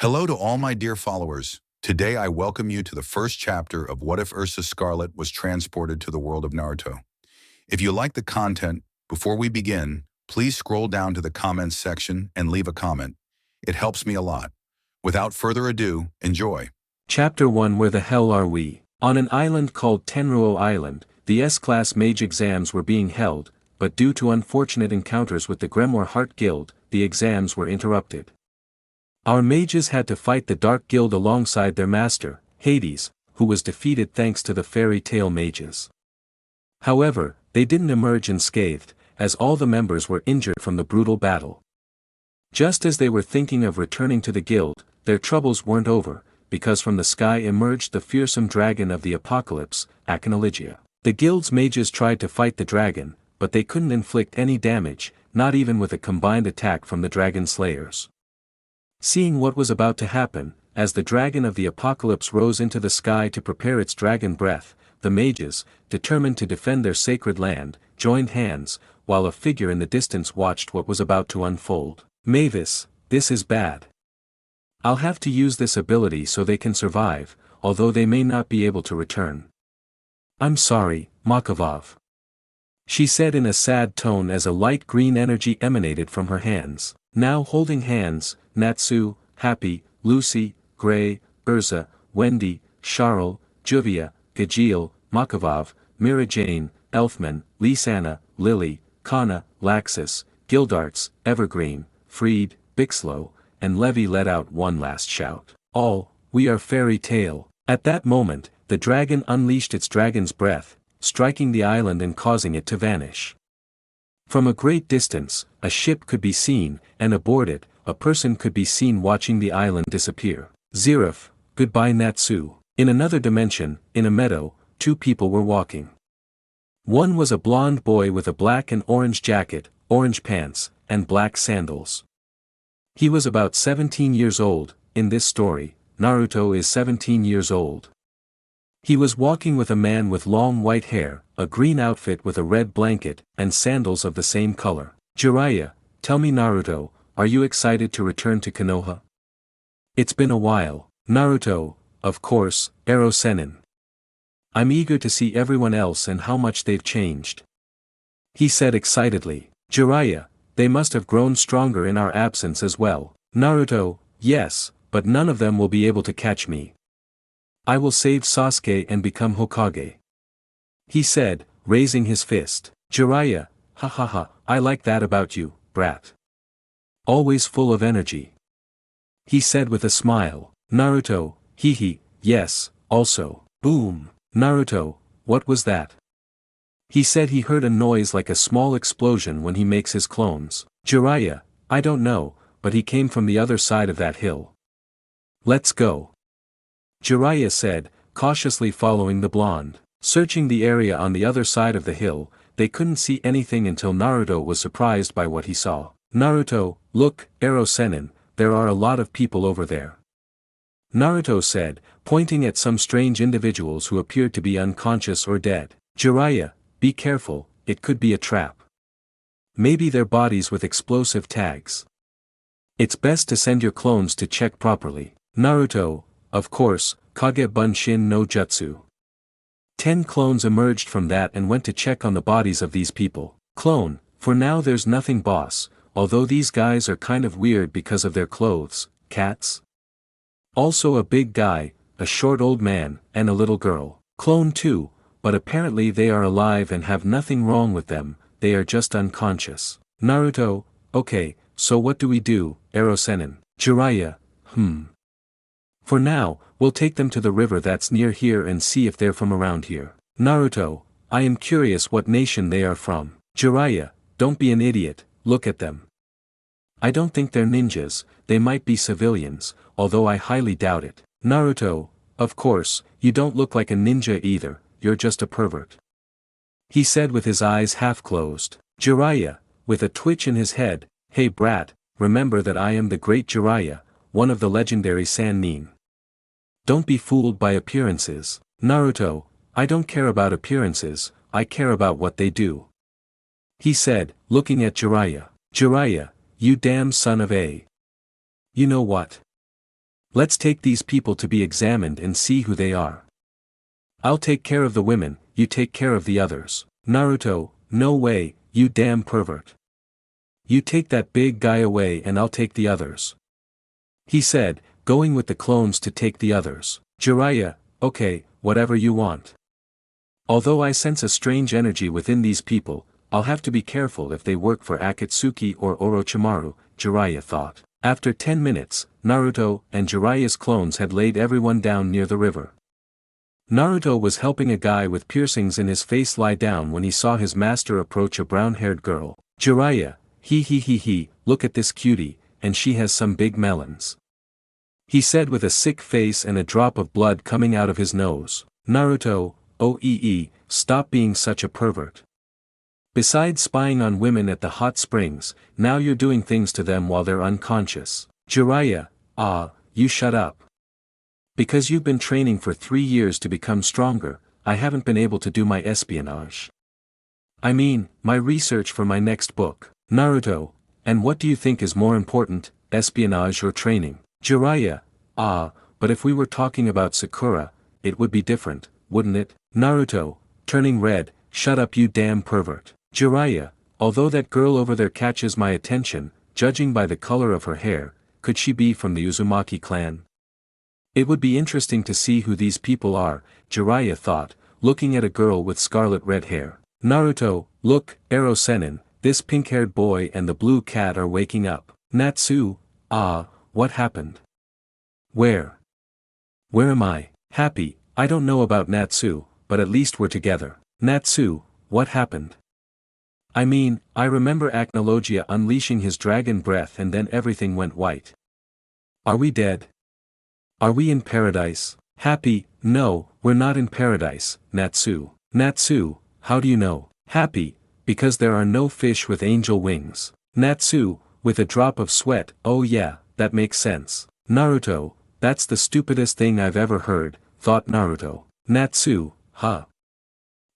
Hello to all my dear followers. Today I welcome you to the first chapter of What If Ursa Scarlet Was Transported to the World of Naruto. If you like the content, before we begin, please scroll down to the comments section and leave a comment. It helps me a lot. Without further ado, enjoy. Chapter 1 Where the hell are we? On an island called Tenryou Island, the S-Class Mage exams were being held, but due to unfortunate encounters with the Grimoire Heart Guild, the exams were interrupted. Our mages had to fight the Dark Guild alongside their master, Hades, who was defeated thanks to the fairy tale mages. However, they didn't emerge unscathed, as all the members were injured from the brutal battle. Just as they were thinking of returning to the guild, their troubles weren't over, because from the sky emerged the fearsome dragon of the apocalypse, Accompaniment. The guild's mages tried to fight the dragon, but they couldn't inflict any damage, not even with a combined attack from the dragon slayers. Seeing what was about to happen, as the dragon of the apocalypse rose into the sky to prepare its dragon breath, the mages, determined to defend their sacred land, joined hands, while a figure in the distance watched what was about to unfold. Mavis, this is bad. I'll have to use this ability so they can survive, although they may not be able to return. I'm sorry, Makavav. She said in a sad tone as a light green energy emanated from her hands. Now holding hands, Natsu, Happy, Lucy, Gray, ERZA, Wendy, Charles, Juvia, Gajeel, Makavav, Mira Jane, Elfman, Lisanna, Lily, Kana, Laxus, Gildarts, Evergreen, Freed, Bixlow, and Levy let out one last shout. All, we are fairy tale. At that moment, the dragon unleashed its dragon's breath, striking the island and causing it to vanish. From a great distance, a ship could be seen, and aboard it, a person could be seen watching the island disappear. Zerif, goodbye Natsu. In another dimension, in a meadow, two people were walking. One was a blonde boy with a black and orange jacket, orange pants, and black sandals. He was about 17 years old. In this story, Naruto is 17 years old. He was walking with a man with long white hair, a green outfit with a red blanket, and sandals of the same color. Jiraiya, tell me Naruto, are you excited to return to Konoha? It's been a while. Naruto, of course, Ero Sennin. I'm eager to see everyone else and how much they've changed. He said excitedly. Jiraiya, they must have grown stronger in our absence as well. Naruto, yes, but none of them will be able to catch me. I will save Sasuke and become Hokage. He said, raising his fist. Jiraiya, ha ha ha, I like that about you, brat. Always full of energy. He said with a smile. Naruto, hee hee, yes, also. Boom. Naruto, what was that? He said he heard a noise like a small explosion when he makes his clones. Jiraiya, I don't know, but he came from the other side of that hill. Let's go. Jiraiya said, cautiously following the blonde. Searching the area on the other side of the hill, they couldn't see anything until Naruto was surprised by what he saw. Naruto, look, Ero Sennin, there are a lot of people over there. Naruto said, pointing at some strange individuals who appeared to be unconscious or dead. Jiraiya, be careful, it could be a trap. Maybe they're bodies with explosive tags. It's best to send your clones to check properly. Naruto, of course, Kage Bunshin no Jutsu. 10 clones emerged from that and went to check on the bodies of these people. Clone, for now there's nothing boss, although these guys are kind of weird because of their clothes, cats. Also a big guy, a short old man, and a little girl. Clone too, but apparently they are alive and have nothing wrong with them, they are just unconscious. Naruto, okay, so what do we do, Ero Sennin? Jiraiya, For now, we'll take them to the river that's near here and see if they're from around here. Naruto, I am curious what nation they are from. Jiraiya, don't be an idiot, look at them. I don't think they're ninjas, they might be civilians, although I highly doubt it. Naruto, of course, you don't look like a ninja either, you're just a pervert. He said with his eyes half closed. Jiraiya, with a twitch in his head, hey brat, remember that I am the great Jiraiya, one of the legendary Sannin. Don't be fooled by appearances. Naruto, I don't care about appearances, I care about what they do. He said, looking at Jiraiya. Jiraiya, you damn son of a. You know what? Let's take these people to be examined and see who they are. I'll take care of the women, you take care of the others. Naruto, no way, you damn pervert. You take that big guy away and I'll take the others. He said, going with the clones to take the others. Jiraiya, okay, whatever you want. Although I sense a strange energy within these people, I'll have to be careful if they work for Akatsuki or Orochimaru, Jiraiya thought. After 10 minutes, Naruto and Jiraiya's clones had laid everyone down near the river. Naruto was helping a guy with piercings in his face lie down when he saw his master approach a brown-haired girl. Jiraiya, he, look at this cutie, and she has some big melons. He said with a sick face and a drop of blood coming out of his nose. Naruto, stop being such a pervert. Besides spying on women at the hot springs, now you're doing things to them while they're unconscious. Jiraiya, you shut up. Because you've been training for 3 years to become stronger, I haven't been able to do my espionage. I mean, my research for my next book. Naruto, and what do you think is more important, espionage or training? Jiraiya, but if we were talking about Sakura, it would be different, wouldn't it? Naruto, turning red, shut up you damn pervert. Jiraiya, although that girl over there catches my attention, judging by the color of her hair, could she be from the Uzumaki clan? It would be interesting to see who these people are, Jiraiya thought, looking at a girl with scarlet red hair. Naruto, look, Ero Sennin, this pink-haired boy and the blue cat are waking up. Natsu, what happened? Where am I? Happy, I don't know about Natsu, but at least we're together. Natsu, what happened? I mean, I remember Acnologia unleashing his dragon breath and then everything went white. Are we dead? Are we in paradise? Happy, no, we're not in paradise, Natsu. Natsu, how do you know? Happy, because there are no fish with angel wings. Natsu, with a drop of sweat, oh yeah, that makes sense. Naruto, that's the stupidest thing I've ever heard, thought Naruto. Natsu, huh?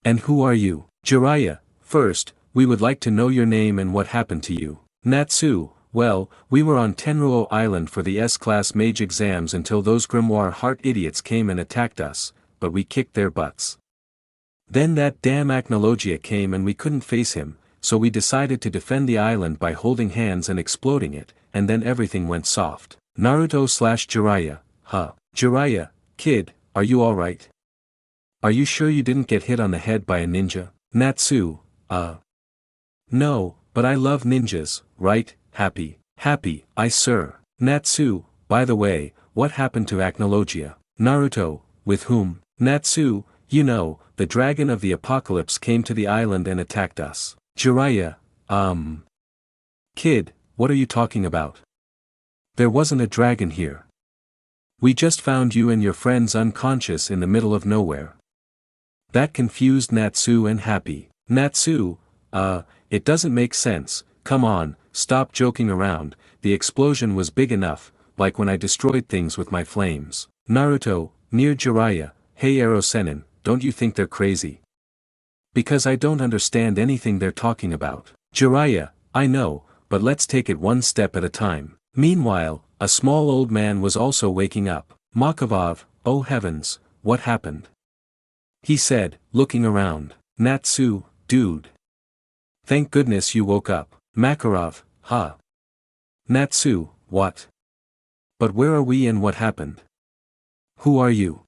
And who are you? Jiraiya, first, we would like to know your name and what happened to you. Natsu, well, we were on Tenryou Island for the S-class mage exams until those grimoire heart idiots came and attacked us, but we kicked their butts. Then that damn Acnologia came and we couldn't face him, so we decided to defend the island by holding hands and exploding it, and then everything went soft. Naruto/Jiraiya, huh? Jiraiya, kid, are you alright? Are you sure you didn't get hit on the head by a ninja? Natsu, no, but I love ninjas, right, Happy? Happy, sir. Natsu, by the way, what happened to Acnologia? Naruto, with whom? Natsu, you know, the dragon of the apocalypse came to the island and attacked us. Jiraiya, kid, what are you talking about? There wasn't a dragon here. We just found you and your friends unconscious in the middle of nowhere. That confused Natsu and Happy. Natsu, it doesn't make sense, come on, stop joking around, the explosion was big enough, like when I destroyed things with my flames. Naruto, near Jiraiya, hey Ero Sennin, don't you think they're crazy? Because I don't understand anything they're talking about. Jiraiya, I know, but let's take it one step at a time. Meanwhile, a small old man was also waking up. Makarov, oh heavens, what happened? He said, looking around. Natsu, dude. Thank goodness you woke up. Makarov, huh? Natsu, what? But where are we and what happened? Who are you?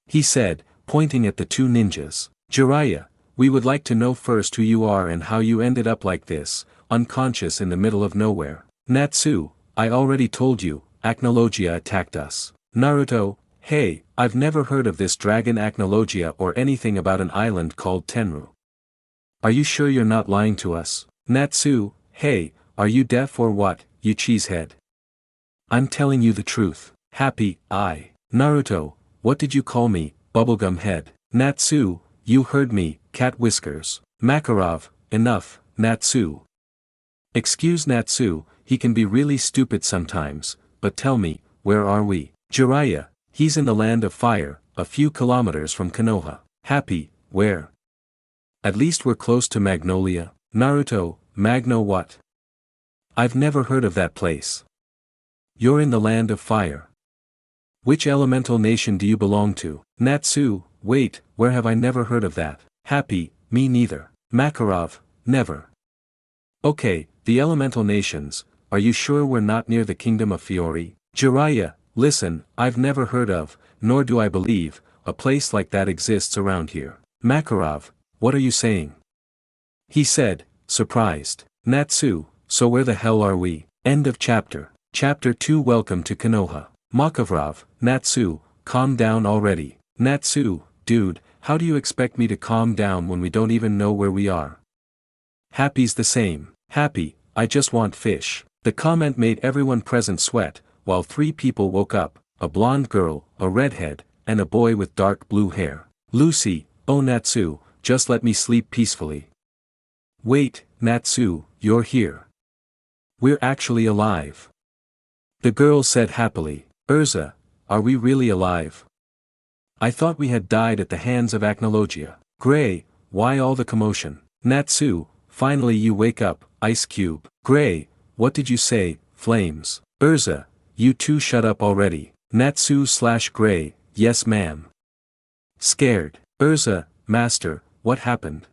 He said, pointing at the two ninjas. Jiraiya, we would like to know first who you are and how you ended up like this, unconscious in the middle of nowhere. Natsu, I already told you, Acnologia attacked us. Naruto, hey, I've never heard of this dragon Acnologia or anything about an island called Tenryou. Are you sure you're not lying to us? Natsu, hey, are you deaf or what, you cheesehead? I'm telling you the truth. Happy, Naruto, what did you call me, bubblegum head? Natsu, you heard me, cat whiskers. Makarov, enough, Natsu. Excuse Natsu, he can be really stupid sometimes, but tell me, where are we? Jiraiya, he's in the land of fire, a few kilometers from Konoha. Happy, where? At least we're close to Magnolia. Naruto, Magno what? I've never heard of that place. You're in the land of fire. Which elemental nation do you belong to? Natsu, wait, where have I never heard of that? Happy, me neither. Makarov, never. Okay, the elemental nations, are you sure we're not near the kingdom of Fiori? Jiraiya, listen, I've never heard of, nor do I believe, a place like that exists around here. Makarov, what are you saying? He said, surprised. Natsu, so where the hell are we? End of chapter. Chapter 2. Welcome to Konoha. Makarov, Natsu, calm down already. Natsu, dude, how do you expect me to calm down when we don't even know where we are? Happy's the same. Happy, I just want fish. The comment made everyone present sweat, while 3 people woke up, a blonde girl, a redhead, and a boy with dark blue hair. Lucy, oh Natsu, just let me sleep peacefully. Wait, Natsu, you're here. We're actually alive. The girl said happily. ERZA, are we really alive? I thought we had died at the hands of Acnologia. Gray, why all the commotion? Natsu, finally you wake up, Ice Cube. Gray, what did you say, Flames? ERZA, you two shut up already. Natsu/Gray, yes ma'am. Scared. ERZA, Master, what happened?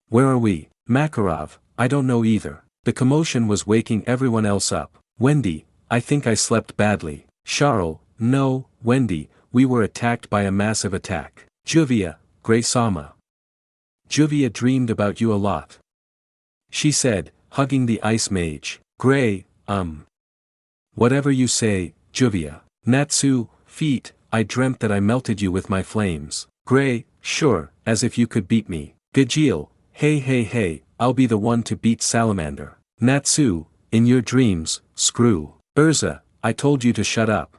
Where are we? Makarov, I don't know either. The commotion was waking everyone else up. Wendy, I think I slept badly. Charles, no, Wendy, we were attacked by a massive attack. Juvia, Gray-sama. Juvia dreamed about you a lot. She said, hugging the ice mage. Gray, whatever you say, Juvia. Natsu, feet, I dreamt that I melted you with my flames. Gray, sure, as if you could beat me. Gajeel, hey, I'll be the one to beat Salamander. Natsu, in your dreams, screw. ERZA, I told you to shut up.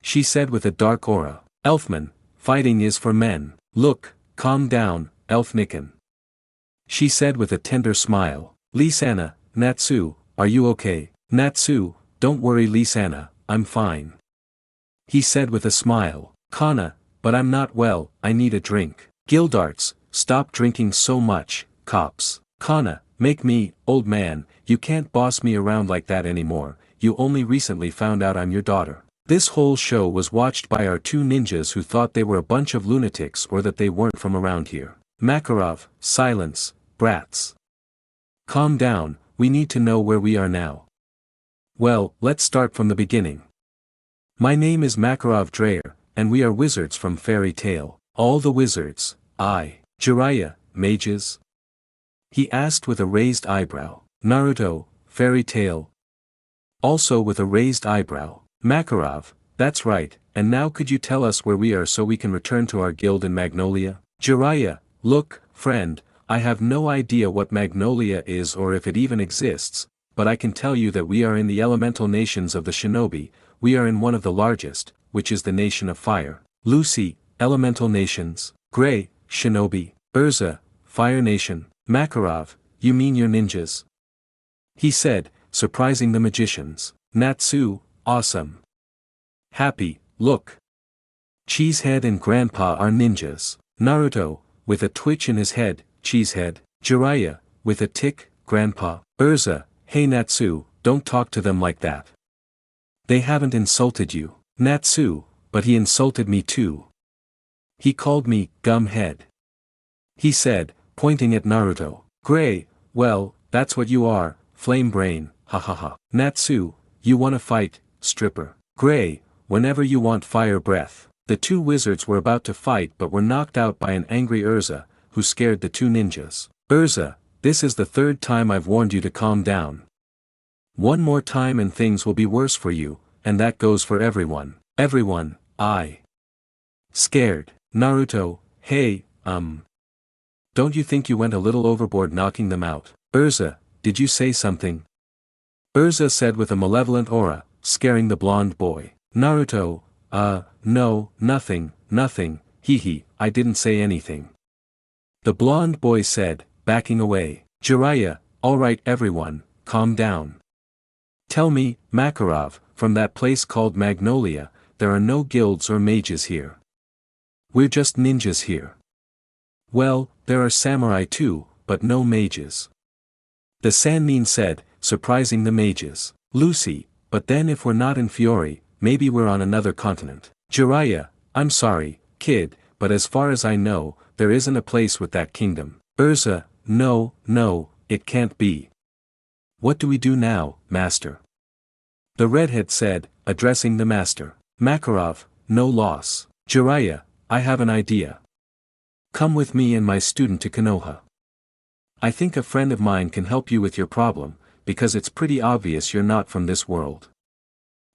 She said with a dark aura. Elfman, fighting is for men. Look, calm down, Elfniken. She said with a tender smile. Lisanna, Natsu, are you okay? Natsu, don't worry Lisanna, I'm fine. He said with a smile. Kana, but I'm not well, I need a drink. Gildarts, stop drinking so much, cops. Kana, make me, old man, you can't boss me around like that anymore, you only recently found out I'm your daughter. This whole show was watched by our 2 ninjas who thought they were a bunch of lunatics or that they weren't from around here. Makarov, silence, brats. Calm down, we need to know where we are now. Well, let's start from the beginning. My name is Makarov Dreyer, and we are wizards from Fairy Tale. All the wizards, Jiraiya, mages? He asked with a raised eyebrow. Naruto, Fairy Tale. Also with a raised eyebrow. Makarov, that's right, and now could you tell us where we are so we can return to our guild in Magnolia? Jiraiya, look, friend, I have no idea what Magnolia is or if it even exists, but I can tell you that we are in the elemental nations of the shinobi, we are in one of the largest, which is the nation of fire. Lucy, elemental nations. Gray, shinobi. ERZA, fire nation. Makarov, you mean your ninjas? He said, surprising the magicians. Natsu, awesome. Happy, look. Cheesehead and Grandpa are ninjas. Naruto, with a twitch in his head, Cheesehead. Jiraiya, with a tick, Grandpa. ERZA, hey Natsu, don't talk to them like that. They haven't insulted you. Natsu, but he insulted me too. He called me, Gumhead. He said, pointing at Naruto. Gray, well, that's what you are, flame brain, ha ha ha. Natsu, you wanna fight, stripper. Gray, whenever you want fire breath. The 2 wizards were about to fight but were knocked out by an angry ERZA, who scared the 2 ninjas. ERZA, this is the 3rd time I've warned you to calm down. One more time and things will be worse for you, and that goes for everyone. Everyone, Scared. Naruto, hey, don't you think you went a little overboard knocking them out? ERZA, did you say something? ERZA said with a malevolent aura, scaring the blonde boy. Naruto, no, nothing, hee, I didn't say anything. The blonde boy said, backing away. Jiraiya, alright everyone, calm down. Tell me, Makarov, from that place called Magnolia, there are no guilds or mages here. We're just ninjas here. Well, there are samurai too, but no mages. The Sannin said, surprising the mages. Lucy, but then if we're not in Fiori, maybe we're on another continent. Jiraiya, I'm sorry, kid, but as far as I know, there isn't a place with that kingdom. ERZA, no, it can't be. What do we do now, master? The redhead said, addressing the master. Makarov, no loss. Jiraiya, I have an idea. Come with me and my student to Konoha. I think a friend of mine can help you with your problem, because it's pretty obvious you're not from this world.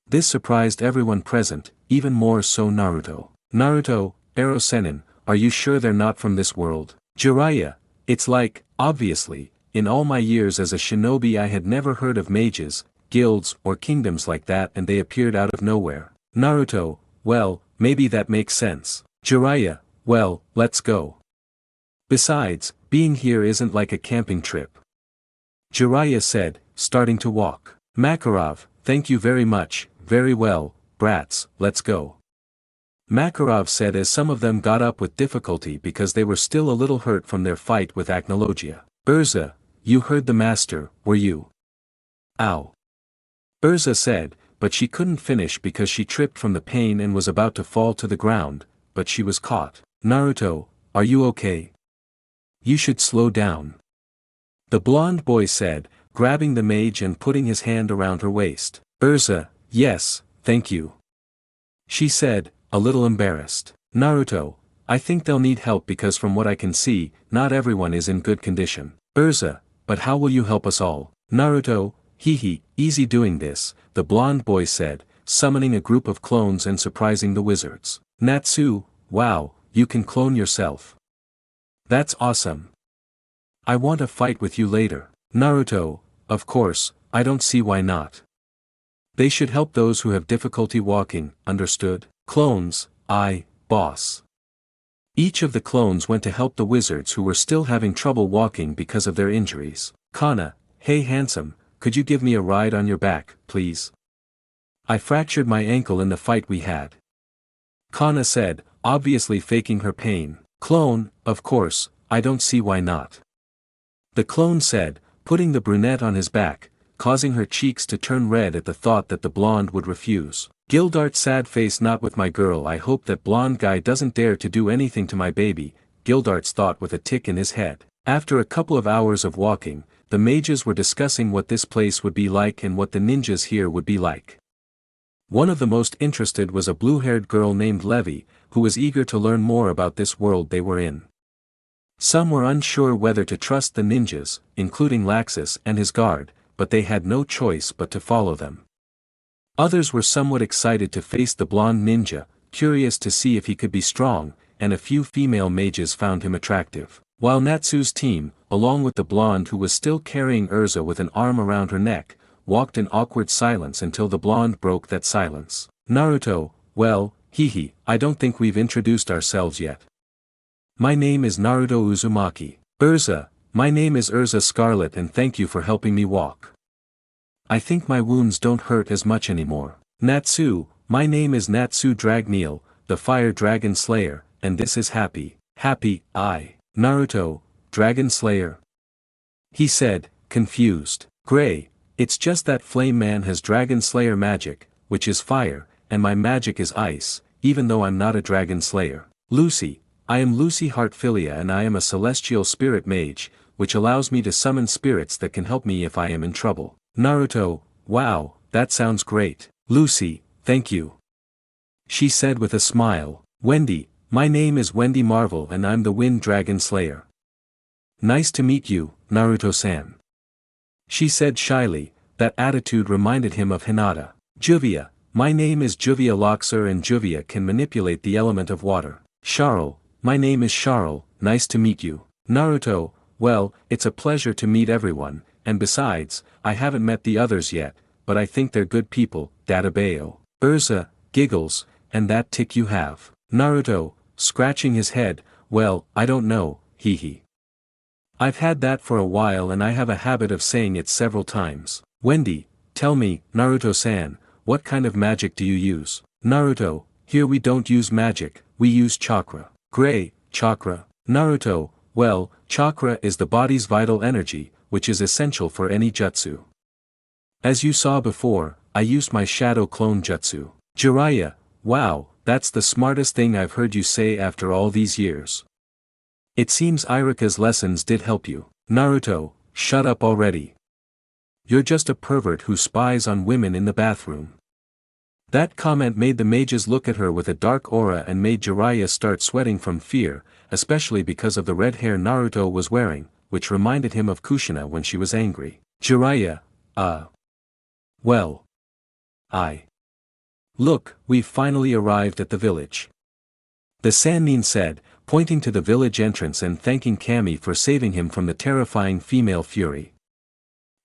This surprised everyone present, even more so Naruto. Naruto, Ero Sennin, are you sure they're not from this world? Jiraiya, it's like, obviously, in all my years as a shinobi I had never heard of mages, guilds or kingdoms like that, and they appeared out of nowhere. Naruto, well, maybe that makes sense. Jiraiya, well, let's go. Besides, being here isn't like a camping trip. Jiraiya said, starting to walk. Makarov, thank you very much, very well, brats, let's go. Makarov said as some of them got up with difficulty because they were still a little hurt from their fight with Acnologia. ERZA, you heard the master, were you? Ow. ERZA said, but she couldn't finish because she tripped from the pain and was about to fall to the ground, but she was caught. Naruto, are you okay? You should slow down. The blonde boy said, grabbing the mage and putting his hand around her waist. ERZA, yes, thank you. She said, a little embarrassed. Naruto, I think they'll need help because from what I can see, not everyone is in good condition. ERZA, but how will you help us all? Naruto, easy doing this, the blonde boy said, summoning a group of clones and surprising the wizards. Natsu, wow, you can clone yourself. That's awesome. I want to fight with you later. Naruto, of course, I don't see why not. They should help those who have difficulty walking, understood? Clones, boss. Each of the clones went to help the wizards who were still having trouble walking because of their injuries. Kana, hey handsome, could you give me a ride on your back, please? I fractured my ankle in the fight we had. Kana said, obviously faking her pain. Clone, of course, I don't see why not. The clone said, putting the brunette on his back, causing her cheeks to turn red at the thought that the blonde would refuse. Gildart's sad face, not with my girl, I hope that blonde guy doesn't dare to do anything to my baby, Gildart's thought with a tick in his head. After a couple of hours of walking, the mages were discussing what this place would be like and what the ninjas here would be like. One of the most interested was a blue-haired girl named Levi, who was eager to learn more about this world they were in. Some were unsure whether to trust the ninjas, including Laxus and his guard, but they had no choice but to follow them. Others were somewhat excited to face the blonde ninja, curious to see if he could be strong, and a few female mages found him attractive. While Natsu's team, along with the blonde who was still carrying ERZA with an arm around her neck, walked in awkward silence until the blonde broke that silence. Naruto, well, I don't think we've introduced ourselves yet. My name is Naruto Uzumaki. ERZA, my name is ERZA Scarlet and thank you for helping me walk. I think my wounds don't hurt as much anymore. Natsu, my name is Natsu Dragneel, the Fire Dragon Slayer, and this is Happy, Naruto, Dragon Slayer. He said, confused. Gray, it's just that Flame Man has Dragon Slayer magic, which is fire, and my magic is ice, even though I'm not a Dragon Slayer. Lucy, I am Lucy Heartfilia and I am a celestial spirit mage, which allows me to summon spirits that can help me if I am in trouble. Naruto, wow, that sounds great. Lucy, thank you. She said with a smile. Wendy, my name is Wendy Marvel and I'm the Wind Dragon Slayer. Nice to meet you, Naruto-san. She said shyly, that attitude reminded him of Hinata. Juvia, my name is Juvia Loxer and Juvia can manipulate the element of water. Charl, my name is Charl, nice to meet you. Naruto, well, it's a pleasure to meet everyone, and besides, I haven't met the others yet, but I think they're good people, Databeo. ERZA, giggles, and that tick you have. Naruto, scratching his head, well, I don't know, I've had that for a while and I have a habit of saying it several times. Wendy, tell me, Naruto-san, what kind of magic do you use? Naruto, here we don't use magic, we use chakra. Gray, chakra. Naruto, well, chakra is the body's vital energy, which is essential for any jutsu. As you saw before, I used my shadow clone jutsu. Jiraiya, wow, that's the smartest thing I've heard you say after all these years. It seems Iruka's lessons did help you. Naruto, shut up already. You're just a pervert who spies on women in the bathroom. That comment made the mages look at her with a dark aura and made Jiraiya start sweating from fear, especially because of the red hair Naruto was wearing, which reminded him of Kushina when she was angry. Jiraiya, well. Look, we've finally arrived at the village. The Sannin said, pointing to the village entrance and thanking Kami for saving him from the terrifying female fury.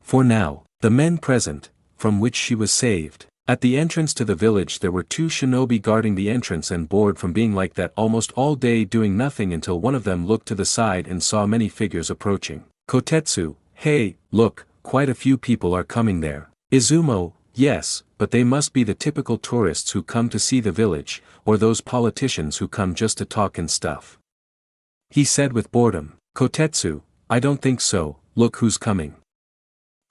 For now, the men present, from which she was saved. At the entrance to the village there were 2 shinobi guarding the entrance and bored from being like that almost all day doing nothing until one of them looked to the side and saw many figures approaching. Kotetsu, hey, look, quite a few people are coming there. Izumo, yes, but they must be the typical tourists who come to see the village, or those politicians who come just to talk and stuff. He said with boredom. Kotetsu, I don't think so, look who's coming.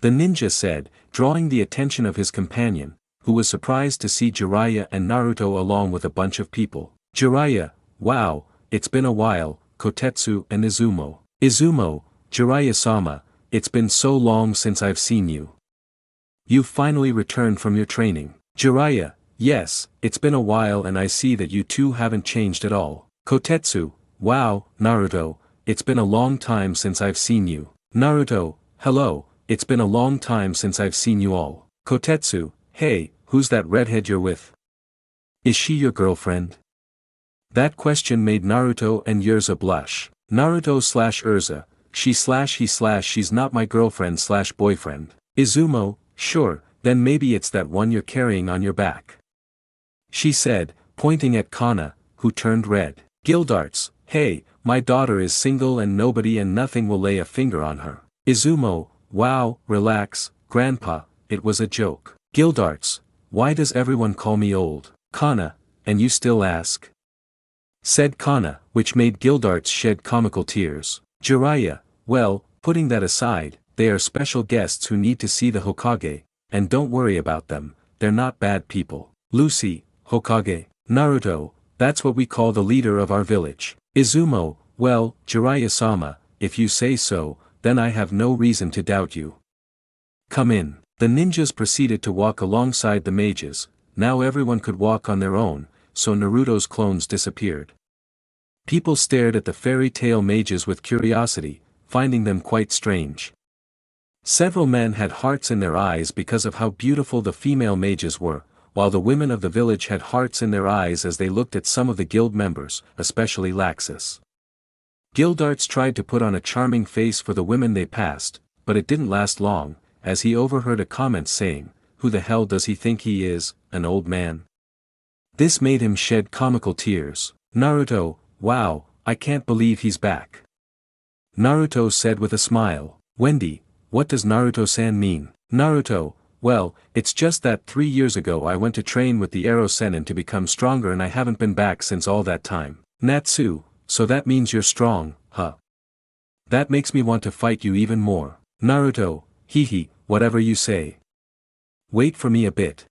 The ninja said, drawing the attention of his companion, who was surprised to see Jiraiya and Naruto along with a bunch of people. Jiraiya, wow, it's been a while, Kotetsu and Izumo. Izumo, Jiraiya-sama, it's been so long since I've seen you. You've finally returned from your training. Jiraiya, yes, it's been a while and I see that you two haven't changed at all. Kotetsu, wow, Naruto, it's been a long time since I've seen you. Naruto, hello, it's been a long time since I've seen you all. Kotetsu, hey, who's that redhead you're with? Is she your girlfriend? That question made Naruto and ERZA blush. Naruto/ERZA, she's not my girlfriend/boyfriend. Izumo, sure, then maybe it's that one you're carrying on your back. She said, pointing at Kana, who turned red. Gildarts, hey, my daughter is single and nobody and nothing will lay a finger on her. Izumo, wow, relax, grandpa, it was a joke. Gildarts, why does everyone call me old? Kana, and you still ask? Said Kana, which made Gildarts shed comical tears. Jiraiya, well, putting that aside, they are special guests who need to see the Hokage, and don't worry about them, they're not bad people. Lucy, Hokage. Naruto, that's what we call the leader of our village. Izumo, well, Jiraiya-sama, if you say so, then I have no reason to doubt you. Come in. The ninjas proceeded to walk alongside the mages. Now everyone could walk on their own, so Naruto's clones disappeared. People stared at the fairy tale mages with curiosity, finding them quite strange. Several men had hearts in their eyes because of how beautiful the female mages were, while the women of the village had hearts in their eyes as they looked at some of the guild members, especially Laxus. Gildarts tried to put on a charming face for the women they passed, but it didn't last long, as he overheard a comment saying, who the hell does he think he is, an old man? This made him shed comical tears. Naruto, wow, I can't believe he's back. Naruto said with a smile. Wendy, what does Naruto-san mean? Naruto, well, it's just that 3 years ago I went to train with the Arrow Sennin to become stronger and I haven't been back since all that time. Natsu, so that means you're strong, huh? That makes me want to fight you even more. Naruto, hee, whatever you say. Wait for me a bit.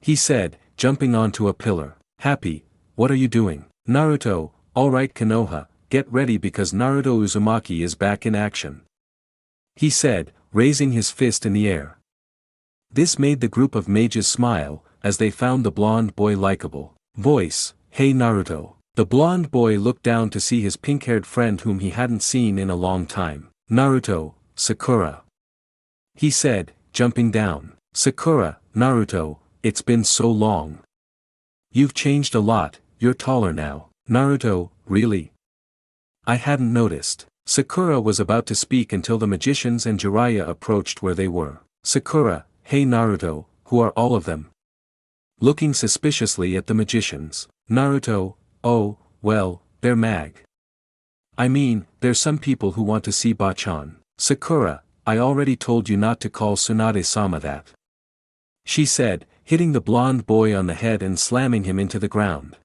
He said, jumping onto a pillar. Happy, what are you doing? Naruto, alright Konoha, get ready because Naruto Uzumaki is back in action. He said, raising his fist in the air. This made the group of mages smile, as they found the blonde boy likable. Voice, hey Naruto. The blonde boy looked down to see his pink-haired friend whom he hadn't seen in a long time. Naruto, Sakura. He said, jumping down. Sakura, Naruto, it's been so long. You've changed a lot, you're taller now. Naruto, really? I hadn't noticed. Sakura was about to speak until the magicians and Jiraiya approached where they were. Sakura, hey Naruto, who are all of them? Looking suspiciously at the magicians. Naruto, oh, well, they're I mean, there's some people who want to see Bachan. Sakura, I already told you not to call Tsunade-sama that. She said, hitting the blonde boy on the head and slamming him into the ground.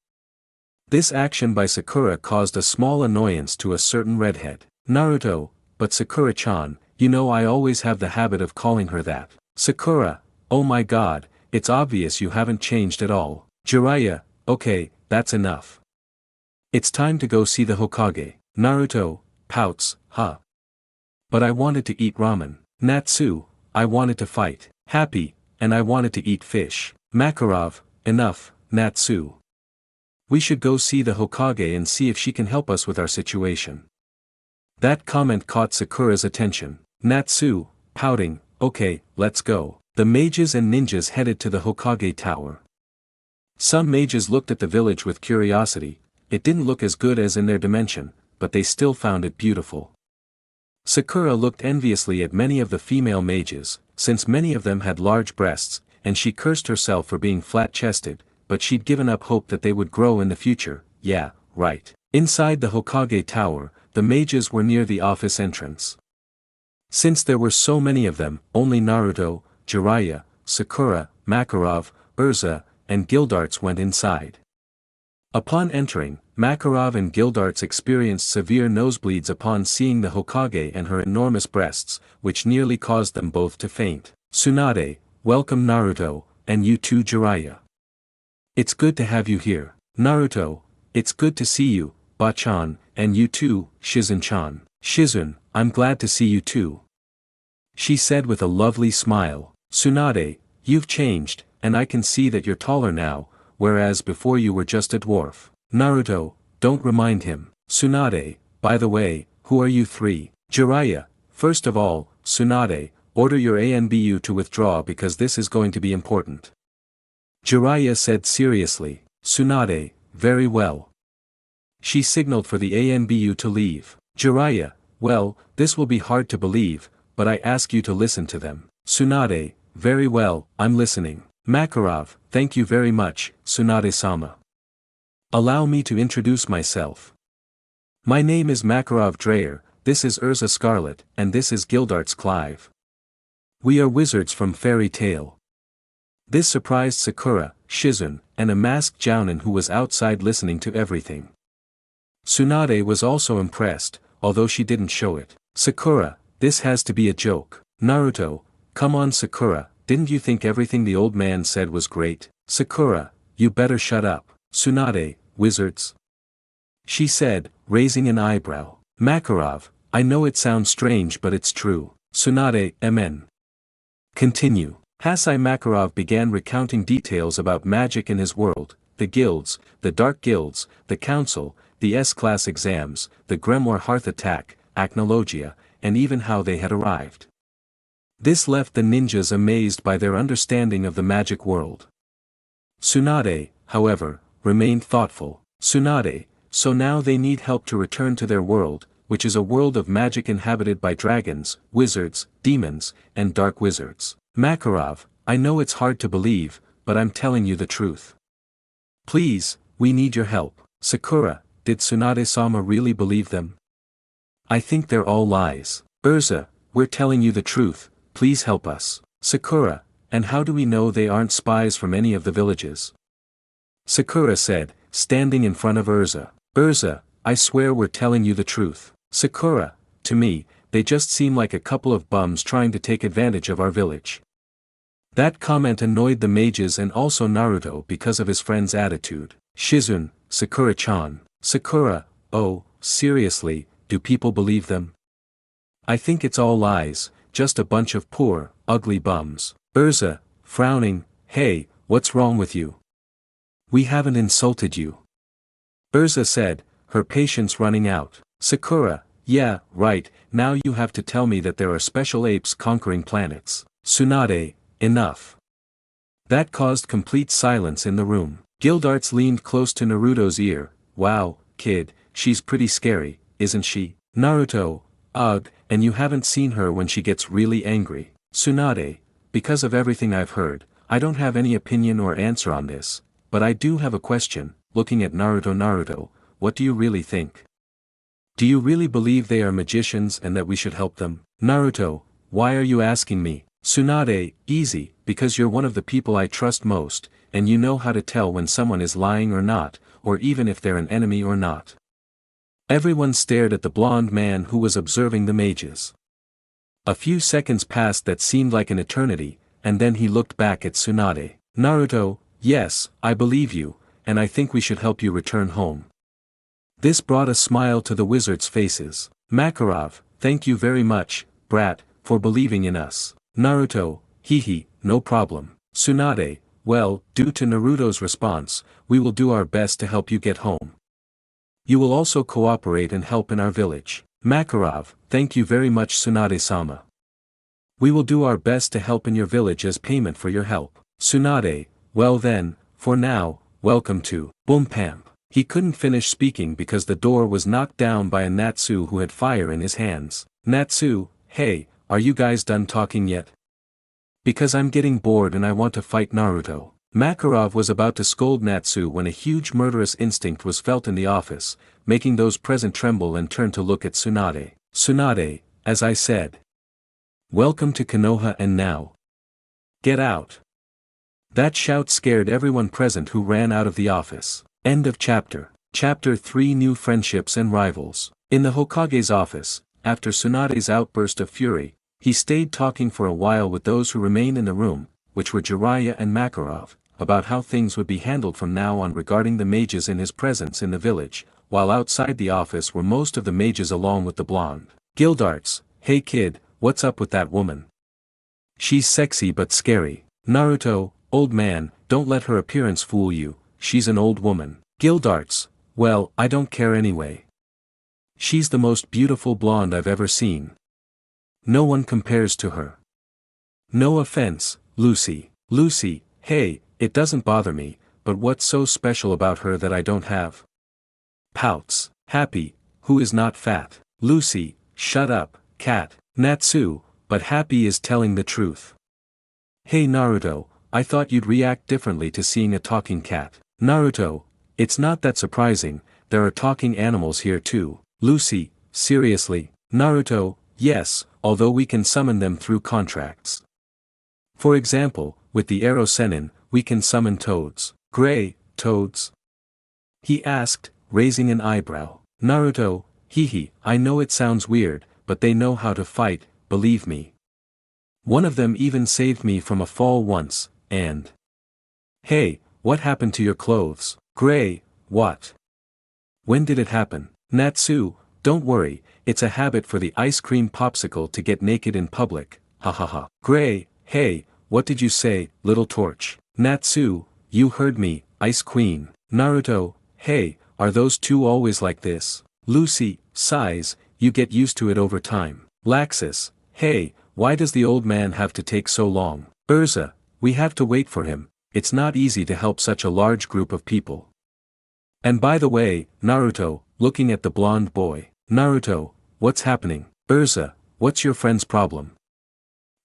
This action by Sakura caused a small annoyance to a certain redhead. Naruto, but Sakura-chan, you know I always have the habit of calling her that. Sakura, oh my god, it's obvious you haven't changed at all. Jiraiya, okay, that's enough. It's time to go see the Hokage. Naruto, pouts, huh? But I wanted to eat ramen. Natsu, I wanted to fight. Happy, and I wanted to eat fish. Makarov, enough, Natsu. We should go see the Hokage and see if she can help us with our situation. That comment caught Sakura's attention. Natsu, pouting, okay, let's go. The mages and ninjas headed to the Hokage tower. Some mages looked at the village with curiosity. It didn't look as good as in their dimension, but they still found it beautiful. Sakura looked enviously at many of the female mages, since many of them had large breasts, and she cursed herself for being flat-chested, but she'd given up hope that they would grow in the future. Yeah, right. Inside the Hokage tower, the mages were near the office entrance. Since there were so many of them, only Naruto, Jiraiya, Sakura, Makarov, ERZA, and Gildarts went inside. Upon entering, Makarov and Gildarts experienced severe nosebleeds upon seeing the Hokage and her enormous breasts, which nearly caused them both to faint. Tsunade, welcome Naruto, and you too Jiraiya. It's good to have you here. Naruto, it's good to see you, Bachan, and you too, Shizun-chan. Shizun, I'm glad to see you too. She said with a lovely smile. Tsunade, you've changed, and I can see that you're taller now, whereas before you were just a dwarf. Naruto, don't remind him. Tsunade, by the way, who are you three? Jiraiya, first of all, Tsunade, order your ANBU to withdraw because this is going to be important. Jiraiya said seriously. Tsunade, very well. She signaled for the ANBU to leave. Jiraiya, well, this will be hard to believe, but I ask you to listen to them. Tsunade, very well, I'm listening. Makarov, thank you very much, Tsunade-sama. Allow me to introduce myself. My name is Makarov Dreyer, this is ERZA Scarlet, and this is Gildarts Clive. We are wizards from Fairy Tale. This surprised Sakura, Shizun, and a masked Jounin who was outside listening to everything. Tsunade was also impressed, although she didn't show it. Sakura, this has to be a joke. Naruto, come on Sakura, didn't you think everything the old man said was great? Sakura, you better shut up. Tsunade, wizards? She said, raising an eyebrow. Makarov, I know it sounds strange but it's true. Tsunade, amen. Continue. Hasai Makarov began recounting details about magic in his world, the guilds, the dark guilds, the council, the S-class exams, the Grimoire Hearth attack, Acnologia, and even how they had arrived. This left the ninjas amazed by their understanding of the magic world. Tsunade, however, remained thoughtful. Tsunade, so now they need help to return to their world, which is a world of magic inhabited by dragons, wizards, demons, and dark wizards. Makarov, I know it's hard to believe, but I'm telling you the truth. Please, we need your help. Sakura, did Tsunade-sama really believe them? I think they're all lies. ERZA, we're telling you the truth, please help us. Sakura, and how do we know they aren't spies from any of the villages? Sakura said, standing in front of ERZA. ERZA, I swear we're telling you the truth. Sakura, to me, they just seem like a couple of bums trying to take advantage of our village. That comment annoyed the mages and also Naruto because of his friend's attitude. Shizun, Sakura-chan. Sakura, oh, seriously, do people believe them? I think it's all lies, just a bunch of poor, ugly bums. ERZA, frowning, hey, what's wrong with you? We haven't insulted you. ERZA said, her patience running out. Sakura, yeah, right, now you have to tell me that there are special apes conquering planets. Tsunade, enough. That caused complete silence in the room. Gildarts leaned close to Naruto's ear. Wow, kid, she's pretty scary, isn't she? Naruto, ugh, and you haven't seen her when she gets really angry. Tsunade, because of everything I've heard, I don't have any opinion or answer on this, but I do have a question, looking at Naruto. Naruto, what do you really think? Do you really believe they are magicians and that we should help them? Naruto, why are you asking me? Tsunade, easy, because you're one of the people I trust most, and you know how to tell when someone is lying or not, or even if they're an enemy or not. Everyone stared at the blonde man who was observing the mages. A few seconds passed that seemed like an eternity, and then he looked back at Tsunade. Naruto, yes, I believe you, and I think we should help you return home. This brought a smile to the wizards' faces. Makarov, thank you very much, brat, for believing in us. Naruto, hee, no problem. Tsunade, well, due to Naruto's response, we will do our best to help you get home. You will also cooperate and help in our village. Makarov, thank you very much Tsunade-sama. We will do our best to help in your village as payment for your help. Tsunade, well then, for now, welcome to Boompamp. He couldn't finish speaking because the door was knocked down by a Natsu who had fire in his hands. Natsu, hey, are you guys done talking yet? Because I'm getting bored and I want to fight Naruto. Makarov was about to scold Natsu when a huge murderous instinct was felt in the office, making those present tremble and turn to look at Tsunade. Tsunade, as I said. Welcome to Konoha and now. Get out. That shout scared everyone present who ran out of the office. End of chapter. Chapter 3 New Friendships and Rivals. In the Hokage's office, after Tsunade's outburst of fury, he stayed talking for a while with those who remained in the room, which were Jiraiya and Makarov, about how things would be handled from now on regarding the mages in his presence in the village, while outside the office were most of the mages along with the blonde. Gildarts, hey kid, what's up with that woman? She's sexy but scary. Naruto, old man, don't let her appearance fool you, she's an old woman. Gildarts, well, I don't care anyway. She's the most beautiful blonde I've ever seen. No one compares to her. No offense, Lucy. Lucy, hey, it doesn't bother me, but what's so special about her that I don't have? Pouts. Happy, who is not fat. Lucy, shut up, cat. Natsu, but Happy is telling the truth. Hey Naruto, I thought you'd react differently to seeing a talking cat. Naruto, it's not that surprising, there are talking animals here too. Lucy, seriously? Naruto, yes, although we can summon them through contracts. For example, with the Arrow Sennin, we can summon toads. Gray, toads? He asked, raising an eyebrow. Naruto, hee, I know it sounds weird, but they know how to fight, believe me. One of them even saved me from a fall once, and... Hey, what happened to your clothes? Gray, what? When did it happen? Natsu, don't worry, it's a habit for the ice cream popsicle to get naked in public, hahaha. Gray, hey, what did you say, little torch? Natsu, you heard me, Ice Queen. Naruto, hey, are those two always like this? Lucy, sighs, you get used to it over time. Laxus, hey, why does the old man have to take so long? ERZA, we have to wait for him, it's not easy to help such a large group of people. And by the way, Naruto, looking at the blonde boy. Naruto, what's happening? ERZA, what's your friend's problem?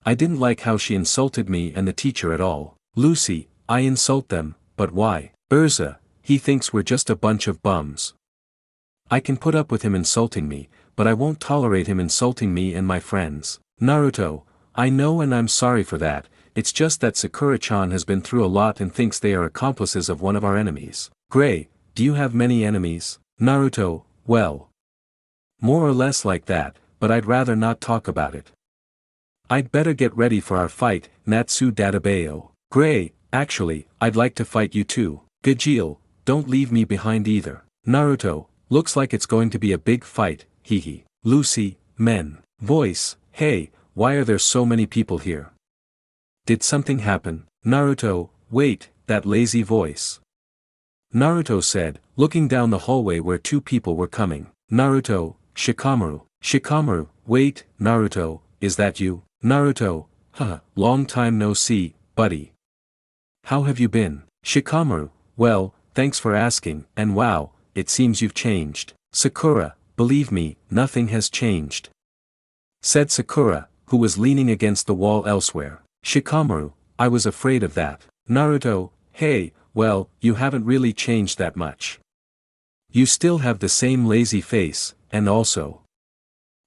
I didn't like how she insulted me and the teacher at all. Lucy, I insult them, but why? ERZA, he thinks we're just a bunch of bums. I can put up with him insulting me, but I won't tolerate him insulting me and my friends. Naruto, I know and I'm sorry for that, it's just that Sakura-chan has been through a lot and thinks they are accomplices of one of our enemies. Gray, do you have many enemies? Naruto, well. More or less like that, but I'd rather not talk about it. I'd better get ready for our fight, Natsu Databeo. Gray, actually, I'd like to fight you too. Gajeel, don't leave me behind either. Naruto, looks like it's going to be a big fight, hehe. Lucy, men. Voice, hey, why are there so many people here? Did something happen? Naruto, wait, that lazy voice. Naruto said, looking down the hallway where two people were coming. Naruto, Shikamaru. Shikamaru, wait, Naruto, is that you? Naruto, haha, long time no see, buddy. How have you been? Shikamaru, well, thanks for asking, and wow, it seems you've changed. Sakura, believe me, nothing has changed. Said Sakura, who was leaning against the wall elsewhere. Shikamaru, I was afraid of that. Naruto, hey, well, you haven't really changed that much. You still have the same lazy face, and also.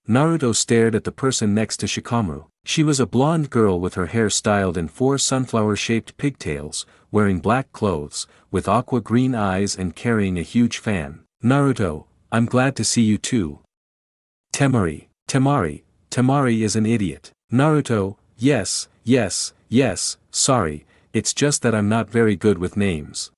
Naruto stared at the person next to Shikamaru. She was a blonde girl with her hair styled in 4 sunflower-shaped pigtails, wearing black clothes, with aqua green eyes and carrying a huge fan. Naruto, I'm glad to see you too. Temari. Temari is an idiot. Naruto, yes, sorry, it's just that I'm not very good with names.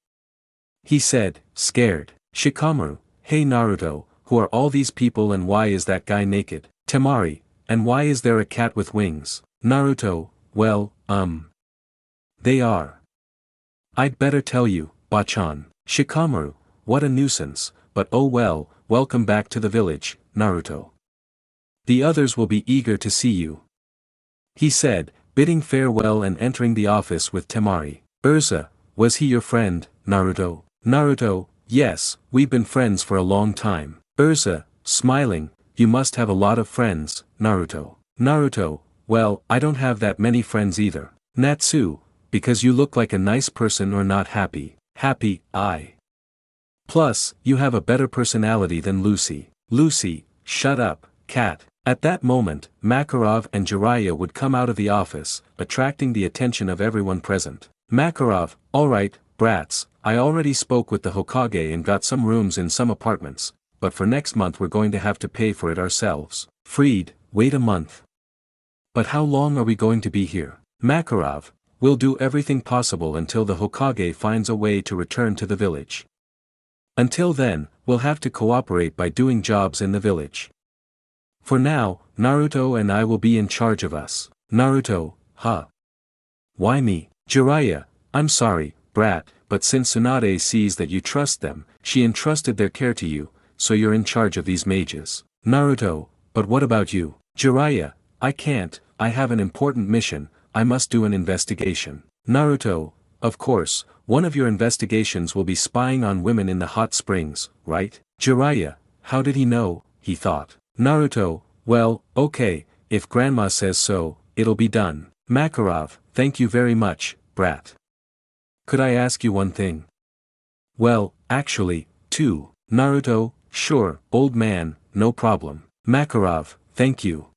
He said, scared. Shikamaru, hey Naruto, who are all these people and why is that guy naked? Temari, and why is there a cat with wings? Naruto, well, they are. I'd better tell you, Bachan. Shikamaru, what a nuisance, but oh well, welcome back to the village, Naruto. The others will be eager to see you. He said, bidding farewell and entering the office with Temari. ERZA, was he your friend, Naruto? Naruto, yes, we've been friends for a long time. ERZA, smiling, you must have a lot of friends, Naruto. Naruto, well, I don't have that many friends either. Natsu, because you look like a nice person or not happy. Happy, I. Plus, you have a better personality than Lucy. Lucy, shut up, cat. At that moment, Makarov and Jiraiya would come out of the office, attracting the attention of everyone present. Makarov, alright, brats, I already spoke with the Hokage and got some rooms in some apartments, but for next month we're going to have to pay for it ourselves. Freed, wait a month. But how long are we going to be here? Makarov, we'll do everything possible until the Hokage finds a way to return to the village. Until then, we'll have to cooperate by doing jobs in the village. For now, Naruto and I will be in charge of us. Naruto, huh? Why me? Jiraiya, I'm sorry, brat, but since Tsunade sees that you trust them, she entrusted their care to you, so you're in charge of these mages. Naruto, but what about you? Jiraiya, I can't, I have an important mission, I must do an investigation. Naruto, of course, one of your investigations will be spying on women in the hot springs, right? Jiraiya, how did he know, he thought. Naruto, well, okay, if grandma says so, it'll be done. Makarov, thank you very much, brat. Could I ask you one thing? Well, actually, two. Naruto, sure, old man, no problem. Makarov, thank you.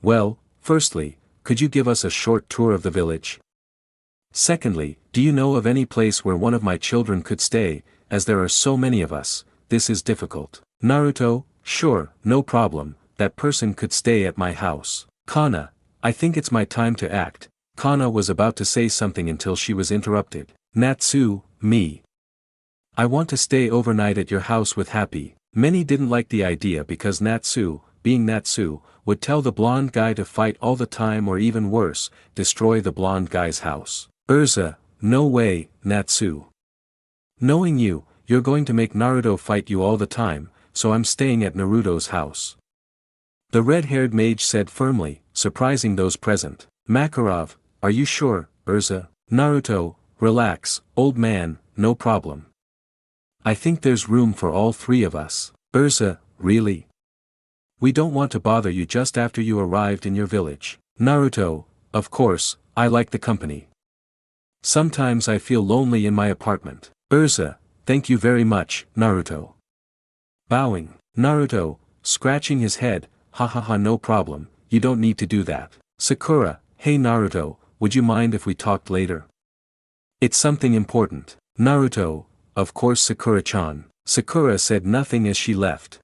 Well, firstly, could you give us a short tour of the village? Secondly, do you know of any place where one of my children could stay, as there are so many of us, this is difficult. Naruto, sure, no problem, that person could stay at my house. Kana, I think it's my time to act. Kana was about to say something until she was interrupted. Natsu, me. I want to stay overnight at your house with Happy. Many didn't like the idea because Natsu, being Natsu, would tell the blonde guy to fight all the time or even worse, destroy the blonde guy's house. ERZA, no way, Natsu. Knowing you, you're going to make Naruto fight you all the time, so I'm staying at Naruto's house. The red-haired mage said firmly, surprising those present. Makarov, are you sure, ERZA? Naruto, relax, old man, no problem. I think there's room for all three of us. ERZA, really? We don't want to bother you just after you arrived in your village. Naruto, of course, I like the company. Sometimes I feel lonely in my apartment. ERZA, thank you very much, Naruto. Bowing. Naruto, scratching his head, ha, no problem, you don't need to do that. Sakura, hey Naruto, would you mind if we talked later? It's something important. Naruto, of course Sakura-chan. Sakura said nothing as she left.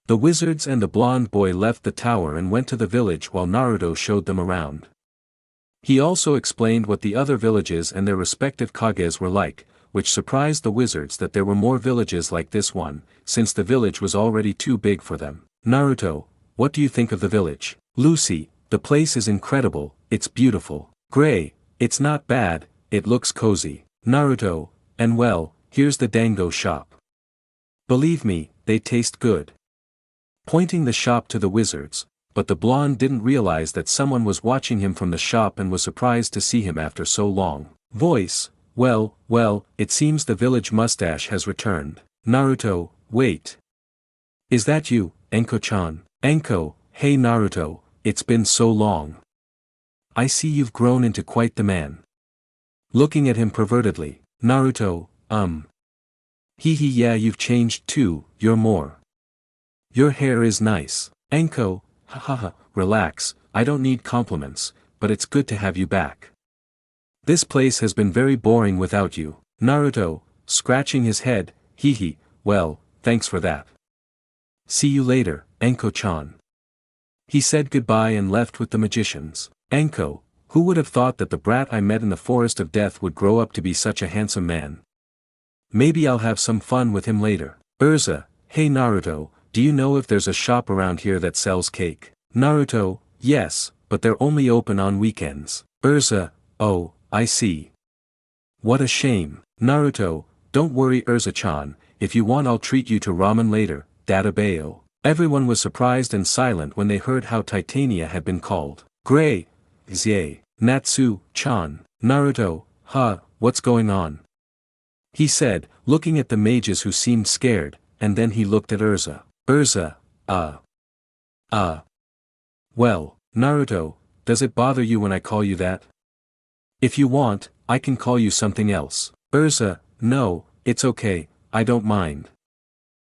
The wizards and the blonde boy left the tower and went to the village while Naruto showed them around. He also explained what the other villages and their respective kages were like, which surprised the wizards that there were more villages like this one, since the village was already too big for them. Naruto, what do you think of the village? Lucy, the place is incredible, it's beautiful. Gray, it's not bad, it looks cozy. Naruto, and well, here's the dango shop. Believe me, they taste good. Pointing the shop to the wizards, but the blonde didn't realize that someone was watching him from the shop and was surprised to see him after so long. Voice, well, it seems the village mustache has returned. Naruto, wait. Is that you, Enko-chan? Enko, hey Naruto, it's been so long. I see you've grown into quite the man. Looking at him pervertedly, Naruto, yeah you've changed too, you're more. Your hair is nice. Enko, relax, I don't need compliments, but it's good to have you back. This place has been very boring without you. Naruto, scratching his head, well, thanks for that. See you later, Enko-chan. He said goodbye and left with the magicians. Enko, Who would have thought that the brat I met in the Forest of Death would grow up to be such a handsome man? Maybe I'll have some fun with him later. ERZA, hey Naruto, do you know if there's a shop around here that sells cake? Naruto, yes, but they're only open on weekends. ERZA, oh, I see. What a shame. Naruto, don't worry ERZA-chan, if you want I'll treat you to ramen later, Databeo. Everyone was surprised and silent when they heard how Titania had been called. Gray, Zie, Natsu-chan, Naruto, what's going on? He said, looking at the mages who seemed scared, and then he looked at ERZA. ERZA, well, Naruto, does it bother you when I call you that? If you want, I can call you something else. ERZA, no, it's okay, I don't mind.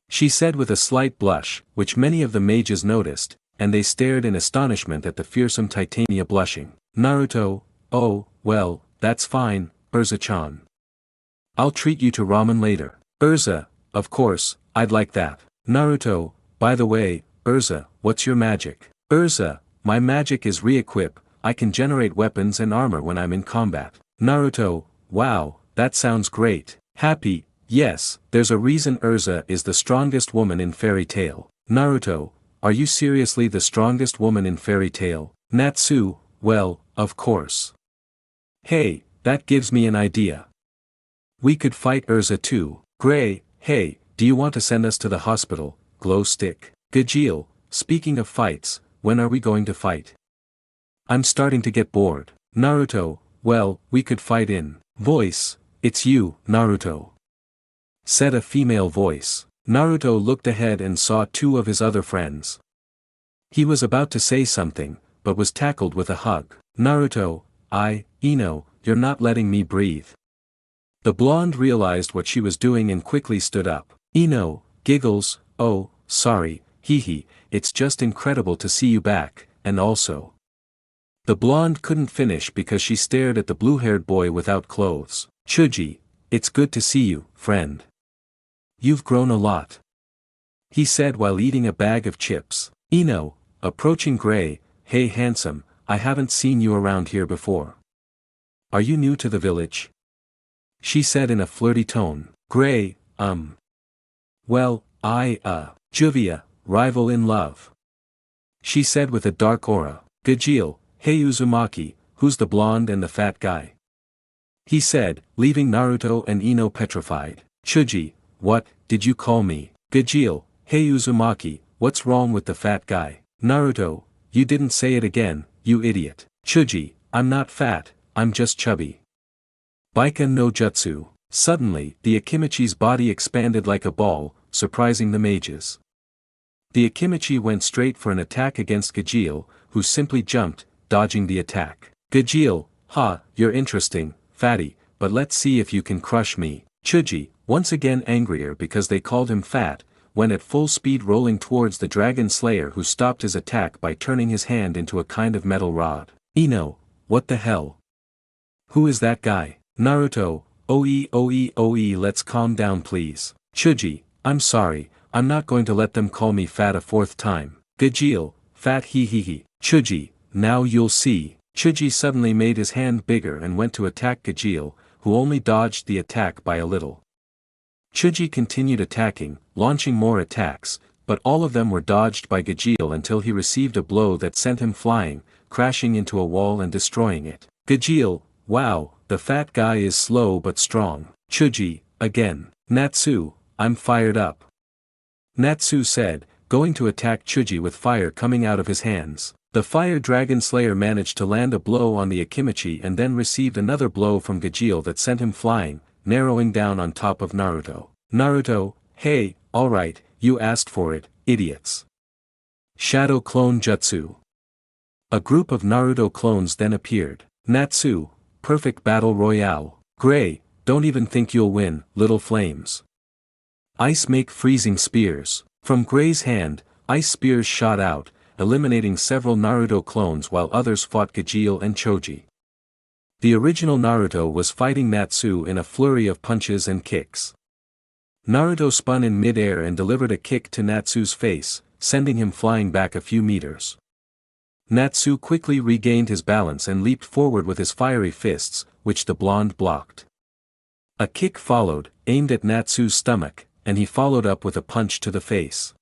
She said with a slight blush, which many of the mages noticed, and they stared in astonishment at the fearsome Titania blushing. Naruto, oh, well, that's fine, ERZA-chan. I'll treat you to ramen later. ERZA, of course, I'd like that. Naruto, by the way, ERZA, what's your magic? ERZA, my magic is re-equip, I can generate weapons and armor when I'm in combat. Naruto, wow, that sounds great. Happy, yes, there's a reason ERZA is the strongest woman in Fairy Tail. Naruto, are you seriously the strongest woman in Fairy Tail? Natsu, well, of course. Hey, that gives me an idea. We could fight ERZA too. Gray, hey, do you want to send us to the hospital? Glow stick. Gajeel, speaking of fights, when are we going to fight? I'm starting to get bored. Naruto, well, we could fight in. Voice, it's you, Naruto. Said a female voice. Naruto looked ahead and saw two of his other friends. He was about to say something, but was tackled with a hug. Naruto, Ino, you're not letting me breathe. The blonde realized what she was doing and quickly stood up. Ino, giggles, oh, sorry, hehe, it's just incredible to see you back, and also. The blonde couldn't finish because she stared at the blue-haired boy without clothes. Chuji, it's good to see you, friend. You've grown a lot. He said while eating a bag of chips. Ino, approaching Gray, hey handsome, I haven't seen you around here before. Are you new to the village? She said in a flirty tone. Gray, well, Juvia, rival in love. She said with a dark aura. Gajeel, hey Uzumaki, who's the blonde and the fat guy? He said, leaving Naruto and Ino petrified. Chuji, what, did you call me? Gajeel, hey Uzumaki, what's wrong with the fat guy? Naruto, you didn't say it again, you idiot. Chuji, I'm not fat, I'm just chubby. Baika no Jutsu. Suddenly, the Akimichi's body expanded like a ball, surprising the mages. The Akimichi went straight for an attack against Gajeel, who simply jumped, dodging the attack. Gajeel, you're interesting, fatty, but let's see if you can crush me. Chuji, once again angrier because they called him fat, went at full speed rolling towards the Dragon Slayer who stopped his attack by turning his hand into a kind of metal rod. Ino, what the hell? Who is that guy? Naruto, oe, let's calm down please. Chuji, I'm sorry, I'm not going to let them call me fat a fourth time. Gajeel, fat he. Chuji, now you'll see. Chuji suddenly made his hand bigger and went to attack Gajeel, who only dodged the attack by a little. Chuji continued attacking, launching more attacks, but all of them were dodged by Gajeel until he received a blow that sent him flying, crashing into a wall and destroying it. Gajeel, wow, the fat guy is slow but strong. Chuji, again. Natsu, I'm fired up. Natsu said, going to attack Chuji with fire coming out of his hands. The Fire Dragon Slayer managed to land a blow on the Akimichi and then received another blow from Gajeel that sent him flying, narrowing down on top of Naruto. Naruto, hey, alright, you asked for it, idiots. Shadow Clone Jutsu. A group of Naruto clones then appeared. Natsu, perfect battle royale. Gray, don't even think you'll win, little flames. Ice make freezing spears. From Gray's hand, ice spears shot out, eliminating several Naruto clones while others fought Gajeel and Choji. The original Naruto was fighting Natsu in a flurry of punches and kicks. Naruto spun in mid-air and delivered a kick to Natsu's face, sending him flying back a few meters. Natsu quickly regained his balance and leaped forward with his fiery fists, which the blonde blocked. A kick followed, aimed at Natsu's stomach, and he followed up with a punch to the face.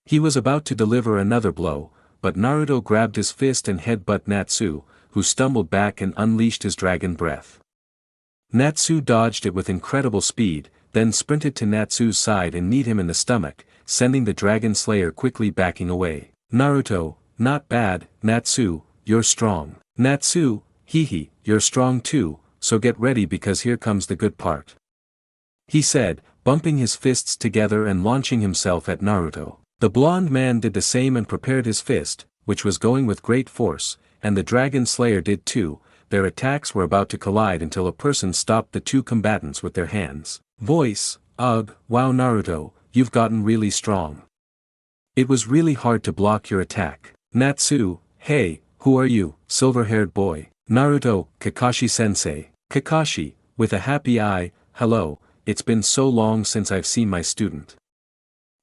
He was about to deliver another blow, but Naruto grabbed his fist and headbutt Natsu, who stumbled back and unleashed his dragon breath. Natsu dodged it with incredible speed, then sprinted to Natsu's side and kneed him in the stomach, sending the Dragon Slayer quickly backing away. Naruto, not bad, Natsu, you're strong. Natsu, hee, you're strong too, so get ready because here comes the good part. He said, bumping his fists together and launching himself at Naruto. The blonde man did the same and prepared his fist, which was going with great force, and the Dragon Slayer did too. Their attacks were about to collide until a person stopped the two combatants with their hands. Voice, ugh, wow Naruto, you've gotten really strong. It was really hard to block your attack. Natsu, hey, who are you, silver-haired boy? Naruto, Kakashi-sensei. Kakashi, with a happy eye, hello, it's been so long since I've seen my student.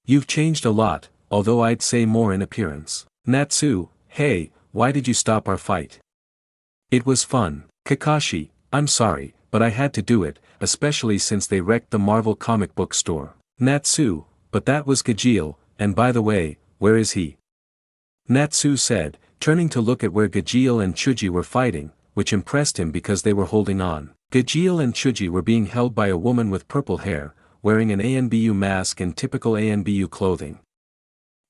You've changed a lot, although I'd say more in appearance. Natsu, hey, why did you stop our fight? It was fun. Kakashi, I'm sorry, but I had to do it, especially since they wrecked the Marvel comic book store. Natsu, but that was Gajeel, and by the way, where is he? Natsu said, turning to look at where Gajeel and Chuji were fighting, which impressed him because they were holding on. Gajeel and Chuji were being held by a woman with purple hair, wearing an ANBU mask and typical ANBU clothing.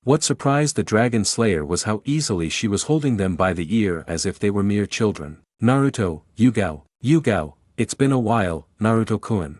What surprised the Dragon Slayer was how easily she was holding them by the ear as if they were mere children. Naruto, Yugao, it's been a while, Naruto-kun.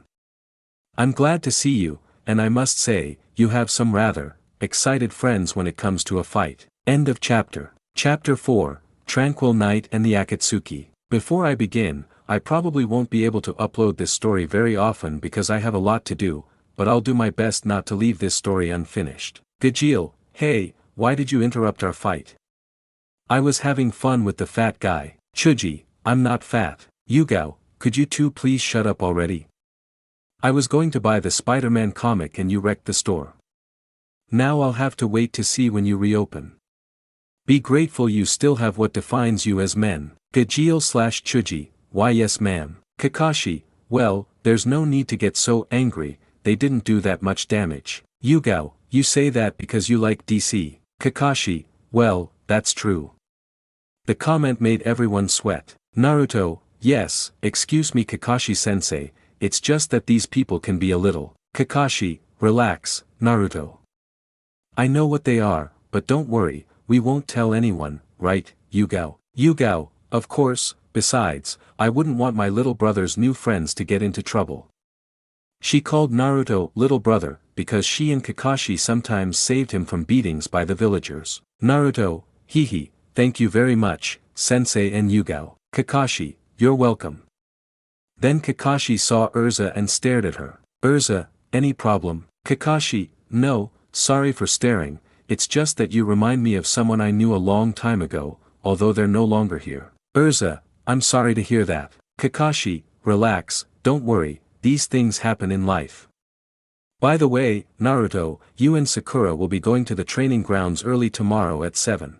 I'm glad to see you, and I must say, you have some rather excited friends when it comes to a fight. End of chapter. Chapter 4, Tranquil Night and the Akatsuki. Before I begin, I probably won't be able to upload this story very often because I have a lot to do, but I'll do my best not to leave this story unfinished. Gajeel, hey, why did you interrupt our fight? I was having fun with the fat guy. Chuji, I'm not fat. Yugao, could you two please shut up already? I was going to buy the Spider-Man comic and you wrecked the store. Now I'll have to wait to see when you reopen. Be grateful you still have what defines you as men. Gajeel/Chuji, why yes ma'am. Kakashi, well, there's no need to get so angry, they didn't do that much damage. Yugao, you say that because you like DC. Kakashi, well, that's true. The comment made everyone sweat. Naruto, yes, excuse me Kakashi-sensei, it's just that these people can be a little. Kakashi, relax, Naruto. I know what they are, but don't worry, we won't tell anyone, right, Yugao? Yugao, of course, besides, I wouldn't want my little brother's new friends to get into trouble. She called Naruto little brother, because she and Kakashi sometimes saved him from beatings by the villagers. Naruto, hee, thank you very much, sensei and Yugao. Kakashi, you're welcome. Then Kakashi saw ERZA and stared at her. ERZA, any problem? Kakashi, no, sorry for staring, it's just that you remind me of someone I knew a long time ago, although they're no longer here. ERZA, I'm sorry to hear that. Kakashi, relax, don't worry, these things happen in life. By the way, Naruto, you and Sakura will be going to the training grounds early tomorrow at 7.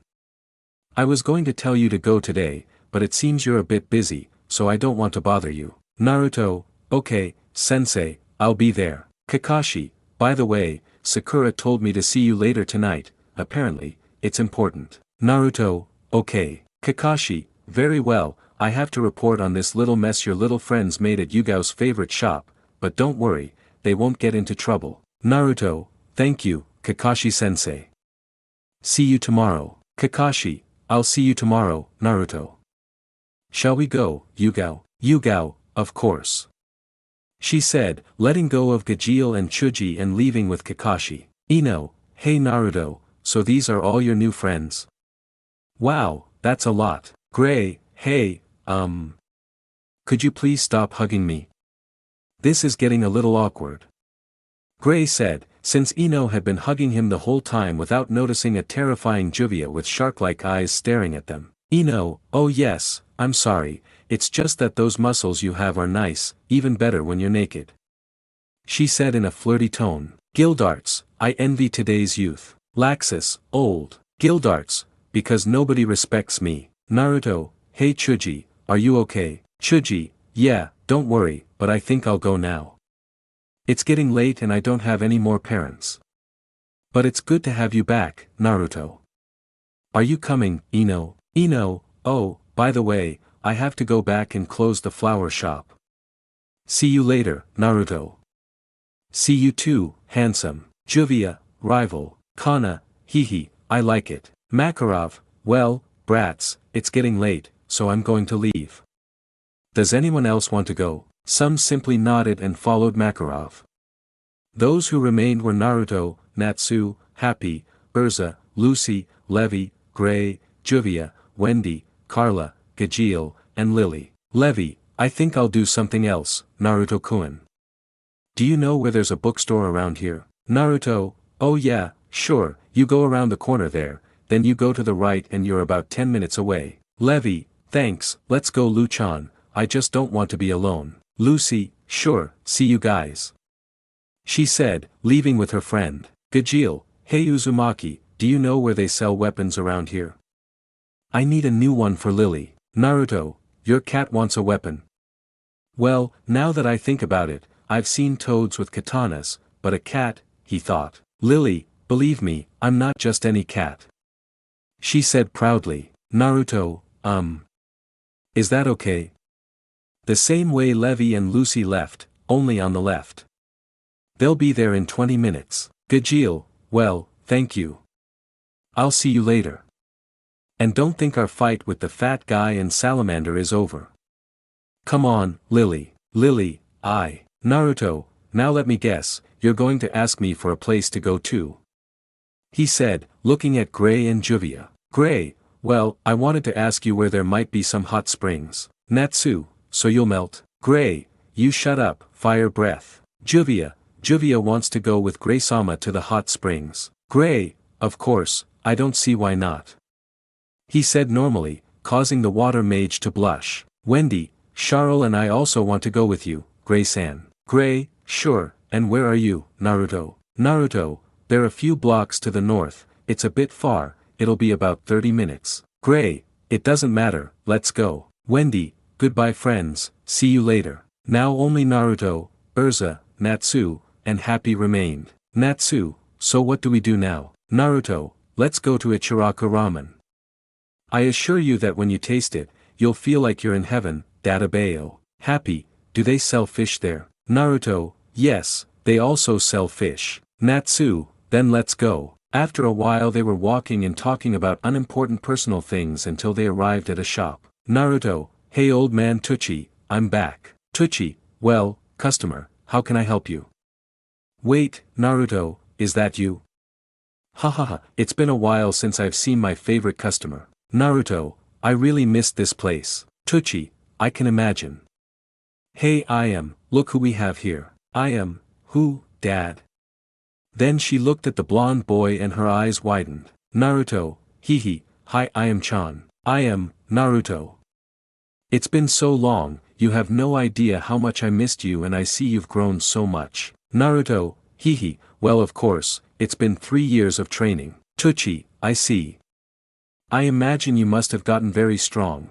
I was going to tell you to go today, but it seems you're a bit busy, so I don't want to bother you. Naruto, okay, sensei, I'll be there. Kakashi, by the way, Sakura told me to see you later tonight, apparently, it's important. Naruto, okay. Kakashi, very well, I have to report on this little mess your little friends made at Yugao's favorite shop, but don't worry, they won't get into trouble. Naruto, thank you, Kakashi-sensei. See you tomorrow. Kakashi, I'll see you tomorrow, Naruto. Shall we go, Yugao? Yugao, of course. She said, letting go of Gajeel and Chuji and leaving with Kakashi. Ino, hey Naruto, so these are all your new friends? Wow, that's a lot. Gray, hey, could you please stop hugging me? This is getting a little awkward. Gray said, since Ino had been hugging him the whole time without noticing a terrifying Juvia with shark-like eyes staring at them. Ino, oh yes, I'm sorry, it's just that those muscles you have are nice, even better when you're naked. She said in a flirty tone. Gildarts, I envy today's youth. Laxus, old. Gildarts, because nobody respects me. Naruto, hey Chuji, are you okay? Chuji, yeah, don't worry, but I think I'll go now. It's getting late and I don't have any more parents. But it's good to have you back, Naruto. Are you coming, Ino? Ino, oh, by the way, I have to go back and close the flower shop. See you later, Naruto. See you too, handsome. Juvia, rival. Kana, hehe, I like it. Makarov, well, brats, it's getting late, so I'm going to leave. Does anyone else want to go? Some simply nodded and followed Makarov. Those who remained were Naruto, Natsu, Happy, Erza, Lucy, Levi, Gray, Juvia, Wendy, Carla, Gajeel, and Lily. Levi, I think I'll do something else, Naruto-kun. Do you know where there's a bookstore around here? Naruto, oh yeah, sure, you go around the corner there, then you go to the right and you're about 10 minutes away. Levi, thanks, let's go Luchan, I just don't want to be alone. Lucy, sure, see you guys. She said, leaving with her friend. Gajeel, hey Uzumaki, do you know where they sell weapons around here? I need a new one for Lily. Naruto, your cat wants a weapon. Well, now that I think about it, I've seen toads with katanas, but a cat, he thought. Lily, believe me, I'm not just any cat. She said proudly. Naruto, is that okay? The same way Levi and Lucy left, only on the left. They'll be there in 20 minutes. Gajeel, well, thank you. I'll see you later. And don't think our fight with the fat guy and salamander is over. Come on, Lily. Lily, Naruto, now let me guess, you're going to ask me for a place to go to. He said, looking at Gray and Juvia. Gray, well, I wanted to ask you where there might be some hot springs. Natsu, so you'll melt. Gray, you shut up, fire breath. Juvia wants to go with Gray-sama to the hot springs. Gray, of course, I don't see why not. He said normally, causing the water mage to blush. Wendy, Charles and I also want to go with you, Gray-san. Gray, sure, and where are you, Naruto? Naruto, they're a few blocks to the north, it's a bit far, it'll be about 30 minutes. Gray, it doesn't matter, let's go. Wendy, goodbye friends, see you later. Now only Naruto, Erza, Natsu, and Happy remained. Natsu, so what do we do now? Naruto, let's go to Ichiraku Ramen. I assure you that when you taste it, you'll feel like you're in heaven, Databeo. Happy, do they sell fish there? Naruto, yes, they also sell fish. Natsu, then let's go. After a while they were walking and talking about unimportant personal things until they arrived at a shop. Naruto, hey old man Tucci, I'm back. Tucci, well, customer, how can I help you? Wait, Naruto, is that you? Hahaha, it's been a while since I've seen my favorite customer. Naruto, I really missed this place. Tucci, I can imagine. Hey look who we have here. Who, Dad? Then she looked at the blonde boy and her eyes widened. Naruto, hehe, hi Chan. Naruto. It's been so long, you have no idea how much I missed you and I see you've grown so much. Naruto, hehe, well of course, it's been 3 years of training. Tucci, I see. I imagine you must have gotten very strong.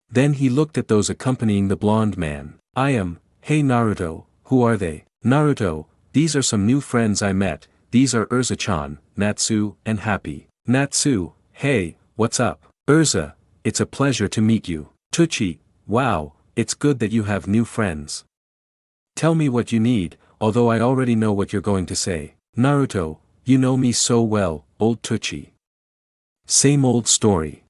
Then he looked at those accompanying the blonde man. Hey Naruto, who are they? Naruto, these are some new friends I met, these are Erza-chan, Natsu, and Happy. Natsu, hey, what's up? Erza, it's a pleasure to meet you. Tucci, wow, it's good that you have new friends. Tell me what you need, although I already know what you're going to say. Naruto, you know me so well, old Tucci. Same old story.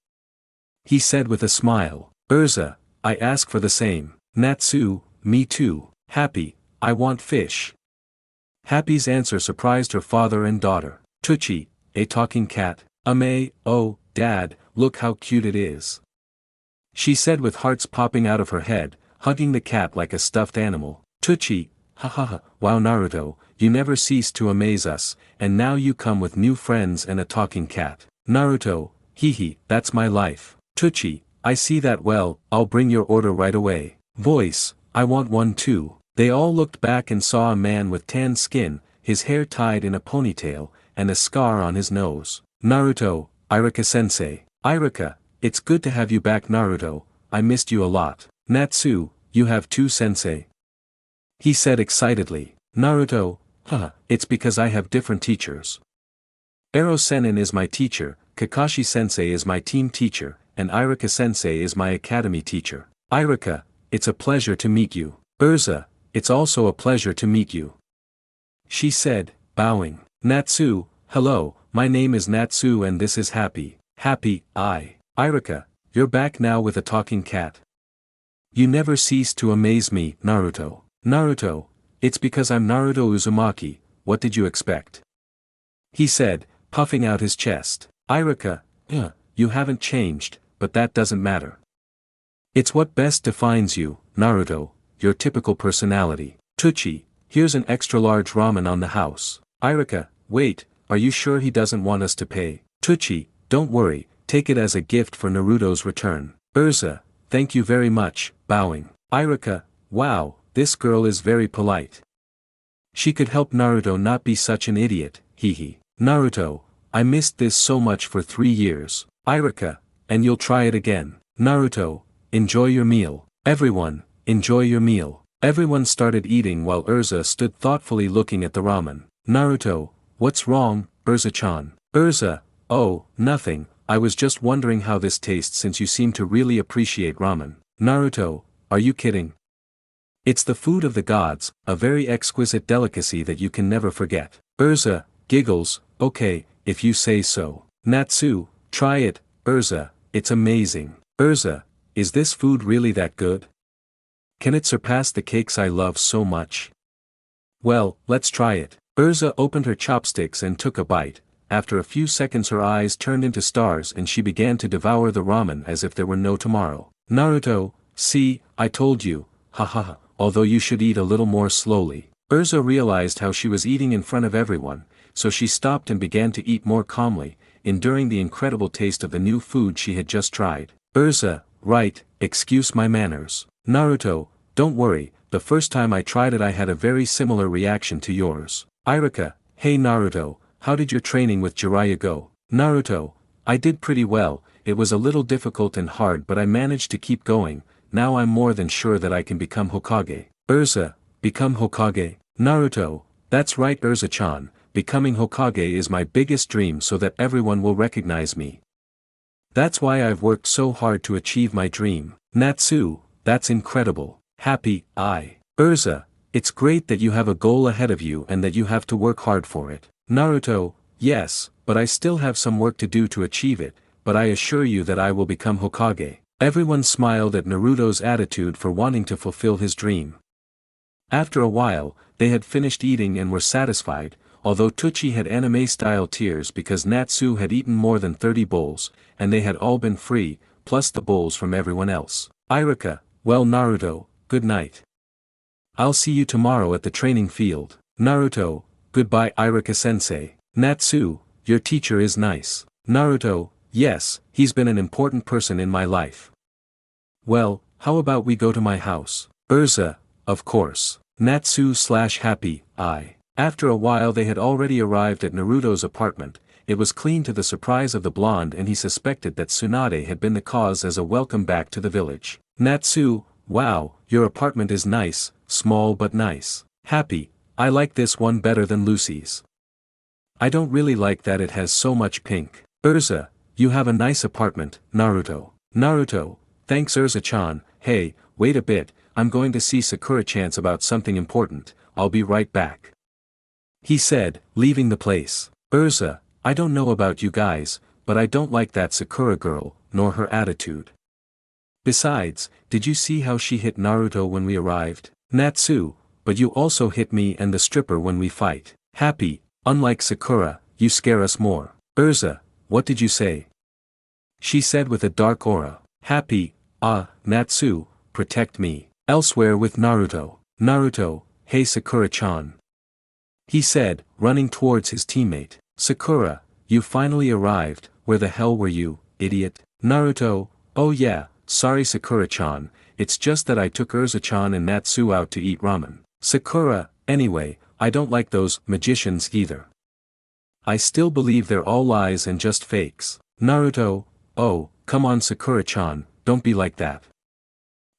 He said with a smile. Erza, I ask for the same. Natsu, me too. Happy, I want fish. Happy's answer surprised her father and daughter. Tucci, a talking cat? Oh, Dad, look how cute it is. She said with hearts popping out of her head, hugging the cat like a stuffed animal. Tucci, hahaha, wow Naruto, you never cease to amaze us, and now you come with new friends and a talking cat. Naruto, hehe, that's my life. Tucci, I see that well, I'll bring your order right away. Voice, I want one too. They all looked back and saw a man with tan skin, his hair tied in a ponytail, and a scar on his nose. Naruto, Iruka-sensei. Iruka, it's good to have you back Naruto, I missed you a lot. Natsu, you have too sensei. He said excitedly. Naruto, it's because I have different teachers. Ero-sennin is my teacher, Kakashi-sensei is my team teacher, and Iruka-sensei is my academy teacher. Iruka, it's a pleasure to meet you. ERZA, it's also a pleasure to meet you. She said, bowing. Natsu, hello, my name is Natsu and this is Happy. Happy, Iruka, you're back now with a talking cat. You never cease to amaze me, Naruto. Naruto, it's because I'm Naruto Uzumaki, what did you expect? He said, puffing out his chest. Iruka, you haven't changed, but that doesn't matter. It's what best defines you, Naruto, your typical personality. Tucci, here's an extra large ramen on the house. Iruka, wait, are you sure he doesn't want us to pay? Tucci, don't worry, take it as a gift for Naruto's return. ERZA, thank you very much, bowing. Iruka, wow, this girl is very polite. She could help Naruto not be such an idiot, hehe. Naruto, I missed this so much for 3 years. Iruka, and you'll try it again. Naruto, enjoy your meal. Everyone, enjoy your meal. Everyone started eating while ERZA stood thoughtfully looking at the ramen. Naruto, what's wrong, ERZA-chan? ERZA, oh, nothing, I was just wondering how this tastes since you seem to really appreciate ramen. Naruto, are you kidding? It's the food of the gods, a very exquisite delicacy that you can never forget. ERZA, giggles, okay, if you say so. Natsu, try it, ERZA, it's amazing. ERZA, is this food really that good? Can it surpass the cakes I love so much? Well, let's try it. ERZA opened her chopsticks and took a bite. After a few seconds her eyes turned into stars and she began to devour the ramen as if there were no tomorrow. Naruto, see, I told you, haha, although you should eat a little more slowly. ERZA realized how she was eating in front of everyone, so she stopped and began to eat more calmly, enduring the incredible taste of the new food she had just tried. ERZA, right, excuse my manners. Naruto, don't worry, the first time I tried it I had a very similar reaction to yours. Iruka, hey Naruto, how did your training with Jiraiya go? Naruto, I did pretty well, it was a little difficult and hard but I managed to keep going, now I'm more than sure that I can become Hokage. ERZA, become Hokage? Naruto, that's right ERZA-chan, becoming Hokage is my biggest dream so that everyone will recognize me. That's why I've worked so hard to achieve my dream. Natsu, that's incredible. Happy, ERZA, it's great that you have a goal ahead of you and that you have to work hard for it. Naruto, yes, but I still have some work to do to achieve it, but I assure you that I will become Hokage. Everyone smiled at Naruto's attitude for wanting to fulfill his dream. After a while, they had finished eating and were satisfied, although Tucci had anime-style tears because Natsu had eaten more than 30 bowls, and they had all been free, plus the bowls from everyone else. Iruka, well Naruto, good night. I'll see you tomorrow at the training field. Naruto, goodbye Iruka-sensei. Natsu, your teacher is nice. Naruto, yes, he's been an important person in my life. Well, how about we go to my house? ERZA, of course. Natsu/Happy, After a while they had already arrived at Naruto's apartment. It was clean to the surprise of the blonde and he suspected that Tsunade had been the cause as a welcome back to the village. Natsu, wow, your apartment is nice, small but nice. Happy, I like this one better than Lucy's. I don't really like that it has so much pink. ERZA, you have a nice apartment, Naruto. Naruto, thanks ERZA-chan, hey, wait a bit, I'm going to see Sakura-chance about something important, I'll be right back. He said, leaving the place. ERZA, I don't know about you guys, but I don't like that Sakura girl, nor her attitude. Besides, did you see how she hit Naruto when we arrived? Natsu, but you also hit me and the stripper when we fight. Happy, unlike Sakura, you scare us more. ERZA, what did you say? She said with a dark aura. Happy, Natsu, protect me. Elsewhere with Naruto. Naruto, hey Sakura-chan. He said, running towards his teammate. Sakura, you finally arrived, where the hell were you, idiot? Naruto, oh yeah, sorry Sakura-chan, it's just that I took ERZA-chan and Natsu out to eat ramen. Sakura, anyway, I don't like those magicians either. I still believe they're all lies and just fakes. Naruto, oh, come on Sakura-chan, don't be like that.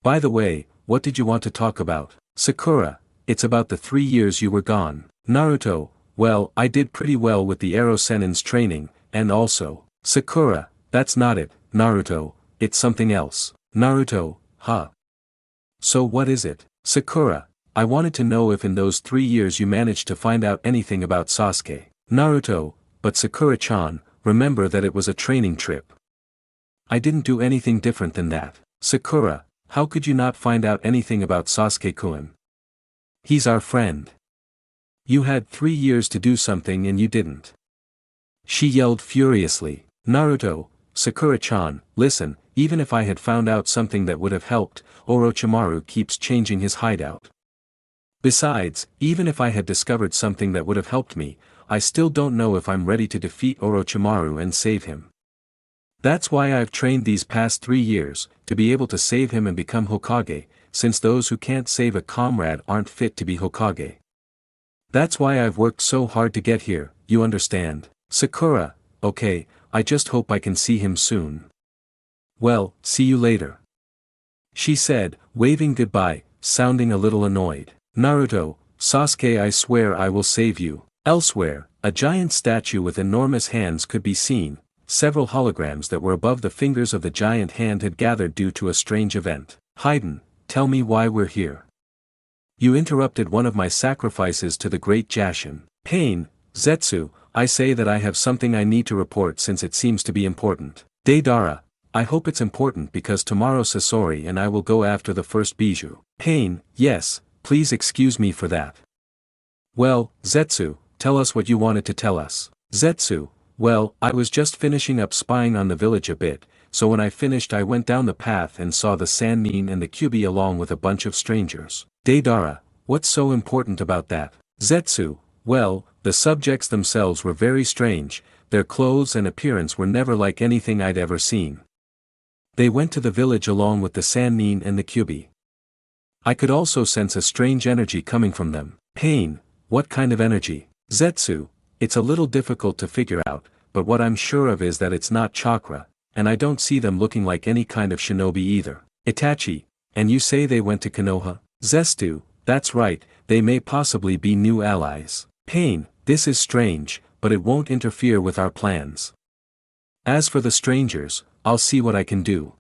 By the way, what did you want to talk about? Sakura, it's about the 3 years you were gone. Naruto, well, I did pretty well with the Arrow Senin's training, and also, Sakura, that's not it, Naruto, it's something else. Naruto, huh? So what is it? Sakura, I wanted to know if in those 3 years you managed to find out anything about Sasuke. Naruto, but Sakura-chan, remember that it was a training trip. I didn't do anything different than that. Sakura, how could you not find out anything about Sasuke-kun? He's our friend. You had 3 years to do something and you didn't. She yelled furiously. Naruto, Sakura-chan, listen, even if I had found out something that would have helped, Orochimaru keeps changing his hideout. Besides, even if I had discovered something that would have helped me, I still don't know if I'm ready to defeat Orochimaru and save him. That's why I've trained these past 3 years, to be able to save him and become Hokage, since those who can't save a comrade aren't fit to be Hokage. That's why I've worked so hard to get here, you understand? Sakura, okay, I just hope I can see him soon. Well, see you later. She said, waving goodbye, sounding a little annoyed. Naruto, Sasuke, I swear I will save you. Elsewhere, a giant statue with enormous hands could be seen. Several holograms that were above the fingers of the giant hand had gathered due to a strange event. Haiden, tell me why we're here. You interrupted one of my sacrifices to the great Jashin. Pain, Zetsu, I say that I have something I need to report since it seems to be important. Deidara, I hope it's important because tomorrow Sasori and I will go after the first bijou. Pain, yes, please excuse me for that. Well, Zetsu, tell us what you wanted to tell us. Zetsu, well, I was just finishing up spying on the village a bit, so when I finished I went down the path and saw the Sannin and the Kyuubi along with a bunch of strangers. Deidara, what's so important about that? Zetsu, well, the subjects themselves were very strange, their clothes and appearance were never like anything I'd ever seen. They went to the village along with the Sannin and the Kyuubi. I could also sense a strange energy coming from them. Pain, what kind of energy? Zetsu, it's a little difficult to figure out, but what I'm sure of is that it's not chakra, and I don't see them looking like any kind of shinobi either. Itachi, and you say they went to Konoha? Zestu, that's right, they may possibly be new allies. Pain, this is strange, but it won't interfere with our plans. As for the strangers, I'll see what I can do.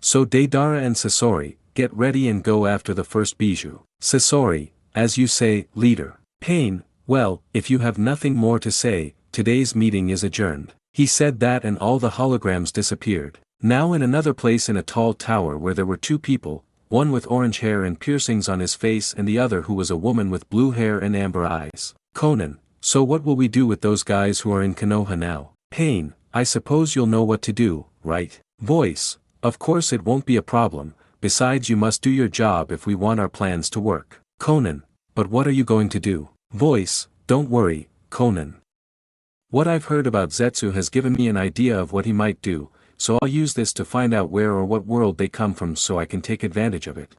So Deidara and Sasori, get ready and go after the first bijou. Sasori, as you say, leader. Pain, well, if you have nothing more to say, today's meeting is adjourned. He said that and all the holograms disappeared. Now in another place in a tall tower where there were 2 people, one with orange hair and piercings on his face and the other who was a woman with blue hair and amber eyes. Conan, so what will we do with those guys who are in Konoha now? Pain, I suppose you'll know what to do, right? Voice, of course it won't be a problem, besides you must do your job if we want our plans to work. Conan, but what are you going to do? Voice, don't worry, Conan. What I've heard about Zetsu has given me an idea of what he might do, so I'll use this to find out where or what world they come from so I can take advantage of it.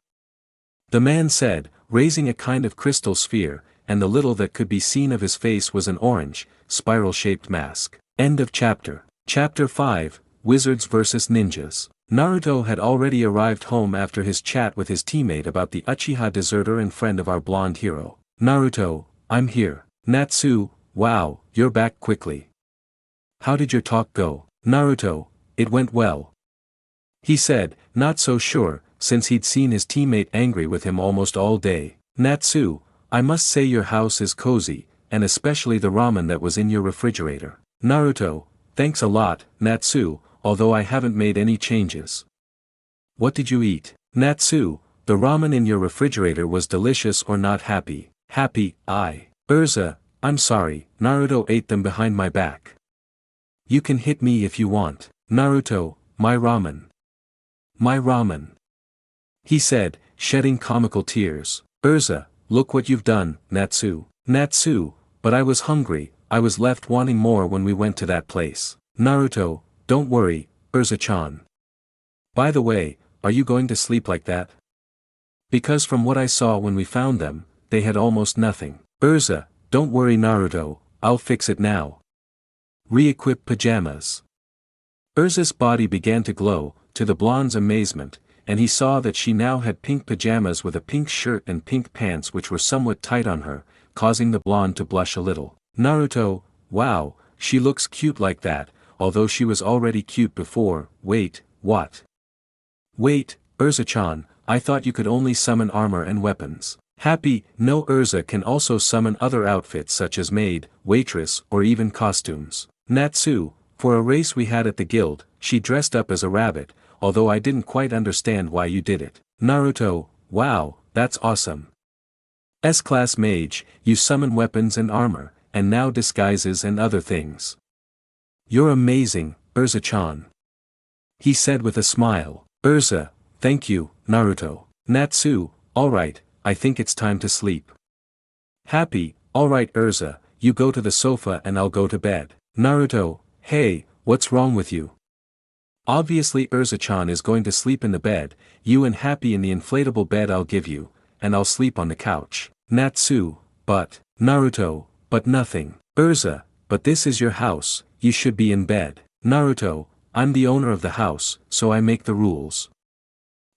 The man said, raising a kind of crystal sphere, and the little that could be seen of his face was an orange, spiral-shaped mask. End of chapter. Chapter 5, Wizards vs. Ninjas. Naruto had already arrived home after his chat with his teammate about the Uchiha deserter and friend of our blonde hero. Naruto, I'm here. Natsu, wow, you're back quickly. How did your talk go? Naruto, it went well. He said, not so sure, since he'd seen his teammate angry with him almost all day. Natsu, I must say your house is cozy, and especially the ramen that was in your refrigerator. Naruto, thanks a lot, Natsu, although I haven't made any changes. What did you eat? Natsu, the ramen in your refrigerator was delicious or not happy. Happy, ERZA, I'm sorry, Naruto ate them behind my back. You can hit me if you want. Naruto, my ramen. My ramen. He said, shedding comical tears. ERZA, look what you've done, Natsu. Natsu, but I was hungry, I was left wanting more when we went to that place. Naruto, don't worry, ERZA-chan. By the way, are you going to sleep like that? Because from what I saw when we found them, they had almost nothing. ERZA, don't worry Naruto, I'll fix it now. Re-equip pajamas. Urza's body began to glow, to the blonde's amazement, and he saw that she now had pink pajamas with a pink shirt and pink pants which were somewhat tight on her, causing the blonde to blush a little. Naruto, wow, she looks cute like that, although she was already cute before. Wait, what? Wait, Erza-chan, I thought you could only summon armor and weapons. Happy, no, Erza can also summon other outfits such as maid, waitress, or even costumes. Natsu, for a race we had at the guild, she dressed up as a rabbit, although I didn't quite understand why you did it. Naruto, wow, that's awesome. S-class mage, you summon weapons and armor, and now disguises and other things. You're amazing, Erza-chan. He said with a smile. Erza, thank you, Naruto. Natsu, alright, I think it's time to sleep. Happy, alright Erza, you go to the sofa and I'll go to bed. Naruto, hey, what's wrong with you? Obviously Erza-chan is going to sleep in the bed, you and Happy in the inflatable bed I'll give you, and I'll sleep on the couch. Natsu, but, Naruto, but nothing. Erza, but this is your house, you should be in bed. Naruto, I'm the owner of the house, so I make the rules.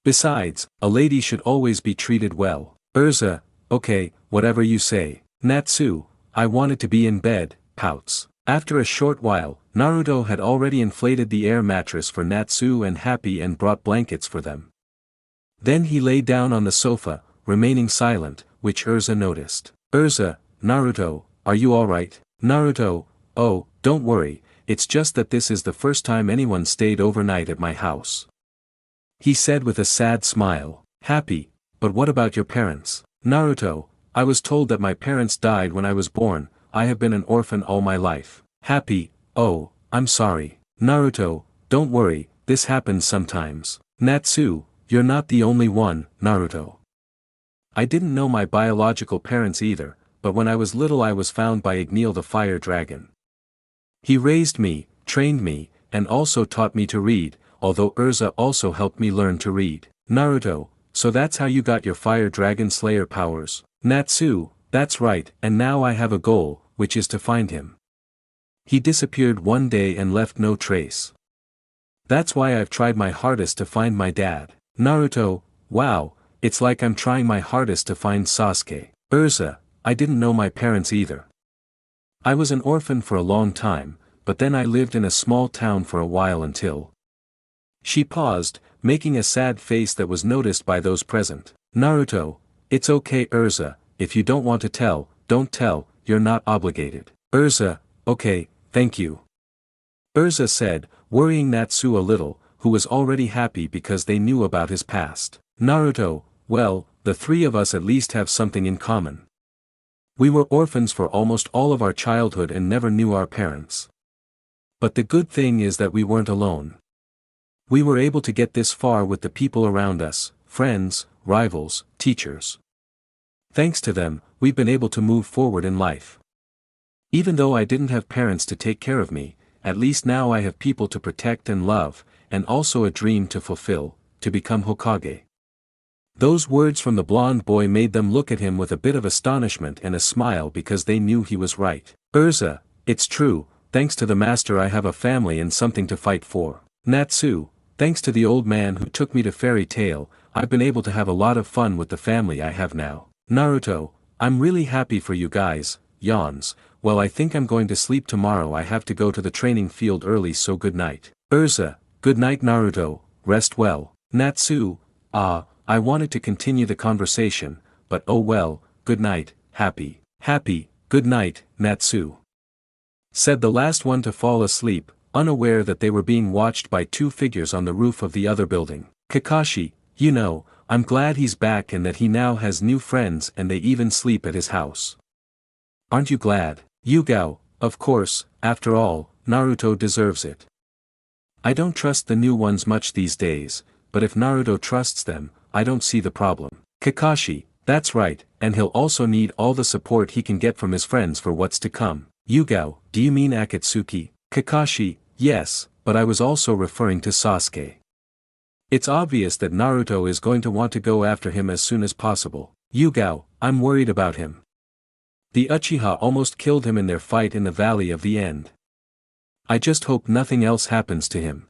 Besides, a lady should always be treated well. Erza, okay, whatever you say. Natsu, I wanted to be in bed, pouts. After a short while, Naruto had already inflated the air mattress for Natsu and Happy and brought blankets for them. Then he lay down on the sofa, remaining silent, which Erza noticed. Erza, Naruto, are you alright? Naruto, oh, don't worry, it's just that this is the first time anyone stayed overnight at my house. He said with a sad smile. Happy, but what about your parents? Naruto, I was told that my parents died when I was born, I have been an orphan all my life. Happy, oh, I'm sorry. Naruto, don't worry, this happens sometimes. Natsu, you're not the only one, Naruto. I didn't know my biological parents either, but when I was little I was found by Igneel the fire dragon. He raised me, trained me, and also taught me to read, although Erza also helped me learn to read. Naruto, so that's how you got your fire dragon slayer powers. Natsu, that's right, and now I have a goal, which is to find him. He disappeared one day and left no trace. That's why I've tried my hardest to find my dad. Naruto, wow, it's like I'm trying my hardest to find Sasuke. Erza, I didn't know my parents either. I was an orphan for a long time, but then I lived in a small town for a while until... She paused, making a sad face that was noticed by those present. Naruto, it's okay Erza, if you don't want to tell, don't tell, you're not obligated. Erza, okay, thank you. Erza said, worrying Natsu a little, who was already happy because they knew about his past. Naruto, well, the three of us at least have something in common. We were orphans for almost all of our childhood and never knew our parents. But the good thing is that we weren't alone. We were able to get this far with the people around us, friends, rivals, teachers. Thanks to them, we've been able to move forward in life. Even though I didn't have parents to take care of me, at least now I have people to protect and love, and also a dream to fulfill, to become Hokage. Those words from the blonde boy made them look at him with a bit of astonishment and a smile because they knew he was right. Erza, it's true, thanks to the master I have a family and something to fight for. Natsu, thanks to the old man who took me to Fairy Tail, I've been able to have a lot of fun with the family I have now. Naruto, I'm really happy for you guys. Yawns, well I think I'm going to sleep tomorrow, I have to go to the training field early, so good night. Erza, good night Naruto, rest well. Natsu, I wanted to continue the conversation, but oh well, good night, Happy. Happy, good night, Natsu. Said the last one to fall asleep, unaware that they were being watched by two figures on the roof of the other building. Kakashi, you know, I'm glad he's back and that he now has new friends and they even sleep at his house. Aren't you glad? Yugao, of course, after all, Naruto deserves it. I don't trust the new ones much these days, but if Naruto trusts them, I don't see the problem. Kakashi, that's right, and he'll also need all the support he can get from his friends for what's to come. Yugao, do you mean Akatsuki? Kakashi, yes, but I was also referring to Sasuke. It's obvious that Naruto is going to want to go after him as soon as possible. Yugao, I'm worried about him. The Uchiha almost killed him in their fight in the Valley of the End. I just hope nothing else happens to him.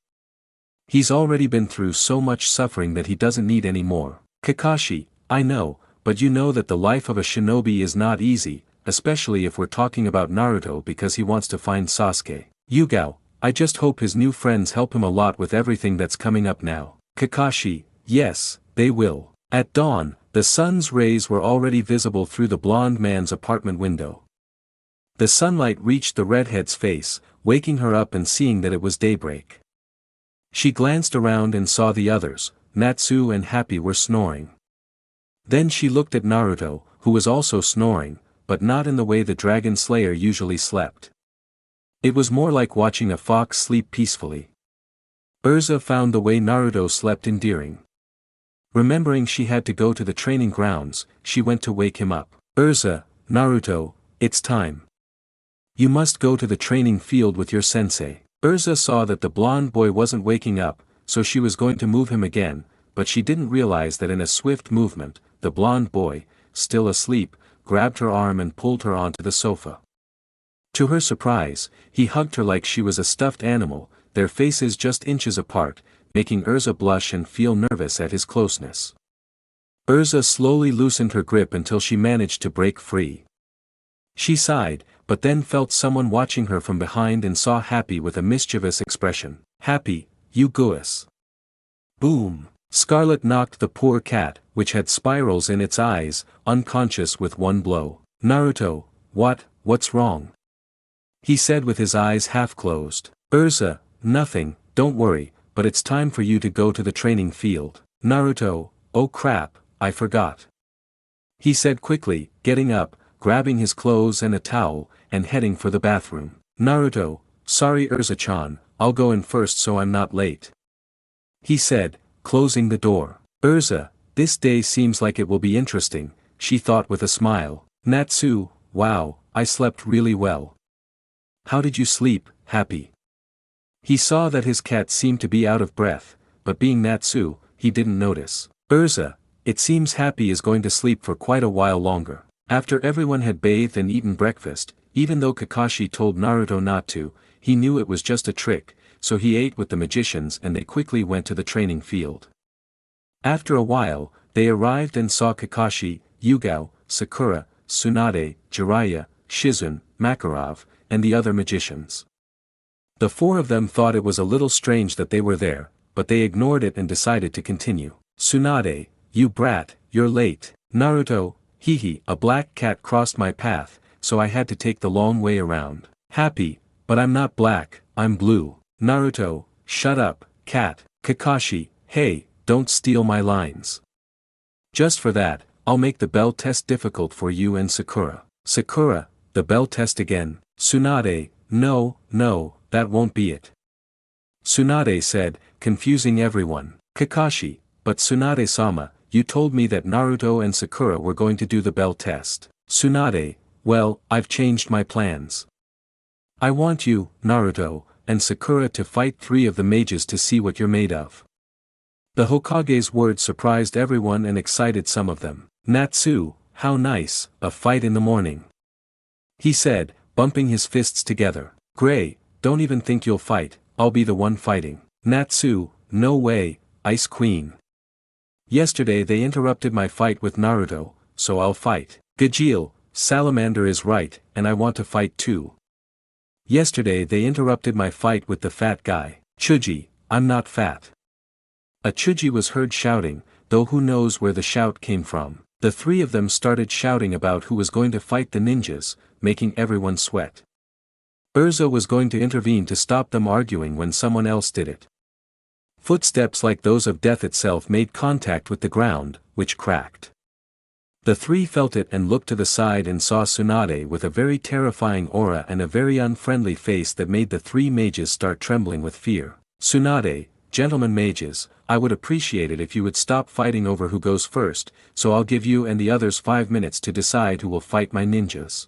He's already been through so much suffering that he doesn't need any more. Kakashi, I know, but you know that the life of a shinobi is not easy, especially if we're talking about Naruto because he wants to find Sasuke. Yugao, I just hope his new friends help him a lot with everything that's coming up now. Kakashi, yes, they will. At dawn, the sun's rays were already visible through the blonde man's apartment window. The sunlight reached the redhead's face, waking her up and seeing that it was daybreak. She glanced around and saw the others. Natsu and Happy were snoring. Then she looked at Naruto, who was also snoring, but not in the way the Dragon Slayer usually slept. It was more like watching a fox sleep peacefully. ERZA found the way Naruto slept endearing. Remembering she had to go to the training grounds, she went to wake him up. ERZA, Naruto, it's time. You must go to the training field with your sensei. ERZA saw that the blonde boy wasn't waking up, so she was going to move him again, but she didn't realize that in a swift movement, the blonde boy, still asleep, grabbed her arm and pulled her onto the sofa. To her surprise, he hugged her like she was a stuffed animal, their faces just inches apart, making ERZA blush and feel nervous at his closeness. ERZA slowly loosened her grip until she managed to break free. She sighed, but then felt someone watching her from behind and saw Happy with a mischievous expression. Happy, you goose. Boom! Scarlet knocked the poor cat, which had spirals in its eyes, unconscious with one blow. Naruto, what's wrong? He said with his eyes half closed. ERZA, nothing, don't worry, but it's time for you to go to the training field. Naruto, oh crap, I forgot. He said quickly, getting up, grabbing his clothes and a towel, and heading for the bathroom. Naruto, sorry ERZA-chan, I'll go in first so I'm not late. He said, closing the door. ERZA, this day seems like it will be interesting, she thought with a smile. Natsu, wow, I slept really well. How did you sleep, Happy? He saw that his cat seemed to be out of breath, but being Natsu, he didn't notice. ERZA, it seems Happy is going to sleep for quite a while longer. After everyone had bathed and eaten breakfast, even though Kakashi told Naruto not to, he knew it was just a trick, so he ate with the magicians and they quickly went to the training field. After a while, they arrived and saw Kakashi, Yugao, Sakura, Tsunade, Jiraiya, Shizune, Makarov, and the other magicians. The four of them thought it was a little strange that they were there, but they ignored it and decided to continue. Tsunade, you brat, you're late. Naruto, hee, a black cat crossed my path, so I had to take the long way around. Happy, but I'm not black, I'm blue. Naruto, shut up, cat. Kakashi, hey, don't steal my lines. Just for that, I'll make the bell test difficult for you and Sakura. Sakura, the bell test again. Tsunade, no, that won't be it. Tsunade said, confusing everyone. Kakashi, but Tsunade-sama, you told me that Naruto and Sakura were going to do the bell test. Tsunade, well, I've changed my plans. I want you, Naruto, and Sakura to fight 3 of the mages to see what you're made of. The Hokage's words surprised everyone and excited some of them. Natsu, how nice, a fight in the morning. He said, bumping his fists together. Gray, don't even think you'll fight, I'll be the one fighting. Natsu, no way, Ice Queen. Yesterday they interrupted my fight with Naruto, so I'll fight. Gajeel, Salamander is right, and I want to fight too. Yesterday they interrupted my fight with the fat guy. Chuji, I'm not fat. A Chuji was heard shouting, though who knows where the shout came from. The 3 of them started shouting about who was going to fight the ninjas, making everyone sweat. ERZA was going to intervene to stop them arguing when someone else did it. Footsteps like those of death itself made contact with the ground, which cracked. The 3 felt it and looked to the side and saw Tsunade with a very terrifying aura and a very unfriendly face that made the 3 mages start trembling with fear. Tsunade, gentlemen mages, I would appreciate it if you would stop fighting over who goes first, so I'll give you and the others 5 minutes to decide who will fight my ninjas.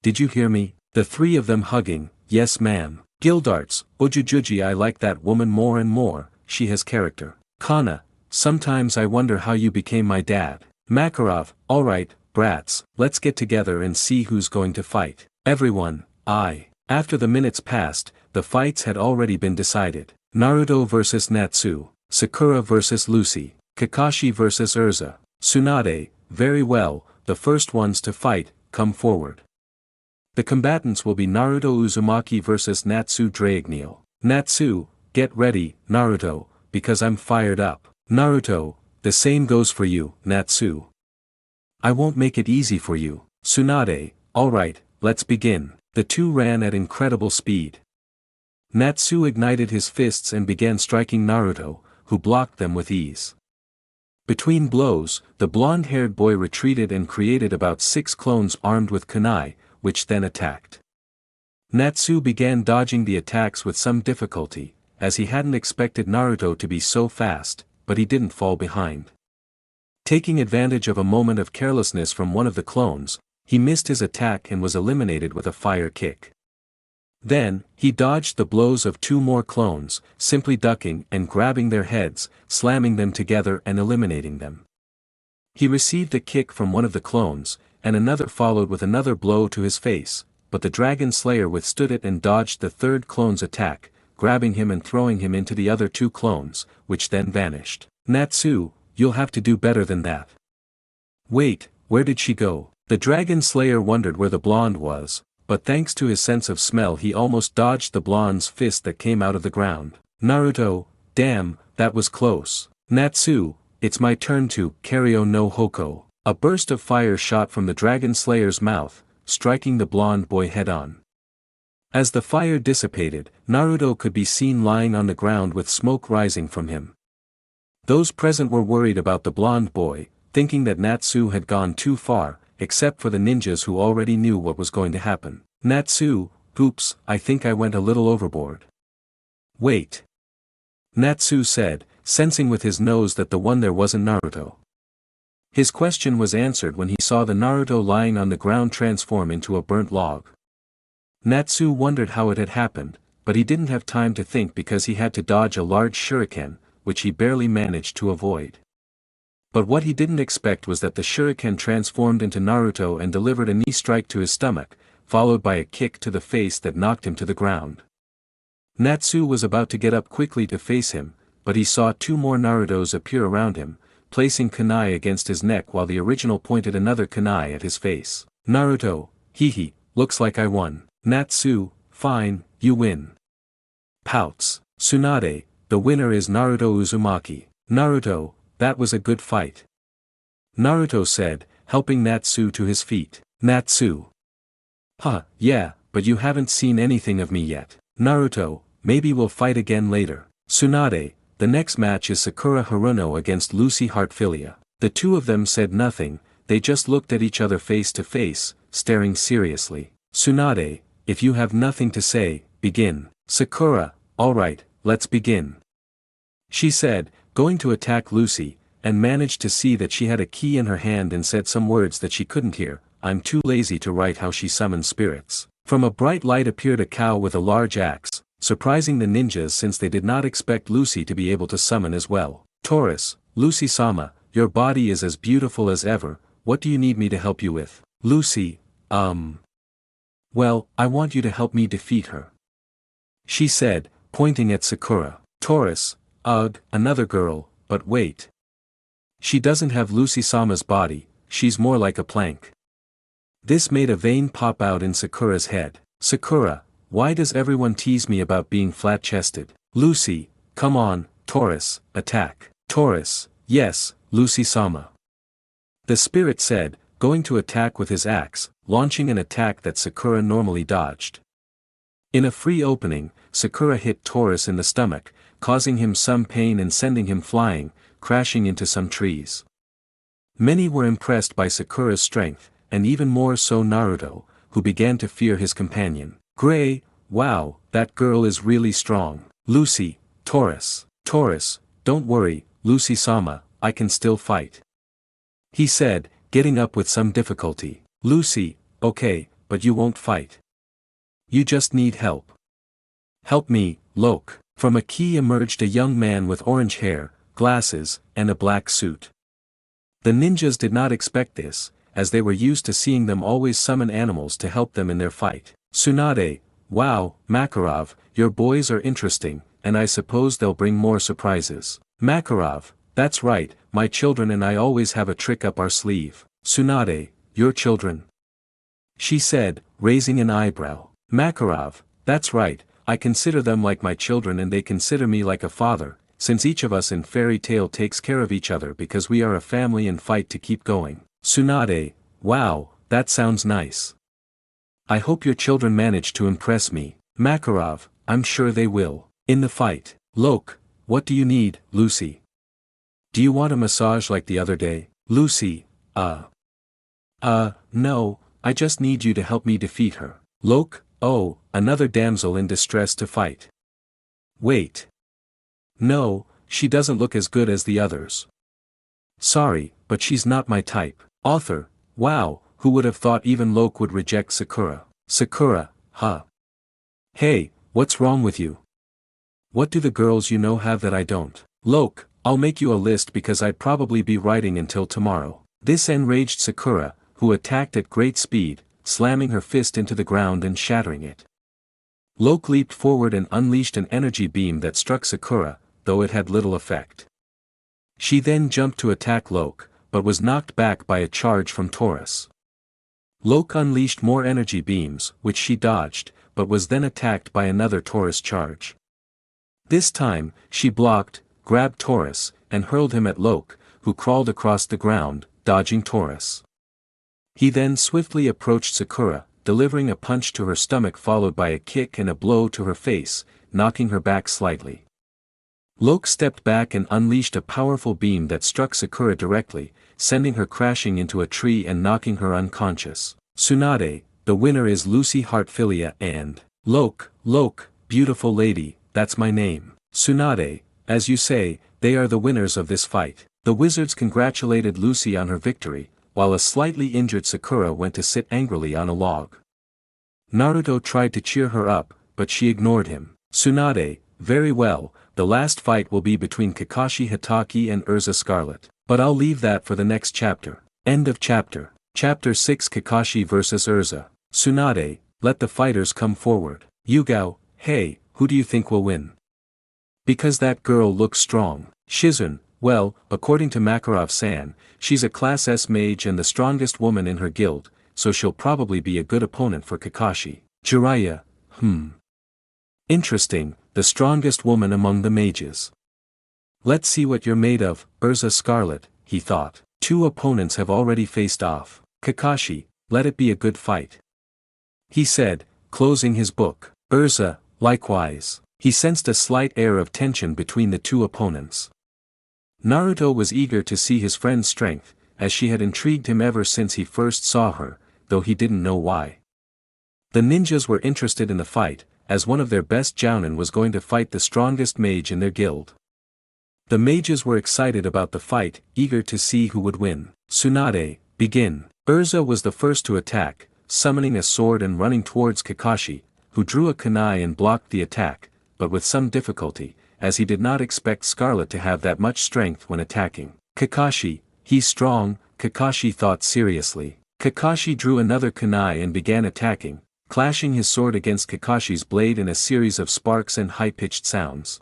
Did you hear me? The 3 of them hugging, yes ma'am. Gildarts, Ojujuji, I like that woman more and more, she has character. Kana, sometimes I wonder how you became my dad. Makarov, alright, brats, let's get together and see who's going to fight. Everyone, aye. After the minutes passed, the fights had already been decided. Naruto vs Natsu, Sakura vs Lucy, Kakashi vs ERZA, Tsunade, very well, the first ones to fight, come forward. The combatants will be Naruto Uzumaki vs Natsu Dragneel. Natsu, get ready, Naruto, because I'm fired up. Naruto, the same goes for you, Natsu. I won't make it easy for you. Tsunade, alright, let's begin. The two ran at incredible speed. Natsu ignited his fists and began striking Naruto, who blocked them with ease. Between blows, the blonde-haired boy retreated and created about 6 clones armed with kunai, which then attacked. Natsu began dodging the attacks with some difficulty, as he hadn't expected Naruto to be so fast, but he didn't fall behind. Taking advantage of a moment of carelessness from one of the clones, he missed his attack and was eliminated with a fire kick. Then, he dodged the blows of 2 more clones, simply ducking and grabbing their heads, slamming them together and eliminating them. He received a kick from one of the clones, and another followed with another blow to his face, but the Dragon Slayer withstood it and dodged the third clone's attack, grabbing him and throwing him into the other 2 clones, which then vanished. Natsu, you'll have to do better than that. Wait, where did she go? The Dragon Slayer wondered where the blonde was, but thanks to his sense of smell he almost dodged the blonde's fist that came out of the ground. Naruto, damn, that was close. Natsu, it's my turn to Karyo no Hoko. A burst of fire shot from the Dragon Slayer's mouth, striking the blonde boy head-on. As the fire dissipated, Naruto could be seen lying on the ground with smoke rising from him. Those present were worried about the blonde boy, thinking that Natsu had gone too far, except for the ninjas who already knew what was going to happen. Natsu, oops, I think I went a little overboard. Wait. Natsu said, sensing with his nose that the one there wasn't Naruto. His question was answered when he saw the Naruto lying on the ground transform into a burnt log. Natsu wondered how it had happened, but he didn't have time to think because he had to dodge a large shuriken, which he barely managed to avoid. But what he didn't expect was that the shuriken transformed into Naruto and delivered a knee strike to his stomach, followed by a kick to the face that knocked him to the ground. Natsu was about to get up quickly to face him, but he saw 2 more Narutos appear around him, placing kunai against his neck while the original pointed another kunai at his face. Naruto, hee, looks like I won. Natsu, fine, you win. Pouts. Tsunade, the winner is Naruto Uzumaki. Naruto, that was a good fight. Naruto said, helping Natsu to his feet. Natsu. Huh, yeah, but you haven't seen anything of me yet. Naruto, maybe we'll fight again later. Tsunade, the next match is Sakura Haruno against Lucy Heartfilia. The 2 of them said nothing, they just looked at each other face to face, staring seriously. Tsunade, if you have nothing to say, begin. Sakura, alright, let's begin. She said, going to attack Lucy, and managed to see that she had a key in her hand and said some words that she couldn't hear. I'm too lazy to write how she summons spirits. From a bright light appeared a cow with a large axe, surprising the ninjas since they did not expect Lucy to be able to summon as well. Taurus, Lucy-sama, your body is as beautiful as ever, what do you need me to help you with? Lucy, well, I want you to help me defeat her. She said, pointing at Sakura. Taurus, ugh, another girl, but wait. She doesn't have Lucy-sama's body, she's more like a plank. This made a vein pop out in Sakura's head. Sakura, why does everyone tease me about being flat-chested? Lucy, come on, Taurus, attack. Taurus, yes, Lucy-sama. The spirit said, going to attack with his axe, launching an attack that Sakura normally dodged. In a free opening, Sakura hit Taurus in the stomach, causing him some pain and sending him flying, crashing into some trees. Many were impressed by Sakura's strength, and even more so Naruto, who began to fear his companion. Gray, wow, that girl is really strong. Lucy, Taurus, don't worry, Lucy-sama, I can still fight. He said, getting up with some difficulty. Lucy, okay, but you won't fight. You just need help. Help me, Loke. From a key emerged a young man with orange hair, glasses, and a black suit. The ninjas did not expect this, as they were used to seeing them always summon animals to help them in their fight. Tsunade, wow, Makarov, your boys are interesting, and I suppose they'll bring more surprises. Makarov, that's right, my children and I always have a trick up our sleeve. Tsunade, your children? She said, raising an eyebrow. Makarov, that's right, I consider them like my children and they consider me like a father, since each of us in fairy tale takes care of each other because we are a family and fight to keep going. Tsunade, wow, that sounds nice. I hope your children manage to impress me. Makarov, I'm sure they will. In the fight. Lok, what do you need, Lucy? Do you want a massage like the other day? Lucy, no, I just need you to help me defeat her. Lok, oh, another damsel in distress to fight. Wait. No, she doesn't look as good as the others. Sorry, but she's not my type. Author, wow, who would have thought even Lok would reject Sakura? Sakura, huh? Hey, what's wrong with you? What do the girls you know have that I don't? Lok, I'll make you a list because I'd probably be writing until tomorrow. This enraged Sakura, who attacked at great speed, slamming her fist into the ground and shattering it. Lok leaped forward and unleashed an energy beam that struck Sakura, though it had little effect. She then jumped to attack Lok, but was knocked back by a charge from Taurus. Lok unleashed more energy beams, which she dodged, but was then attacked by another Taurus charge. This time, she blocked, grabbed Taurus, and hurled him at Lok, who crawled across the ground, dodging Taurus. He then swiftly approached Sakura, delivering a punch to her stomach followed by a kick and a blow to her face, knocking her back slightly. Lok stepped back and unleashed a powerful beam that struck Sakura directly, sending her crashing into a tree and knocking her unconscious. Tsunade, the winner is Lucy Heartfilia and Lok, beautiful lady, that's my name. Tsunade, as you say, they are the winners of this fight. The wizards congratulated Lucy on her victory, while a slightly injured Sakura went to sit angrily on a log. Naruto tried to cheer her up, but she ignored him. Tsunade, very well, the last fight will be between Kakashi Hatake and ERZA Scarlet. But I'll leave that for the next chapter. End of chapter. Chapter 6 Kakashi vs ERZA. Tsunade, let the fighters come forward. Yugao, hey, who do you think will win? Because that girl looks strong. Shizun, well, according to Makarov-san, she's a Class S mage and the strongest woman in her guild, so she'll probably be a good opponent for Kakashi. Jiraiya, interesting, the strongest woman among the mages. Let's see what you're made of, ERZA Scarlet, he thought. Two opponents have already faced off. Kakashi, let it be a good fight. He said, closing his book. ERZA, likewise. He sensed a slight air of tension between the two opponents. Naruto was eager to see his friend's strength, as she had intrigued him ever since he first saw her, though he didn't know why. The ninjas were interested in the fight, as one of their best jounin was going to fight the strongest mage in their guild. The mages were excited about the fight, eager to see who would win. Tsunade, begin. ERZA was the first to attack, summoning a sword and running towards Kakashi, who drew a kunai and blocked the attack, but with some difficulty, as he did not expect Scarlet to have that much strength when attacking. Kakashi, he's strong, Kakashi thought seriously. Kakashi drew another kunai and began attacking, clashing his sword against Kakashi's blade in a series of sparks and high-pitched sounds.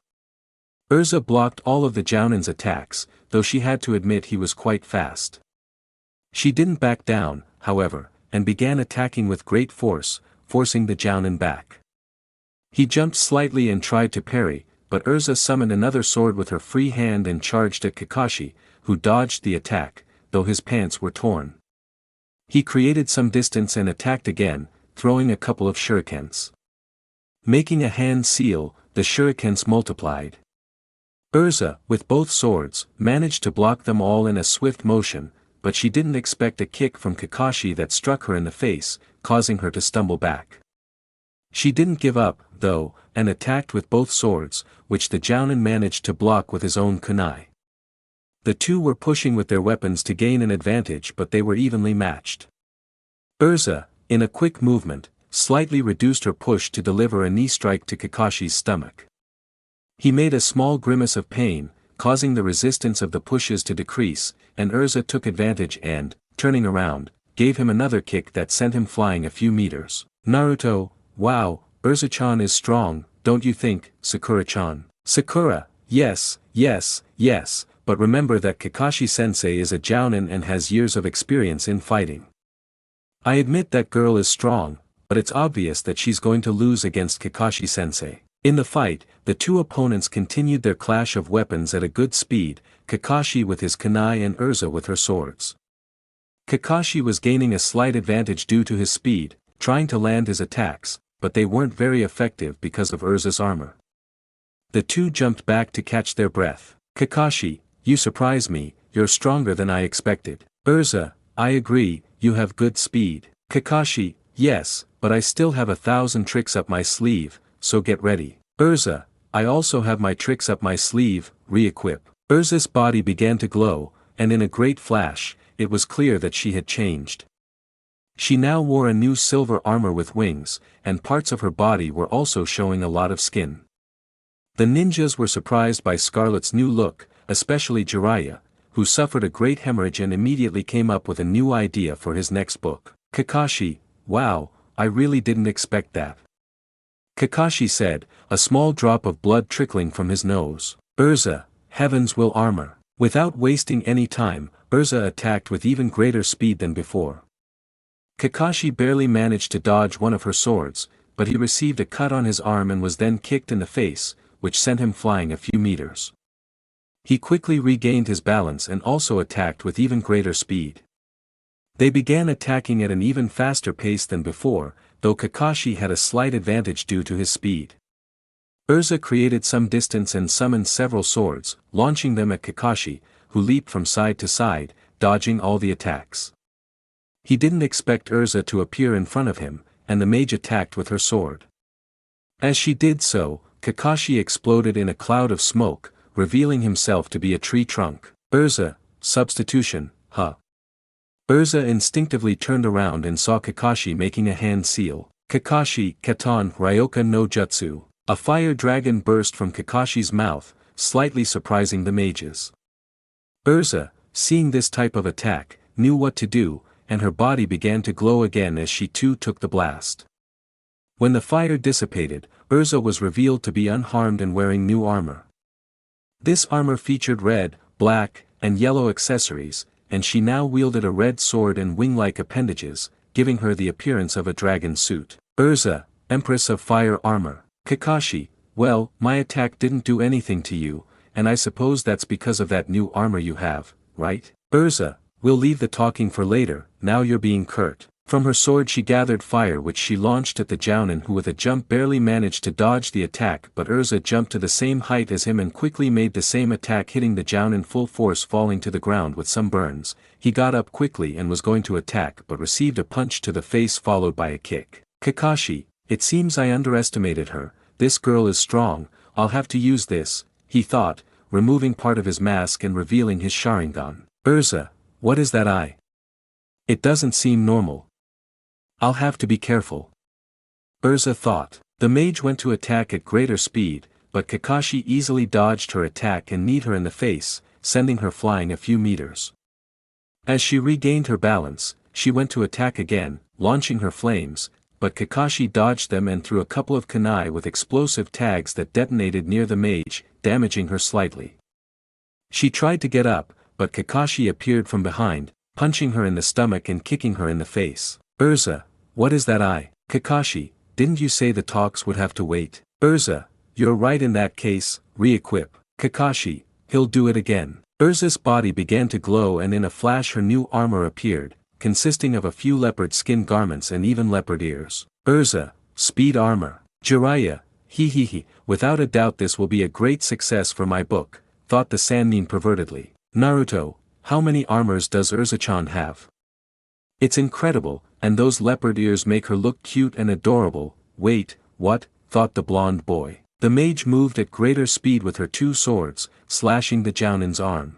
ERZA blocked all of the jounin's attacks, though she had to admit he was quite fast. She didn't back down, however, and began attacking with great force, forcing the jounin back. He jumped slightly and tried to parry, but ERZA summoned another sword with her free hand and charged at Kakashi, who dodged the attack, though his pants were torn. He created some distance and attacked again, throwing a couple of shurikens. Making a hand seal, the shurikens multiplied. ERZA, with both swords, managed to block them all in a swift motion, but she didn't expect a kick from Kakashi that struck her in the face, causing her to stumble back. She didn't give up, though, and attacked with both swords, which the jounin managed to block with his own kunai. The two were pushing with their weapons to gain an advantage, but they were evenly matched. ERZA, in a quick movement, slightly reduced her push to deliver a knee strike to Kakashi's stomach. He made a small grimace of pain, causing the resistance of the pushes to decrease, and ERZA took advantage and, turning around, gave him another kick that sent him flying a few meters. Naruto, wow, ERZA-chan is strong, don't you think, Sakura-chan? Sakura, yes, yes, yes, but remember that Kakashi-sensei is a jounin and has years of experience in fighting. I admit that girl is strong, but it's obvious that she's going to lose against Kakashi-sensei. In the fight, the two opponents continued their clash of weapons at a good speed, Kakashi with his kunai and ERZA with her swords. Kakashi was gaining a slight advantage due to his speed, trying to land his attacks, but they weren't very effective because of ERZA's armor. The two jumped back to catch their breath. Kakashi, you surprise me, you're stronger than I expected. ERZA, I agree, you have good speed. Kakashi, yes, but I still have 1,000 tricks up my sleeve, so get ready. ERZA, I also have my tricks up my sleeve, re-equip. ERZA's body began to glow, and in a great flash, it was clear that she had changed. She now wore a new silver armor with wings, and parts of her body were also showing a lot of skin. The ninjas were surprised by Scarlet's new look, especially Jiraiya, who suffered a great hemorrhage and immediately came up with a new idea for his next book. Kakashi, wow, I really didn't expect that. Kakashi said, a small drop of blood trickling from his nose. ERZA, heavens will armor. Without wasting any time, ERZA attacked with even greater speed than before. Kakashi barely managed to dodge one of her swords, but he received a cut on his arm and was then kicked in the face, which sent him flying a few meters. He quickly regained his balance and also attacked with even greater speed. They began attacking at an even faster pace than before, though Kakashi had a slight advantage due to his speed. ERZA created some distance and summoned several swords, launching them at Kakashi, who leaped from side to side, dodging all the attacks. He didn't expect ERZA to appear in front of him, and the mage attacked with her sword. As she did so, Kakashi exploded in a cloud of smoke, revealing himself to be a tree trunk. ERZA, substitution, huh? ERZA instinctively turned around and saw Kakashi making a hand seal. Kakashi, Katan, Ryoka no Jutsu. A fire dragon burst from Kakashi's mouth, slightly surprising the mages. ERZA, seeing this type of attack, knew what to do, and her body began to glow again as she too took the blast. When the fire dissipated, ERZA was revealed to be unharmed and wearing new armor. This armor featured red, black, and yellow accessories, and she now wielded a red sword and wing-like appendages, giving her the appearance of a dragon suit. ERZA, Empress of Fire Armor. Kakashi, well, my attack didn't do anything to you, and I suppose that's because of that new armor you have, right? ERZA, we'll leave the talking for later, now you're being curt. From her sword she gathered fire which she launched at the jounin who with a jump barely managed to dodge the attack, but ERZA jumped to the same height as him and quickly made the same attack, hitting the jounin full force, falling to the ground with some burns. He got up quickly and was going to attack but received a punch to the face followed by a kick. Kakashi, it seems I underestimated her, this girl is strong, I'll have to use this, he thought, removing part of his mask and revealing his Sharingan. ERZA, what is that eye? It doesn't seem normal. I'll have to be careful. ERZA thought. The mage went to attack at greater speed, but Kakashi easily dodged her attack and kneed her in the face, sending her flying a few meters. As she regained her balance, she went to attack again, launching her flames, but Kakashi dodged them and threw a couple of kunai with explosive tags that detonated near the mage, damaging her slightly. She tried to get up, but Kakashi appeared from behind, punching her in the stomach and kicking her in the face. ERZA, what is that eye? Kakashi, didn't you say the talks would have to wait? ERZA, you're right in that case, re-equip. Kakashi, he'll do it again. ERZA's body began to glow and in a flash her new armor appeared, consisting of a few leopard skin garments and even leopard ears. ERZA, speed armor. Jiraiya, he, without a doubt this will be a great success for my book, thought the Sannin pervertedly. Naruto, how many armors does ERZA-chan have? It's incredible, and those leopard ears make her look cute and adorable. Wait, what? Thought the blonde boy. The mage moved at greater speed with her two swords, slashing the jounin's arm.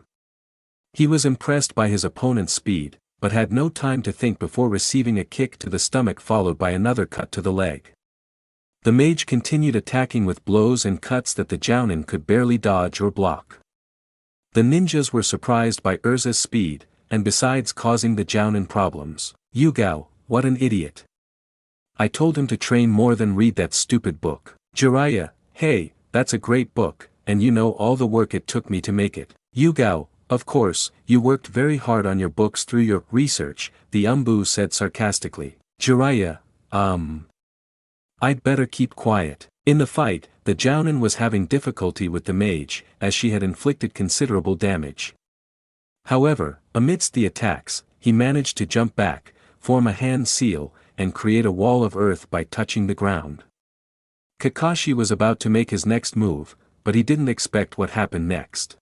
He was impressed by his opponent's speed, but had no time to think before receiving a kick to the stomach followed by another cut to the leg. The mage continued attacking with blows and cuts that the jounin could barely dodge or block. The ninjas were surprised by ERZA's speed, and besides causing the jounin problems. Yugao, what an idiot. I told him to train more than read that stupid book. Jiraiya, hey, that's a great book, and you know all the work it took me to make it. Yugao, of course, you worked very hard on your books through your research, the Umbu said sarcastically. Jiraiya, I'd better keep quiet. In the fight, the Jounin was having difficulty with the mage, as she had inflicted considerable damage. However, amidst the attacks, he managed to jump back, form a hand seal, and create a wall of earth by touching the ground. Kakashi was about to make his next move, but he didn't expect what happened next.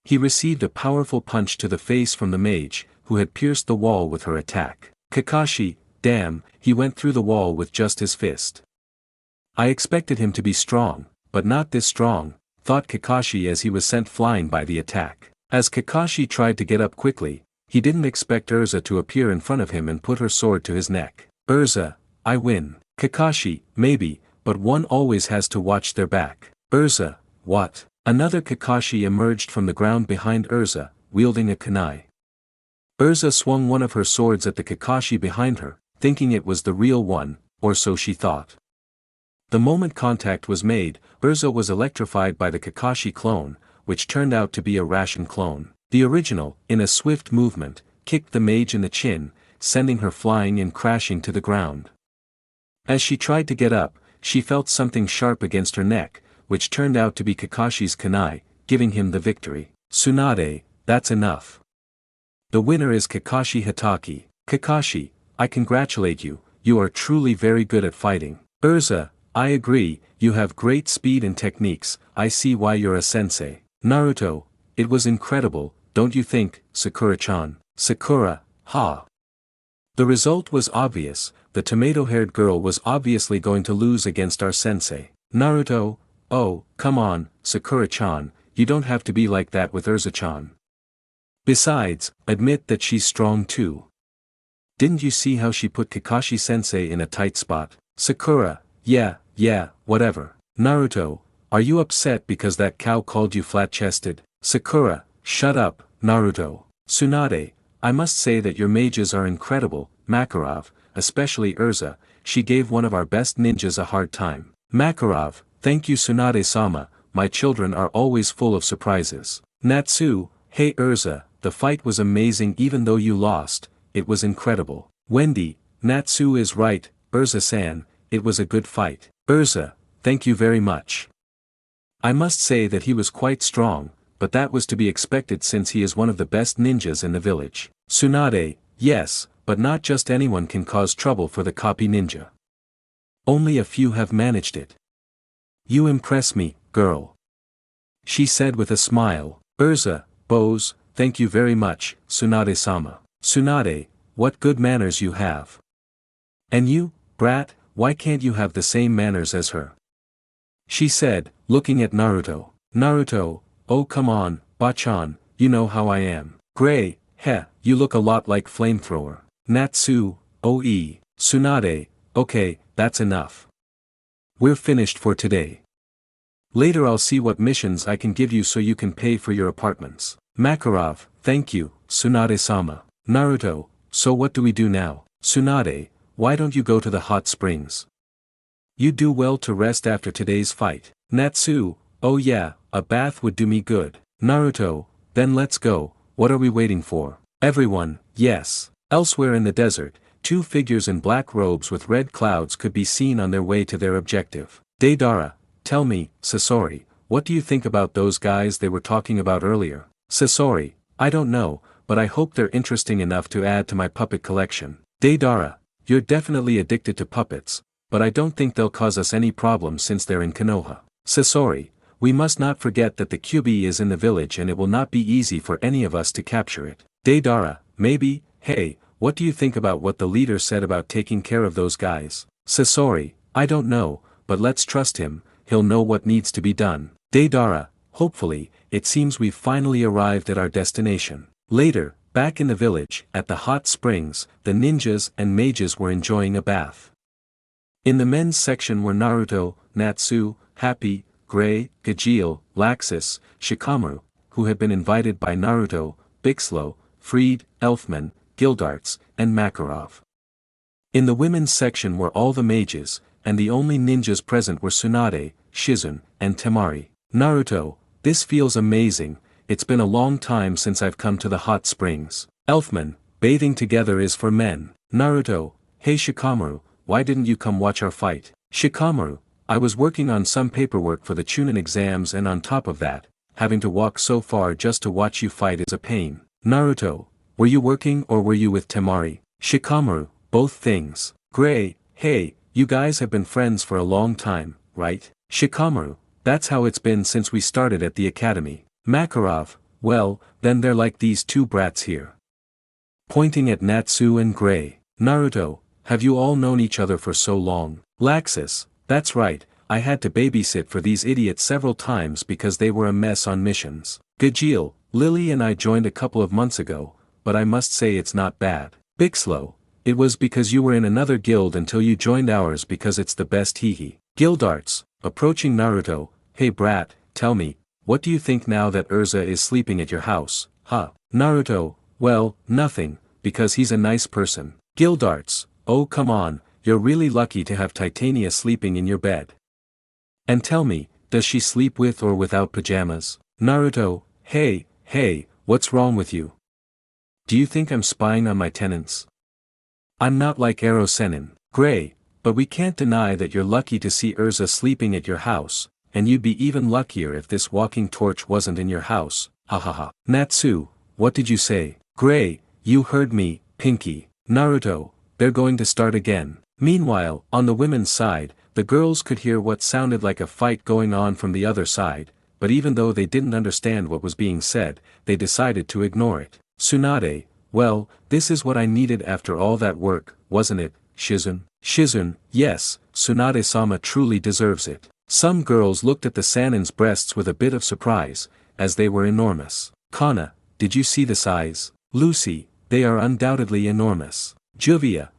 He received a powerful punch to the face from the mage, who had pierced the wall with her attack. Kakashi, damn, he went through the wall with just his fist. I expected him to be strong, but not this strong, thought Kakashi as he was sent flying by the attack. As Kakashi tried to get up quickly, he didn't expect ERZA to appear in front of him and put her sword to his neck. ERZA, I win. Kakashi, maybe, but one always has to watch their back. ERZA, what? Another Kakashi emerged from the ground behind ERZA, wielding a kunai. ERZA swung one of her swords at the Kakashi behind her, thinking it was the real one, or so she thought. The moment contact was made, ERZA was electrified by the Kakashi clone, which turned out to be a ration clone. The original, in a swift movement, kicked the mage in the chin, sending her flying and crashing to the ground. As she tried to get up, she felt something sharp against her neck, which turned out to be Kakashi's kunai, giving him the victory. Tsunade, that's enough. The winner is Kakashi Hatake. Kakashi, I congratulate you, you are truly very good at fighting. ERZA, I agree, you have great speed and techniques, I see why you're a sensei. Naruto, it was incredible, don't you think, Sakura-chan? Sakura, ha. The result was obvious, the tomato-haired girl was obviously going to lose against our sensei. Naruto, oh, come on, Sakura-chan, you don't have to be like that with ERZA-chan. Besides, admit that she's strong too. Didn't you see how she put Kakashi-sensei in a tight spot? Sakura, yeah, whatever. Naruto, are you upset because that cow called you flat-chested? Sakura, shut up, Naruto. Tsunade, I must say that your mages are incredible, Makarov, especially ERZA, she gave one of our best ninjas a hard time. Makarov, thank you Tsunade-sama, my children are always full of surprises. Natsu, hey ERZA, the fight was amazing even though you lost, it was incredible. Wendy, Natsu is right, ERZA-san, it was a good fight. ERZA, thank you very much. I must say that he was quite strong, but that was to be expected since he is one of the best ninjas in the village. Tsunade, yes, but not just anyone can cause trouble for the copy ninja. Only a few have managed it. You impress me, girl. She said with a smile. ERZA, Bose, thank you very much, Tsunade-sama. Tsunade, what good manners you have. And you, brat, why can't you have the same manners as her? She said, looking at Naruto. Naruto, oh come on, Bachan, you know how I am. Gray, heh, you look a lot like Flamethrower. Natsu, OE, Tsunade, okay, that's enough. We're finished for today. Later I'll see what missions I can give you so you can pay for your apartments. Makarov, thank you, Tsunade-sama. Naruto, so what do we do now? Tsunade, why don't you go to the hot springs? You do well to rest after today's fight. Natsu, oh yeah, a bath would do me good. Naruto, then let's go, what are we waiting for? Everyone, yes. Elsewhere in the desert, two figures in black robes with red clouds could be seen on their way to their objective. Deidara, tell me, Sasori, what do you think about those guys they were talking about earlier? Sasori, I don't know, but I hope they're interesting enough to add to my puppet collection. Deidara, you're definitely addicted to puppets, but I don't think they'll cause us any problems since they're in Konoha. Sasori, we must not forget that the QB is in the village and it will not be easy for any of us to capture it. Deidara, maybe, hey, what do you think about what the leader said about taking care of those guys? Sasori, I don't know, but let's trust him, he'll know what needs to be done. Deidara, hopefully, it seems we've finally arrived at our destination. Later, back in the village, at the hot springs, the ninjas and mages were enjoying a bath. In the men's section were Naruto, Natsu, Happy, Gray, Gajeel, Laxus, Shikamaru, who had been invited by Naruto, Bixlo, Freed, Elfman, Gildarts, and Makarov. In the women's section were all the mages, and the only ninjas present were Tsunade, Shizune, and Temari. Naruto, this feels amazing, it's been a long time since I've come to the hot springs. Elfman, bathing together is for men. Naruto, hey Shikamaru, why didn't you come watch our fight? Shikamaru, I was working on some paperwork for the Chunin exams and on top of that, having to walk so far just to watch you fight is a pain. Naruto, were you working or were you with Temari? Shikamaru, both things. Gray, hey, you guys have been friends for a long time, right? Shikamaru, that's how it's been since we started at the academy. Makarov, well, then they're like these two brats here. Pointing at Natsu and Gray. Naruto, have you all known each other for so long? Laxus, that's right, I had to babysit for these idiots several times because they were a mess on missions. Gajeel, Lily and I joined a couple of months ago, but I must say it's not bad. Bixlow, it was because you were in another guild until you joined ours because it's the best hee. Gildarts, approaching Naruto, hey brat, tell me, what do you think now that ERZA is sleeping at your house, huh? Naruto, well, nothing, because he's a nice person. Gildarts, oh come on, you're really lucky to have Titania sleeping in your bed. And tell me, does she sleep with or without pajamas? Naruto, hey, what's wrong with you? Do you think I'm spying on my tenants? I'm not like Ero Sennin. Gray, but we can't deny that you're lucky to see ERZA sleeping at your house, and you'd be even luckier if this walking torch wasn't in your house, hahaha. Natsu, what did you say? Gray, you heard me, Pinky. Naruto, they're going to start again. Meanwhile, on the women's side, the girls could hear what sounded like a fight going on from the other side, but even though they didn't understand what was being said, they decided to ignore it. Tsunade, well, this is what I needed after all that work, wasn't it, Shizune? Shizune, yes, Tsunade-sama truly deserves it. Some girls looked at the Sanin's breasts with a bit of surprise, as they were enormous. Kana, did you see the size? Lucy, they are undoubtedly enormous. Juvia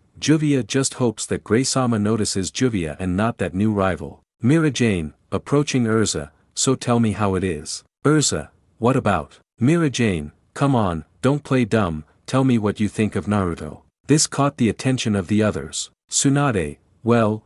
just hopes that Gray-sama notices Juvia and not that new rival. Mira Jane, approaching ERZA, so tell me how it is. ERZA, what about? Mira Jane, come on, don't play dumb, tell me what you think of Naruto. This caught the attention of the others. Tsunade, well,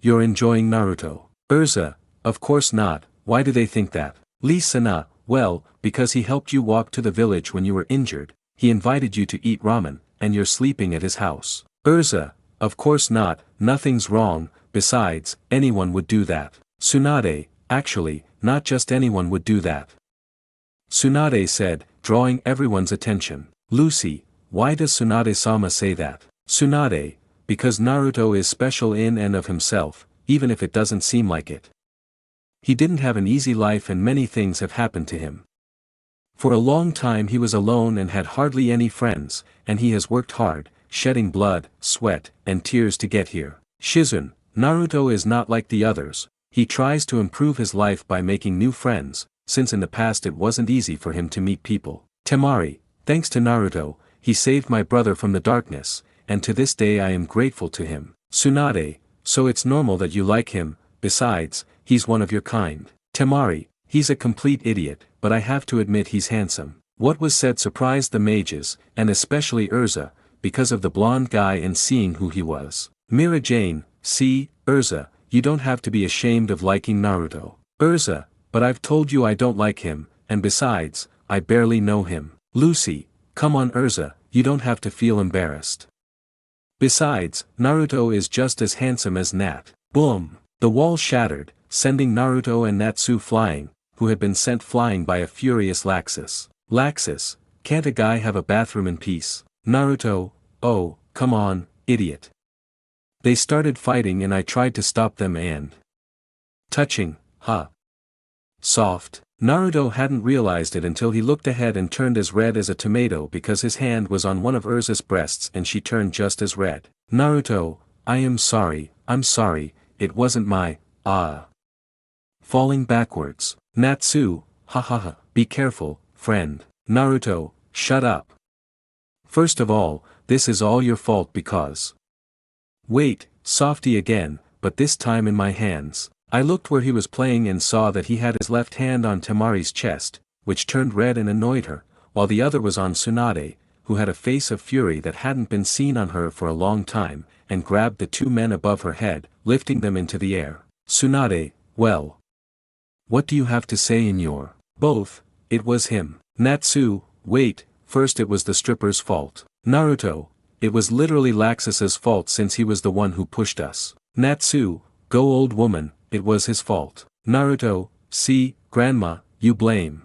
you're enjoying Naruto. ERZA, of course not, why do they think that? Lee Sana, well, because he helped you walk to the village when you were injured, he invited you to eat ramen, and you're sleeping at his house. ERZA, of course not, nothing's wrong, besides, anyone would do that. Tsunade, actually, not just anyone would do that. Tsunade said, drawing everyone's attention. Lucy, why does Tsunade-sama say that? Tsunade, because Naruto is special in and of himself, even if it doesn't seem like it. He didn't have an easy life and many things have happened to him. For a long time he was alone and had hardly any friends, and he has worked hard, shedding blood, sweat, and tears to get here. Shizune, Naruto is not like the others, he tries to improve his life by making new friends, since in the past it wasn't easy for him to meet people. Temari, thanks to Naruto, he saved my brother from the darkness, and to this day I am grateful to him. Tsunade, so it's normal that you like him, besides, he's one of your kind. Temari, he's a complete idiot, but I have to admit he's handsome. What was said surprised the mages, and especially ERZA, because of the blonde guy and seeing who he was. Mira Jane, see, ERZA, you don't have to be ashamed of liking Naruto. ERZA, but I've told you I don't like him, and besides, I barely know him. Lucy, come on ERZA, you don't have to feel embarrassed. Besides, Naruto is just as handsome as Nat. Boom! The wall shattered, sending Naruto and Natsu flying, who had been sent flying by a furious Laxus. Laxus, can't a guy have a bathroom in peace? Naruto, oh, come on, idiot. They started fighting and I tried to stop them and... touching, huh? Soft. Naruto hadn't realized it until he looked ahead and turned as red as a tomato because his hand was on one of ERZA's breasts and she turned just as red. Naruto, I'm sorry, it wasn't my, Falling backwards. Natsu, hahaha, be careful, friend. Naruto, shut up. First of all, this is all your fault because... Wait, softy again, but this time in my hands. I looked where he was playing and saw that he had his left hand on Temari's chest, which turned red and annoyed her, while the other was on Tsunade, who had a face of fury that hadn't been seen on her for a long time, and grabbed the two men above her head, lifting them into the air. Tsunade, well. What do you have to say in your... Both, it was him. Natsu, wait, first it was the stripper's fault. Naruto, it was literally Laxus's fault since he was the one who pushed us. Natsu, go old woman, it was his fault. Naruto, see, grandma, you blame.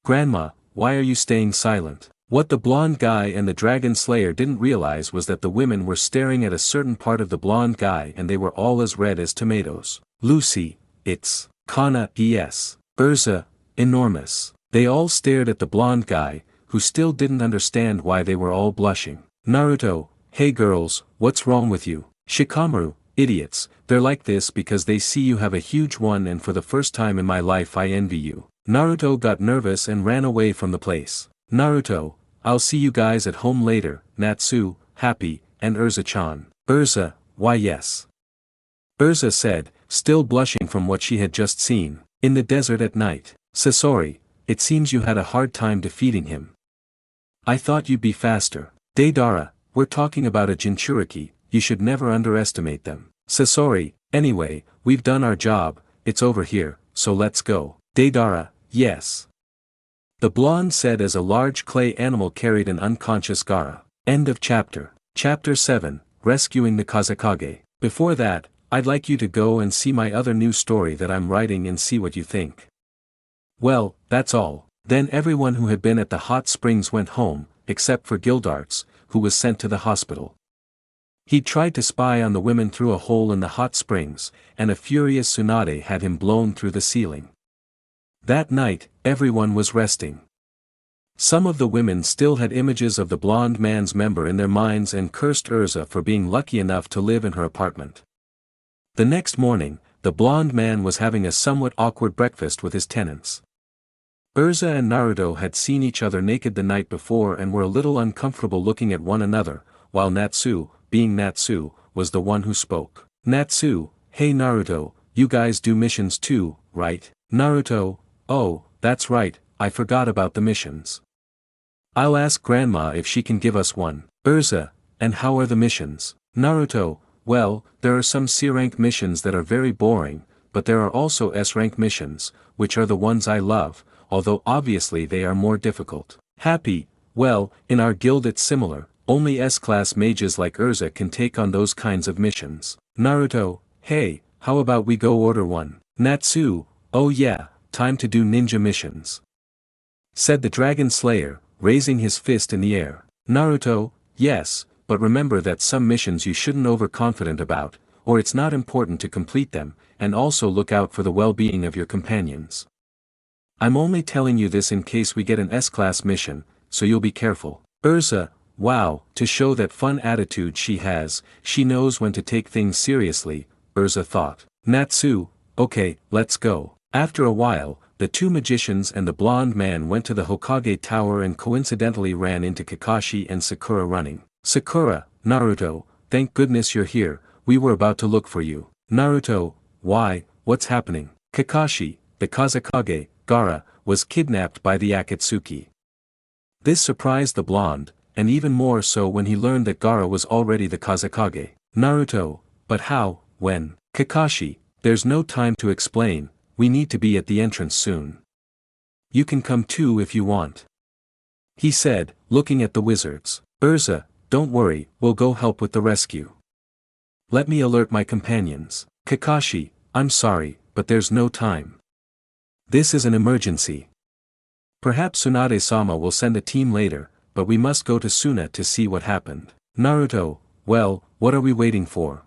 Grandma, why are you staying silent? What the blonde guy and the dragon slayer didn't realize was that the women were staring at a certain part of the blonde guy and they were all as red as tomatoes. Lucy, it's, Kana, yes. ERZA, enormous. They all stared at the blonde guy, who still didn't understand why they were all blushing. Naruto, hey girls, what's wrong with you? Shikamaru, idiots, they're like this because they see you have a huge one and for the first time in my life I envy you. Naruto got nervous and ran away from the place. Naruto, I'll see you guys at home later. Natsu, happy, and ERZA-chan. ERZA, why yes. ERZA said, still blushing from what she had just seen. In the desert at night. Sasori, it seems you had a hard time defeating him. I thought you'd be faster. Deidara, we're talking about a Jinchuriki, you should never underestimate them. Sasori, anyway, we've done our job, it's over here, so let's go. Deidara, yes. The blonde said as a large clay animal carried an unconscious Gaara. End of chapter. Chapter 7, Rescuing the Kazekage. Before that, I'd like you to go and see my other new story that I'm writing and see what you think. Well, that's all. Then everyone who had been at the hot springs went home, except for Gildarts, who was sent to the hospital. He tried to spy on the women through a hole in the hot springs, and a furious Tsunade had him blown through the ceiling. That night, everyone was resting. Some of the women still had images of the blonde man's member in their minds and cursed ERZA for being lucky enough to live in her apartment. The next morning, the blonde man was having a somewhat awkward breakfast with his tenants. ERZA and Naruto had seen each other naked the night before and were a little uncomfortable looking at one another, while Natsu, being Natsu, was the one who spoke. Natsu, hey Naruto, you guys do missions too, right? Naruto, oh, that's right, I forgot about the missions. I'll ask Grandma if she can give us one. ERZA, and how are the missions? Naruto, well, there are some C-rank missions that are very boring, but there are also S-rank missions, which are the ones I love, although obviously they are more difficult. Happy, well, in our guild it's similar, only S-class mages like ERZA can take on those kinds of missions. Naruto, hey, how about we go order one? Natsu, oh yeah, time to do ninja missions. Said the Dragon Slayer, raising his fist in the air. Naruto, yes, but remember that some missions you shouldn't overconfident about, or it's not important to complete them, and also look out for the well-being of your companions. I'm only telling you this in case we get an S-class mission, so you'll be careful. ERZA, wow, to show that fun attitude she has, she knows when to take things seriously, ERZA thought. Natsu, okay, let's go. After a while, the two magicians and the blonde man went to the Hokage Tower and coincidentally ran into Kakashi and Sakura running. Sakura, Naruto, thank goodness you're here, we were about to look for you. Naruto, why, what's happening? Kakashi, the Kazekage, Gaara, was kidnapped by the Akatsuki. This surprised the blonde, and even more so when he learned that Gaara was already the Kazekage. Naruto, but how, when? Kakashi, there's no time to explain, we need to be at the entrance soon. You can come too if you want. He said, looking at the wizards. ERZA, don't worry, we'll go help with the rescue. Let me alert my companions. Kakashi, I'm sorry, but there's no time. This is an emergency. Perhaps Tsunade-sama will send a team later, but we must go to Suna to see what happened. Naruto, well, what are we waiting for?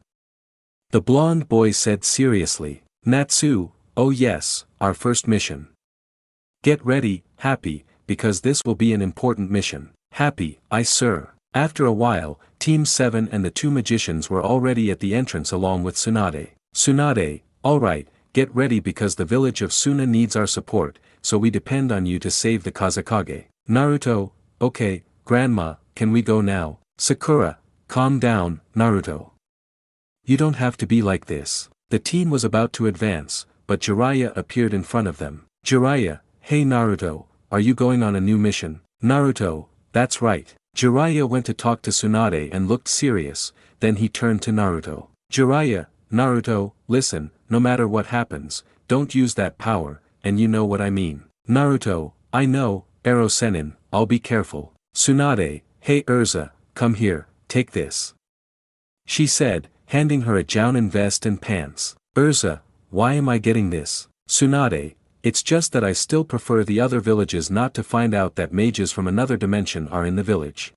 The blonde boy said seriously. Natsu, oh yes, our first mission. Get ready, Happy, because this will be an important mission. Happy, aye sir. After a while, Team 7 and the two magicians were already at the entrance along with Tsunade. Tsunade, alright, get ready because the village of Suna needs our support, so we depend on you to save the Kazekage. Naruto, okay, Grandma, can we go now? Sakura, calm down, Naruto. You don't have to be like this. The team was about to advance, but Jiraiya appeared in front of them. Jiraiya, hey Naruto, are you going on a new mission? Naruto, that's right. Jiraiya went to talk to Tsunade and looked serious, then he turned to Naruto. Jiraiya, Naruto, listen, no matter what happens, don't use that power, and you know what I mean. Naruto, I know, Ero Sennin, I'll be careful. Tsunade, hey ERZA, come here, take this. She said, handing her a Jounin vest and pants. ERZA, why am I getting this? Tsunade, it's just that I still prefer the other villages not to find out that mages from another dimension are in the village.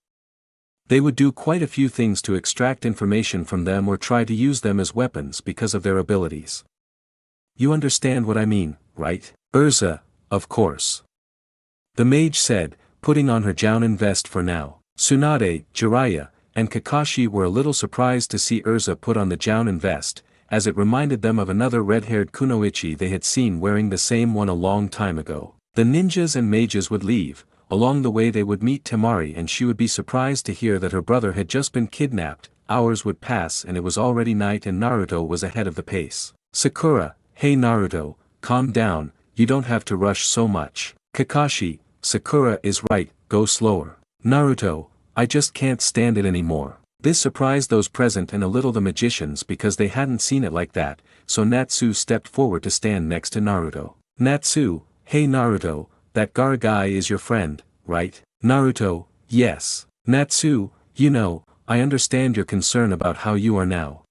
They would do quite a few things to extract information from them or try to use them as weapons because of their abilities. You understand what I mean, right? ERZA, of course. The mage said, putting on her Jounin vest for now. Tsunade, Jiraiya, and Kakashi were a little surprised to see ERZA put on the Jounin vest, as it reminded them of another red-haired kunoichi they had seen wearing the same one a long time ago. The ninjas and mages would leave. Along the way they would meet Temari and she would be surprised to hear that her brother had just been kidnapped. Hours would pass and it was already night and Naruto was ahead of the pace. Sakura, hey Naruto, calm down, you don't have to rush so much. Kakashi, Sakura is right, go slower. Naruto, I just can't stand it anymore. This surprised those present and a little the magicians because they hadn't seen it like that, so Natsu stepped forward to stand next to Naruto. Natsu, hey Naruto, that Gaara guy is your friend, right? Naruto, yes. Natsu, you know, I understand your concern about how you are now.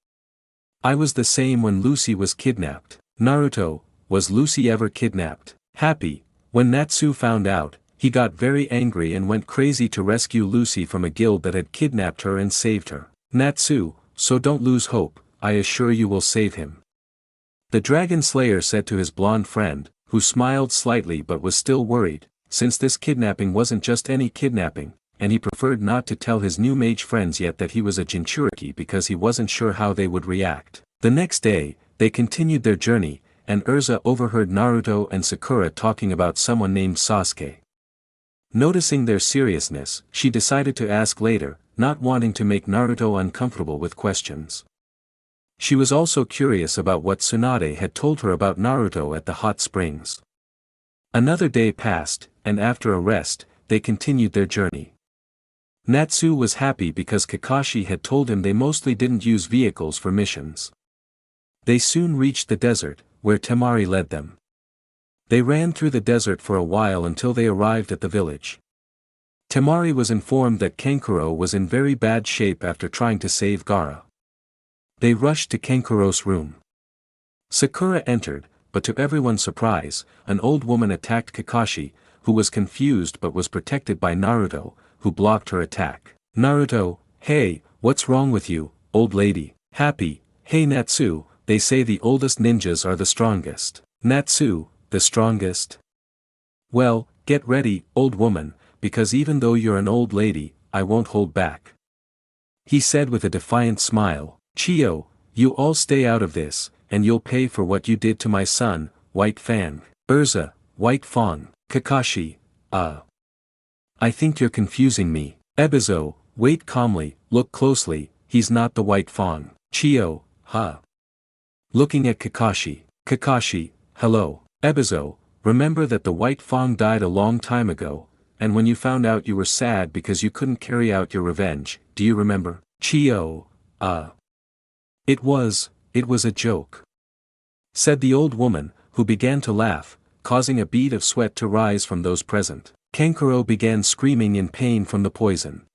I was the same when Lucy was kidnapped. Naruto, was Lucy ever kidnapped? Happy, when Natsu found out, he got very angry and went crazy to rescue Lucy from a guild that had kidnapped her and saved her. Natsu, so don't lose hope, I assure you will save him. The Dragon Slayer said to his blonde friend, who smiled slightly but was still worried, since this kidnapping wasn't just any kidnapping, and he preferred not to tell his new mage friends yet that he was a Jinchuriki because he wasn't sure how they would react. The next day, they continued their journey, and ERZA overheard Naruto and Sakura talking about someone named Sasuke. Noticing their seriousness, she decided to ask later, not wanting to make Naruto uncomfortable with questions. She was also curious about what Tsunade had told her about Naruto at the hot springs. Another day passed, and after a rest, they continued their journey. Natsu was happy because Kakashi had told him they mostly didn't use vehicles for missions. They soon reached the desert, where Temari led them. They ran through the desert for a while until they arrived at the village. Temari was informed that Kankuro was in very bad shape after trying to save Gaara. They rushed to Kankuro's room. Sakura entered, but to everyone's surprise, an old woman attacked Kakashi, who was confused but was protected by Naruto, who blocked her attack. Naruto, hey, what's wrong with you, old lady? Happy, hey Natsu, they say the oldest ninjas are the strongest. Natsu, the strongest? Well, get ready, old woman, because even though you're an old lady, I won't hold back. He said with a defiant smile, Chio, you all stay out of this, and you'll pay for what you did to my son, White Fang. ERZA, White Fang, Kakashi, I think you're confusing me. Ebizo, wait calmly, look closely, he's not the White Fang. Chio, huh? Looking at Kakashi, Kakashi, hello. Ebizo, remember that the White Fang died a long time ago, and when you found out you were sad because you couldn't carry out your revenge, do you remember? Chio, It was a joke. Said the old woman, who began to laugh, causing a bead of sweat to rise from those present. Kankuro began screaming in pain from the poison.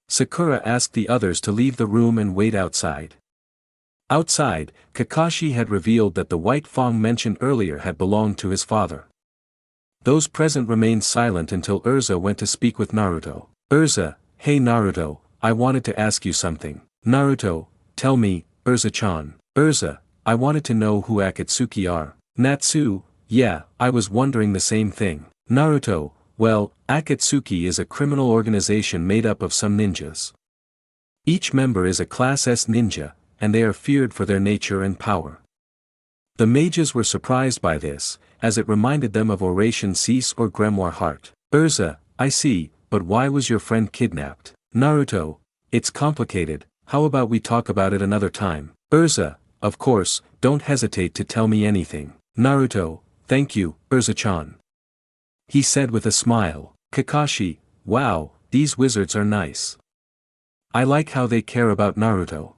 Sakura asked the others to leave the room and wait outside. Outside, Kakashi had revealed that the White Fang mentioned earlier had belonged to his father. Those present remained silent until ERZA went to speak with Naruto. ERZA, hey Naruto, I wanted to ask you something. Naruto, tell me, ERZA-chan. ERZA, I wanted to know who Akatsuki are. Natsu, yeah, I was wondering the same thing. Naruto, well, Akatsuki is a criminal organization made up of some ninjas. Each member is a Class S ninja, and they are feared for their nature and power. The mages were surprised by this, as it reminded them of Oration Cease or Grimoire Heart. ERZA, I see, but why was your friend kidnapped? Naruto, it's complicated, how about we talk about it another time? ERZA, of course, don't hesitate to tell me anything. Naruto, thank you, ERZA-chan. He said with a smile. Kakashi, wow, these wizards are nice. I like how they care about Naruto.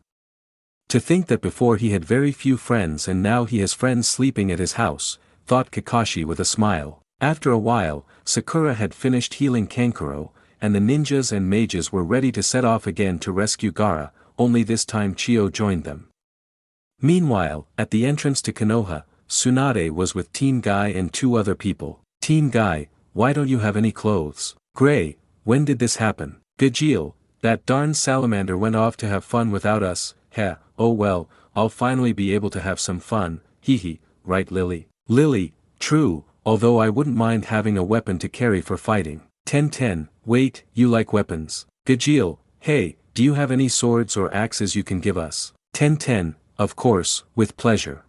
To think that before he had very few friends and now he has friends sleeping at his house, thought Kakashi with a smile. After a while, Sakura had finished healing Kankuro, and the ninjas and mages were ready to set off again to rescue Gaara, only this time Chio joined them. Meanwhile, at the entrance to Konoha, Tsunade was with Team Guy and 2 other people. Team Guy, why don't you have any clothes? Gray, when did this happen? Gajeel, that darn salamander went off to have fun without us, heh, oh well, I'll finally be able to have some fun, hee, right Lily? Lily, true, although I wouldn't mind having a weapon to carry for fighting. 10-10, wait, you like weapons? Gajeel, hey, do you have any swords or axes you can give us? 10-10, of course, with pleasure.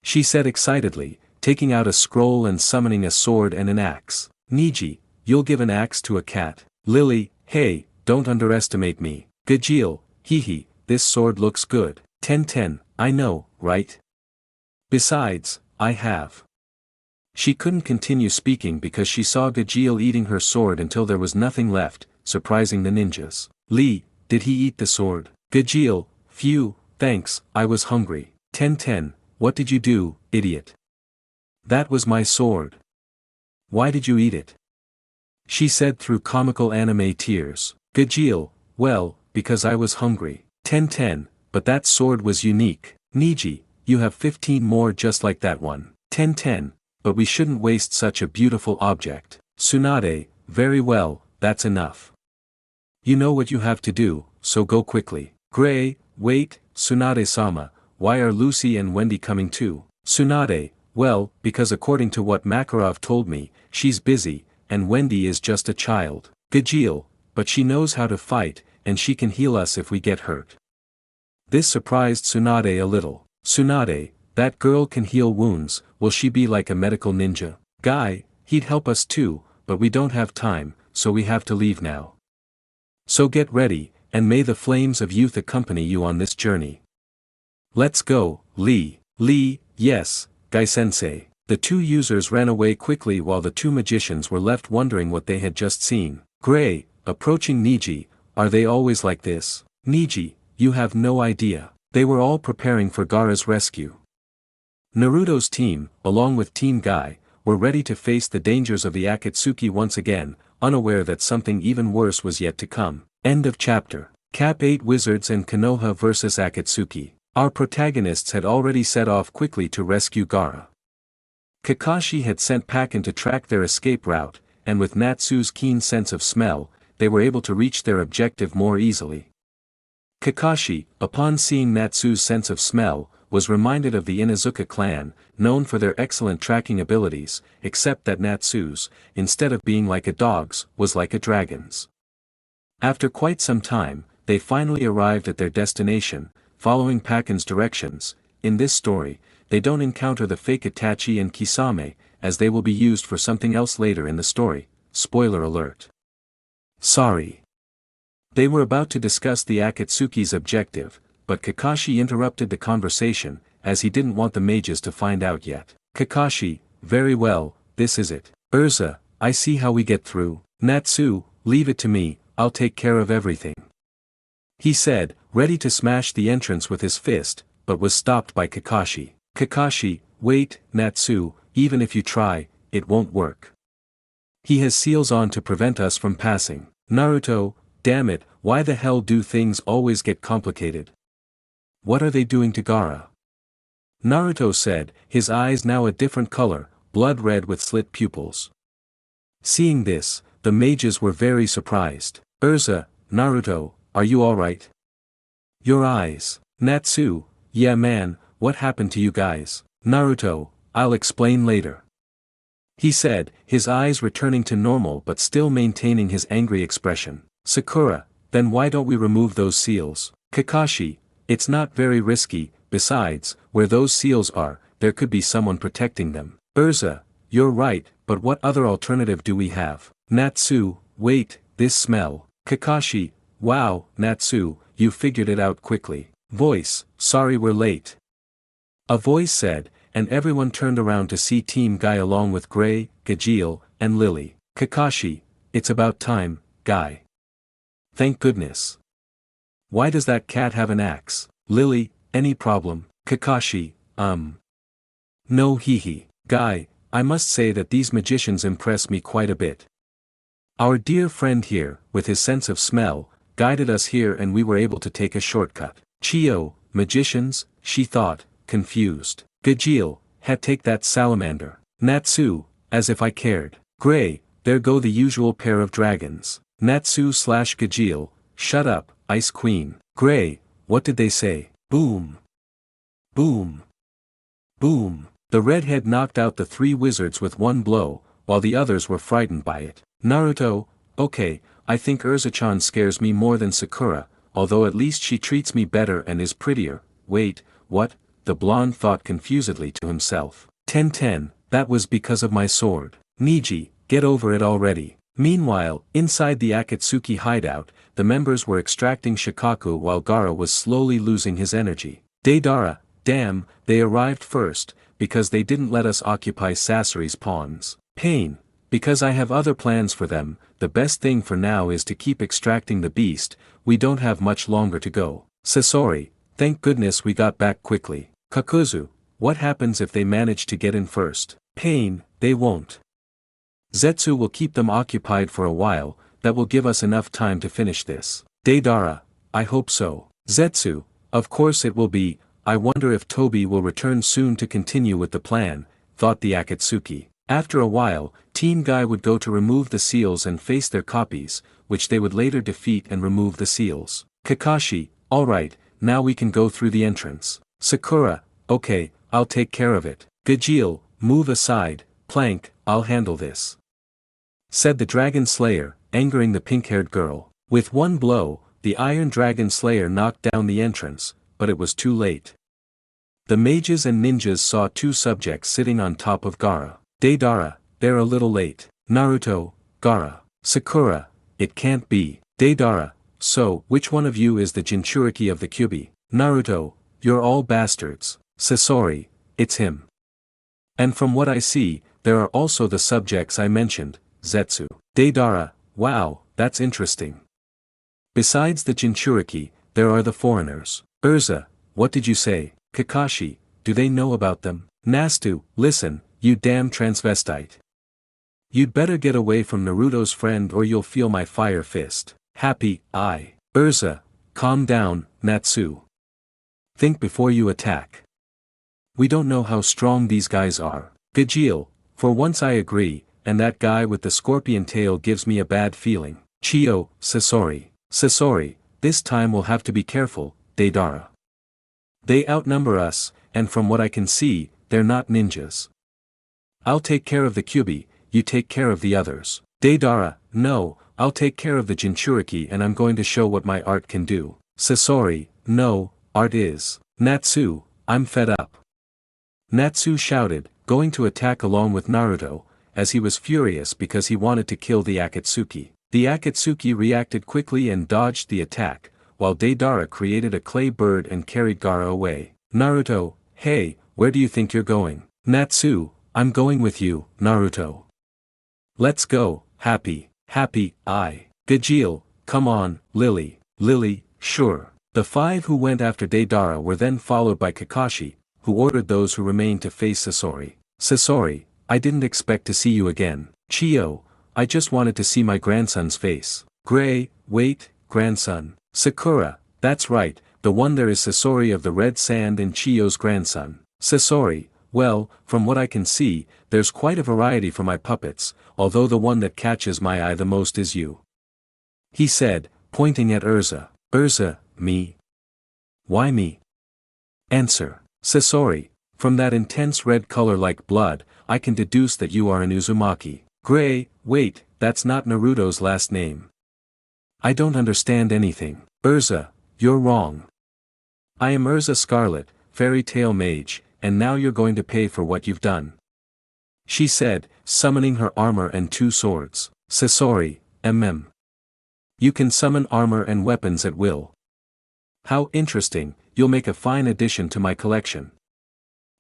She said excitedly, taking out a scroll and summoning a sword and an axe. Niji, you'll give an axe to a cat. Lily, hey, don't underestimate me. Gajeel, hee, this sword looks good. 10-10, I know, right? Besides, I have. She couldn't continue speaking because she saw Gajeel eating her sword until there was nothing left, surprising the ninjas. Lee, did he eat the sword? Gajeel, phew, thanks, I was hungry. 10-10, what did you do, idiot? That was my sword. Why did you eat it? She said through comical anime tears. Gajeel, well, because I was hungry. 10-10, but that sword was unique. Niji, you have 15 more just like that one. 10-10, but we shouldn't waste such a beautiful object. Tsunade, very well, that's enough. You know what you have to do, so go quickly. Gray, wait, Tsunade-sama, why are Lucy and Wendy coming too? Tsunade, well, because according to what Makarov told me, she's busy, and Wendy is just a child. Gajeel, but she knows how to fight, and she can heal us if we get hurt. This surprised Tsunade a little. Tsunade, that girl can heal wounds, will she be like a medical ninja? Guy, he'd help us too, but we don't have time, so we have to leave now. So get ready, and may the flames of youth accompany you on this journey. Let's go, Lee. Lee, yes, Guy-sensei. The 2 users ran away quickly while the 2 magicians were left wondering what they had just seen. Gray, approaching Niji, are they always like this? Niji, you have no idea. They were all preparing for Gaara's rescue. Naruto's team, along with Team Guy, were ready to face the dangers of the Akatsuki once again, unaware that something even worse was yet to come. End of chapter. Cap 8 Wizards and Konoha vs Akatsuki. Our protagonists had already set off quickly to rescue Gaara. Kakashi had sent Pakken to track their escape route, and with Natsu's keen sense of smell, they were able to reach their objective more easily. Kakashi, upon seeing Natsu's sense of smell, was reminded of the Inuzuka clan, known for their excellent tracking abilities, except that Natsu's, instead of being like a dog's, was like a dragon's. After quite some time, they finally arrived at their destination, following Pakken's directions. In this story, they don't encounter the fake Itachi and Kisame, as they will be used for something else later in the story. Spoiler alert. Sorry. They were about to discuss the Akatsuki's objective, but Kakashi interrupted the conversation, as he didn't want the mages to find out yet. Kakashi, very well, this is it. ERZA, I see how we get through. Natsu, leave it to me, I'll take care of everything. He said, ready to smash the entrance with his fist, but was stopped by Kakashi. Kakashi, wait, Natsu, even if you try, it won't work. He has seals on to prevent us from passing. Naruto, damn it, why the hell do things always get complicated? What are they doing to Gaara? Naruto said, his eyes now a different color, blood red with slit pupils. Seeing this, the mages were very surprised. ERZA, Naruto, are you alright? Your eyes. Natsu, yeah man, what happened to you guys? Naruto, I'll explain later. He said, his eyes returning to normal but still maintaining his angry expression. Sakura, then why don't we remove those seals? Kakashi, it's not very risky, besides, where those seals are, there could be someone protecting them. ERZA, you're right, but what other alternative do we have? Natsu, wait, this smell. Kakashi, wow, Natsu, you figured it out quickly. Voice, sorry we're late. A voice said, and everyone turned around to see Team Guy along with Gray, Gajeel, and Lily. Kakashi, it's about time, guy. Thank goodness. Why does that cat have an axe? Lily, any problem? Kakashi, No hee. Guy, I must say that these magicians impress me quite a bit. Our dear friend here, with his sense of smell, guided us here and we were able to take a shortcut. Chio, magicians, she thought, confused. Gajeel, take that salamander. Natsu, as if I cared. Gray, there go the usual pair of dragons. Natsu/Gajeel, shut up, Ice Queen. Gray, what did they say? Boom. Boom. Boom. The redhead knocked out the 3 wizards with one blow, while the others were frightened by it. Naruto, okay, I think ERZA-chan scares me more than Sakura, although at least she treats me better and is prettier. Wait, what? The blonde thought confusedly to himself. 10-10, that was because of my sword. Niji, get over it already. Meanwhile, inside the Akatsuki hideout, the members were extracting Shikaku while Gaara was slowly losing his energy. Deidara, damn, they arrived first, because they didn't let us occupy Sasori's pawns. Pain, because I have other plans for them, the best thing for now is to keep extracting the beast, we don't have much longer to go. Sasori, thank goodness we got back quickly. Kakuzu, what happens if they manage to get in first? Pain, they won't. Zetsu will keep them occupied for a while, that will give us enough time to finish this. Deidara, I hope so. Zetsu, of course it will be, I wonder if Toby will return soon to continue with the plan, thought the Akatsuki. After a while, Team Guy would go to remove the seals and face their copies, which they would later defeat and remove the seals. Kakashi, alright, now we can go through the entrance. Sakura, okay, I'll take care of it. Gajeel, move aside, Plank, I'll handle this. Said the Dragon Slayer, angering the pink-haired girl. With one blow, the Iron Dragon Slayer knocked down the entrance, but it was too late. The mages and ninjas saw 2 subjects sitting on top of Gaara. Deidara, they're a little late. Naruto, Gaara. Sakura, it can't be. Deidara, so, which one of you is the Jinchuriki of the Kyuubi? Naruto, you're all bastards. Sasori, it's him. And from what I see, there are also the subjects I mentioned, Zetsu. Deidara, wow, that's interesting. Besides the Jinchuriki, there are the foreigners. ERZA, what did you say? Kakashi, do they know about them? Nastu, listen, you damn transvestite. You'd better get away from Naruto's friend or you'll feel my fire fist. Happy, I. ERZA, calm down, Natsu. Think before you attack. We don't know how strong these guys are. Gajeel, for once I agree, and that guy with the scorpion tail gives me a bad feeling. Chio, Sasori. Sasori, this time we'll have to be careful, Deidara. They outnumber us, and from what I can see, they're not ninjas. I'll take care of the Kyuubi, you take care of the others. Deidara, no, I'll take care of the Jinchuriki and I'm going to show what my art can do. Sasori, no, art is. Natsu, I'm fed up. Natsu shouted, going to attack along with Naruto, as he was furious because he wanted to kill the Akatsuki. The Akatsuki reacted quickly and dodged the attack, while Deidara created a clay bird and carried Gaara away. Naruto, hey, where do you think you're going? Natsu, I'm going with you, Naruto. Let's go, Happy, I. Gajeel, come on, Lily, sure. The 5 who went after Deidara were then followed by Kakashi, who ordered those who remained to face Sasori. Sasori, I didn't expect to see you again. Chio, I just wanted to see my grandson's face. Gray, wait, grandson. Sakura, that's right, the one there is Sasori of the Red Sand and Chio's grandson. Sasori, well, from what I can see, there's quite a variety for my puppets, although the one that catches my eye the most is you. He said, pointing at ERZA. ERZA, me? Why me? Answer. Sasori, from that intense red color like blood, I can deduce that you are an Uzumaki. Gray, wait, that's not Naruto's last name. I don't understand anything. ERZA, you're wrong. I am ERZA Scarlet, fairy tale mage, and now you're going to pay for what you've done. She said, summoning her armor and 2 swords. Sasori, You can summon armor and weapons at will. How interesting, you'll make a fine addition to my collection.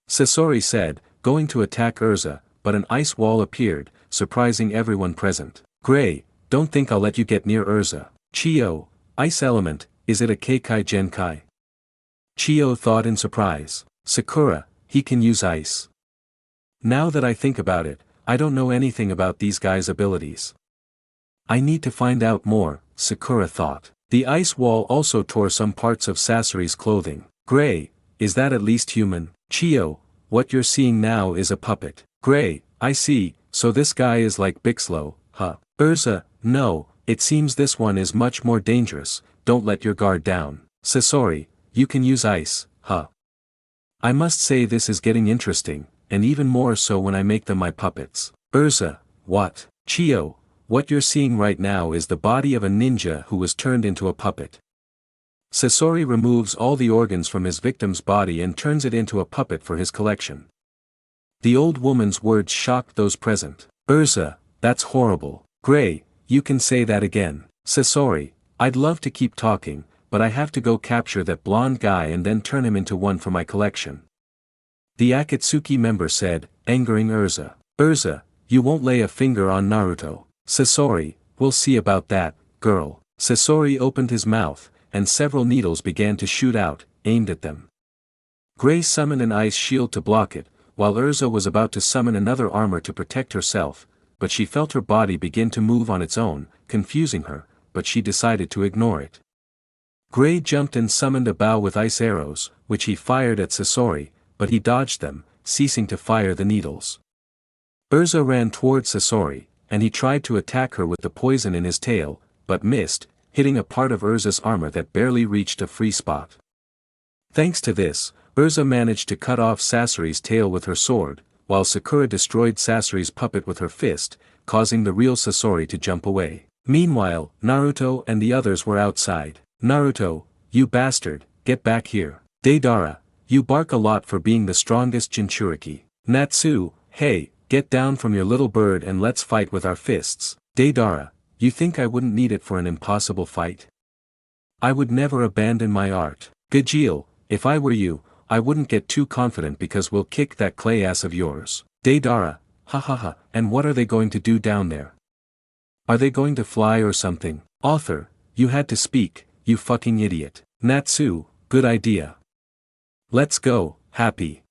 Sasori said, going to attack ERZA, but an ice wall appeared, surprising everyone present. Gray, don't think I'll let you get near ERZA. Chiyo, ice element, is it a Keikai Genkai? Chiyo thought in surprise. Sakura, he can use ice. Now that I think about it, I don't know anything about these guys' abilities. I need to find out more, Sakura thought. The ice wall also tore some parts of Sasori's clothing. Gray, is that at least human? Chiyo, what you're seeing now is a puppet. Gray, I see, so this guy is like Bixlow, huh? ERZA, no, it seems this one is much more dangerous, don't let your guard down. Sasori, you can use ice, huh? I must say this is getting interesting, and even more so when I make them my puppets. ERZA, what? Chiyo, what you're seeing right now is the body of a ninja who was turned into a puppet. Sasori removes all the organs from his victim's body and turns it into a puppet for his collection. The old woman's words shocked those present. ERZA, that's horrible. Gray, you can say that again. Sasori, I'd love to keep talking, but I have to go capture that blonde guy and then turn him into one for my collection. The Akatsuki member said, angering ERZA. ERZA, you won't lay a finger on Naruto. Sasori, we'll see about that, girl. Sasori opened his mouth, and several needles began to shoot out, aimed at them. Gray summoned an ice shield to block it, while ERZA was about to summon another armor to protect herself, but she felt her body begin to move on its own, confusing her, but she decided to ignore it. Gray jumped and summoned a bow with ice arrows, which he fired at Sasori, but he dodged them, ceasing to fire the needles. ERZA ran toward Sasori, and he tried to attack her with the poison in his tail, but missed, hitting a part of ERZA's armor that barely reached a free spot. Thanks to this, ERZA managed to cut off Sasori's tail with her sword, while Sakura destroyed Sasori's puppet with her fist, causing the real Sasori to jump away. Meanwhile, Naruto and the others were outside. Naruto, you bastard, get back here. Deidara, you bark a lot for being the strongest Jinchuriki. Natsu, hey, get down from your little bird and let's fight with our fists. Deidara, you think I wouldn't need it for an impossible fight? I would never abandon my art. Gajeel, if I were you, I wouldn't get too confident because we'll kick that clay ass of yours. Deidara, ha ha ha, and what are they going to do down there? Are they going to fly or something? Author, you had to speak, you fucking idiot. Natsu, good idea. Let's go, happy,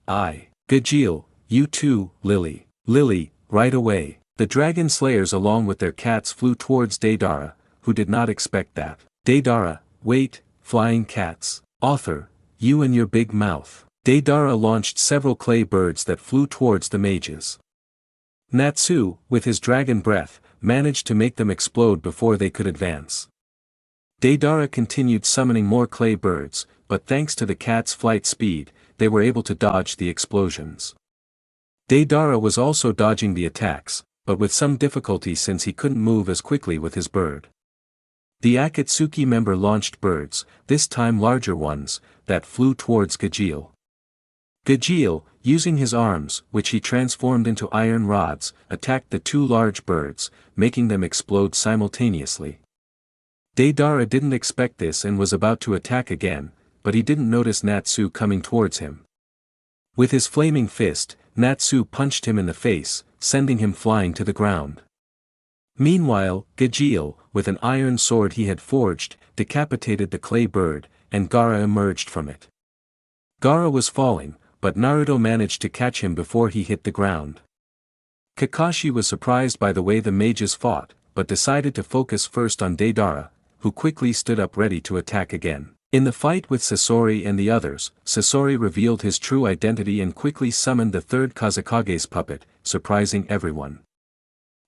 I. Gajeel, you too, Lily. Lily, right away. The dragon slayers along with their cats flew towards Deidara, who did not expect that. Deidara, wait, flying cats. Author, you and your big mouth. Deidara launched several clay birds that flew towards the mages. Natsu, with his dragon breath, managed to make them explode before they could advance. Deidara continued summoning more clay birds, but thanks to the cat's flight speed, they were able to dodge the explosions. Deidara was also dodging the attacks, but with some difficulty since he couldn't move as quickly with his bird. The Akatsuki member launched birds, this time larger ones, that flew towards Gajeel. Gajeel, using his arms, which he transformed into iron rods, attacked the two large birds, making them explode simultaneously. Deidara didn't expect this and was about to attack again, but he didn't notice Natsu coming towards him. With his flaming fist, Natsu punched him in the face, sending him flying to the ground. Meanwhile, Gajeel, with an iron sword he had forged, decapitated the clay bird, and Gaara emerged from it. Gaara was falling, but Naruto managed to catch him before he hit the ground. Kakashi was surprised by the way the mages fought, but decided to focus first on Deidara, who quickly stood up ready to attack again. In the fight with Sasori and the others, Sasori revealed his true identity and quickly summoned the third Kazekage's puppet, surprising everyone.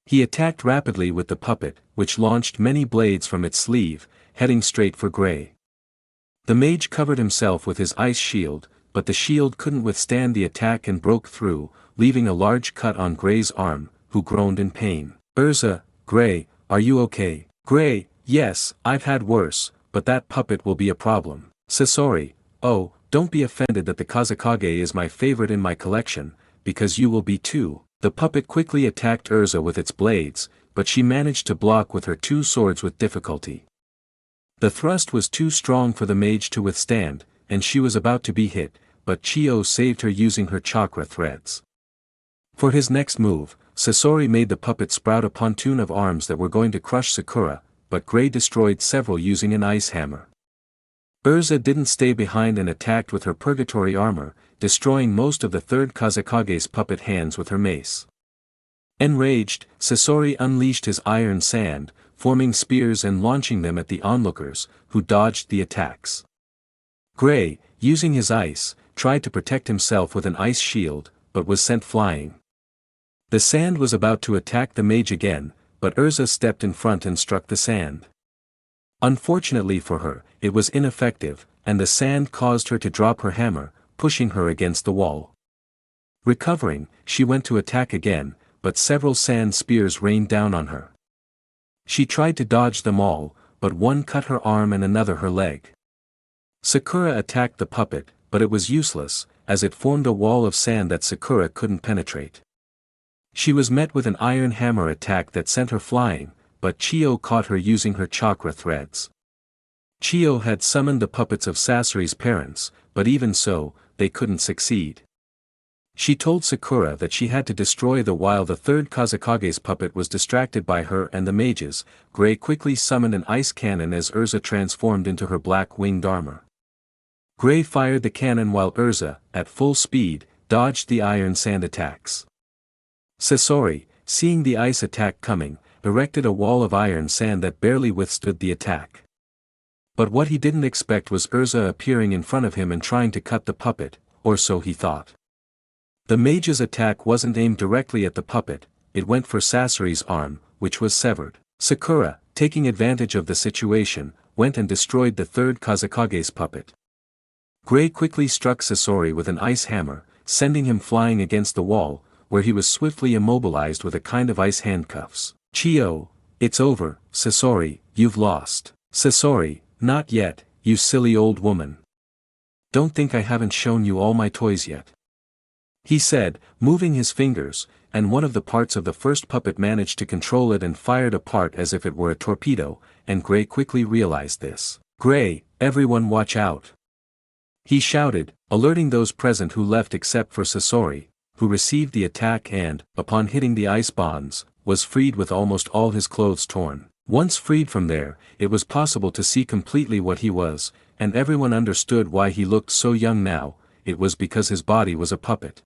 He attacked rapidly with the puppet, which launched many blades from its sleeve, heading straight for Gray. The mage covered himself with his ice shield, but the shield couldn't withstand the attack and broke through, leaving a large cut on Gray's arm, who groaned in pain. ERZA, Gray, are you okay? Gray, yes, I've had worse, but that puppet will be a problem. Sasori, oh, don't be offended that the Kazekage is my favorite in my collection, because you will be too. The puppet quickly attacked ERZA with its blades, but she managed to block with her two swords with difficulty. The thrust was too strong for the mage to withstand, and she was about to be hit, but Chiyo saved her using her chakra threads. For his next move, Sasori made the puppet sprout a pontoon of arms that were going to crush Sakura, but Grey destroyed several using an ice hammer. ERZA didn't stay behind and attacked with her purgatory armor, destroying most of the third Kazekage's puppet hands with her mace. Enraged, Sasori unleashed his iron sand, forming spears and launching them at the onlookers, who dodged the attacks. Grey, using his ice, tried to protect himself with an ice shield, but was sent flying. The sand was about to attack the mage again, but ERZA stepped in front and struck the sand. Unfortunately for her, it was ineffective, and the sand caused her to drop her hammer, pushing her against the wall. Recovering, she went to attack again, but several sand spears rained down on her. She tried to dodge them all, but one cut her arm and another her leg. Sakura attacked the puppet, but it was useless, as it formed a wall of sand that Sakura couldn't penetrate. She was met with an iron hammer attack that sent her flying, but Chiyo caught her using her chakra threads. Chiyo had summoned the puppets of Sasori's parents, but even so, they couldn't succeed. She told Sakura that she had to destroy them while the third Kazekage's puppet was distracted by her and the mages. Grey quickly summoned an ice cannon as ERZA transformed into her black winged armor. Grey fired the cannon while ERZA, at full speed, dodged the iron sand attacks. Sasori, seeing the ice attack coming, erected a wall of iron sand that barely withstood the attack. But what he didn't expect was ERZA appearing in front of him and trying to cut the puppet, or so he thought. The mage's attack wasn't aimed directly at the puppet, it went for Sasori's arm, which was severed. Sakura, taking advantage of the situation, went and destroyed the third Kazekage's puppet. Grey quickly struck Sasori with an ice hammer, sending him flying against the wall, where he was swiftly immobilized with a kind of ice handcuffs. Chiyo, it's over, Sasori, you've lost. Sasori, not yet, you silly old woman. Don't think I haven't shown you all my toys yet. He said, moving his fingers, and one of the parts of the first puppet managed to control it and fired apart as if it were a torpedo, and Grey quickly realized this. Grey, everyone watch out. He shouted, alerting those present who left except for Sasori, who received the attack and, upon hitting the ice bonds, was freed with almost all his clothes torn. Once freed from there, it was possible to see completely what he was, and everyone understood why he looked so young now. It was because his body was a puppet.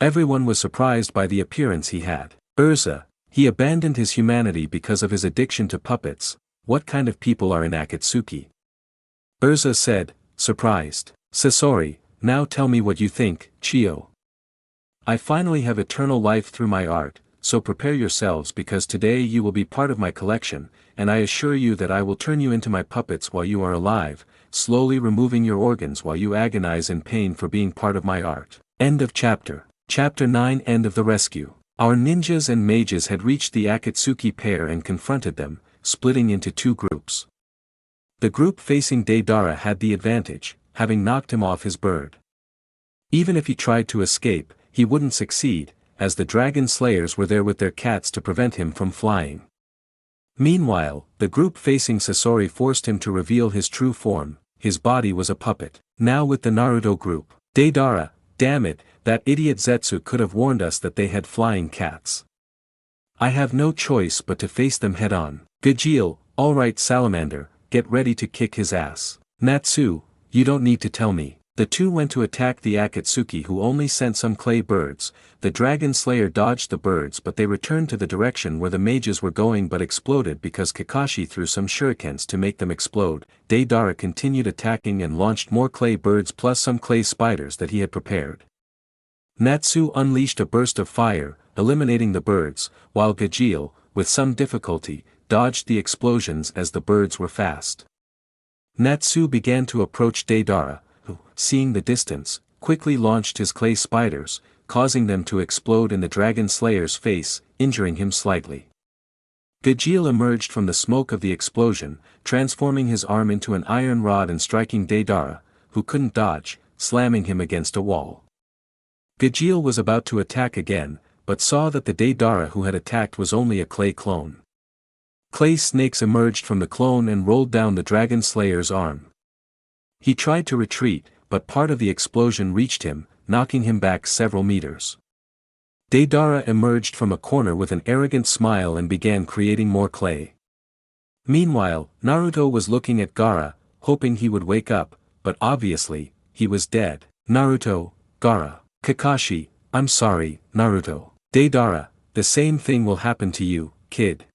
Everyone was surprised by the appearance he had. ERZA, he abandoned his humanity because of his addiction to puppets. What kind of people are in Akatsuki? ERZA said, surprised. Sasori, now tell me what you think, Chiyo. I finally have eternal life through my art, so prepare yourselves because today you will be part of my collection, and I assure you that I will turn you into my puppets while you are alive, slowly removing your organs while you agonize in pain for being part of my art. End of chapter. Chapter 9 End of the Rescue. Our ninjas and mages had reached the Akatsuki pair and confronted them, splitting into two groups. The group facing Deidara had the advantage, having knocked him off his bird. Even if he tried to escape, he wouldn't succeed, as the dragon slayers were there with their cats to prevent him from flying. Meanwhile, the group facing Sasori forced him to reveal his true form. His body was a puppet. Now with the Naruto group. Deidara, damn it, that idiot Zetsu could have warned us that they had flying cats. I have no choice but to face them head on. Gajeel, alright Salamander, get ready to kick his ass. Natsu, you don't need to tell me. The two went to attack the Akatsuki who only sent some clay birds. The dragon slayer dodged the birds but they returned to the direction where the mages were going but exploded because Kakashi threw some shurikens to make them explode. Deidara continued attacking and launched more clay birds plus some clay spiders that he had prepared. Natsu unleashed a burst of fire, eliminating the birds, while Gajeel, with some difficulty, dodged the explosions as the birds were fast. Natsu began to approach Deidara, who, seeing the distance, quickly launched his clay spiders, causing them to explode in the dragon slayer's face, injuring him slightly. Gajeel emerged from the smoke of the explosion, transforming his arm into an iron rod and striking Deidara, who couldn't dodge, slamming him against a wall. Gajeel was about to attack again, but saw that the Deidara who had attacked was only a clay clone. Clay snakes emerged from the clone and rolled down the dragon slayer's arm. He tried to retreat, but part of the explosion reached him, knocking him back several meters. Deidara emerged from a corner with an arrogant smile and began creating more clay. Meanwhile, Naruto was looking at Gaara, hoping he would wake up, but obviously, he was dead. Naruto, Gaara, Kakashi, I'm sorry, Naruto. Deidara, the same thing will happen to you, kid.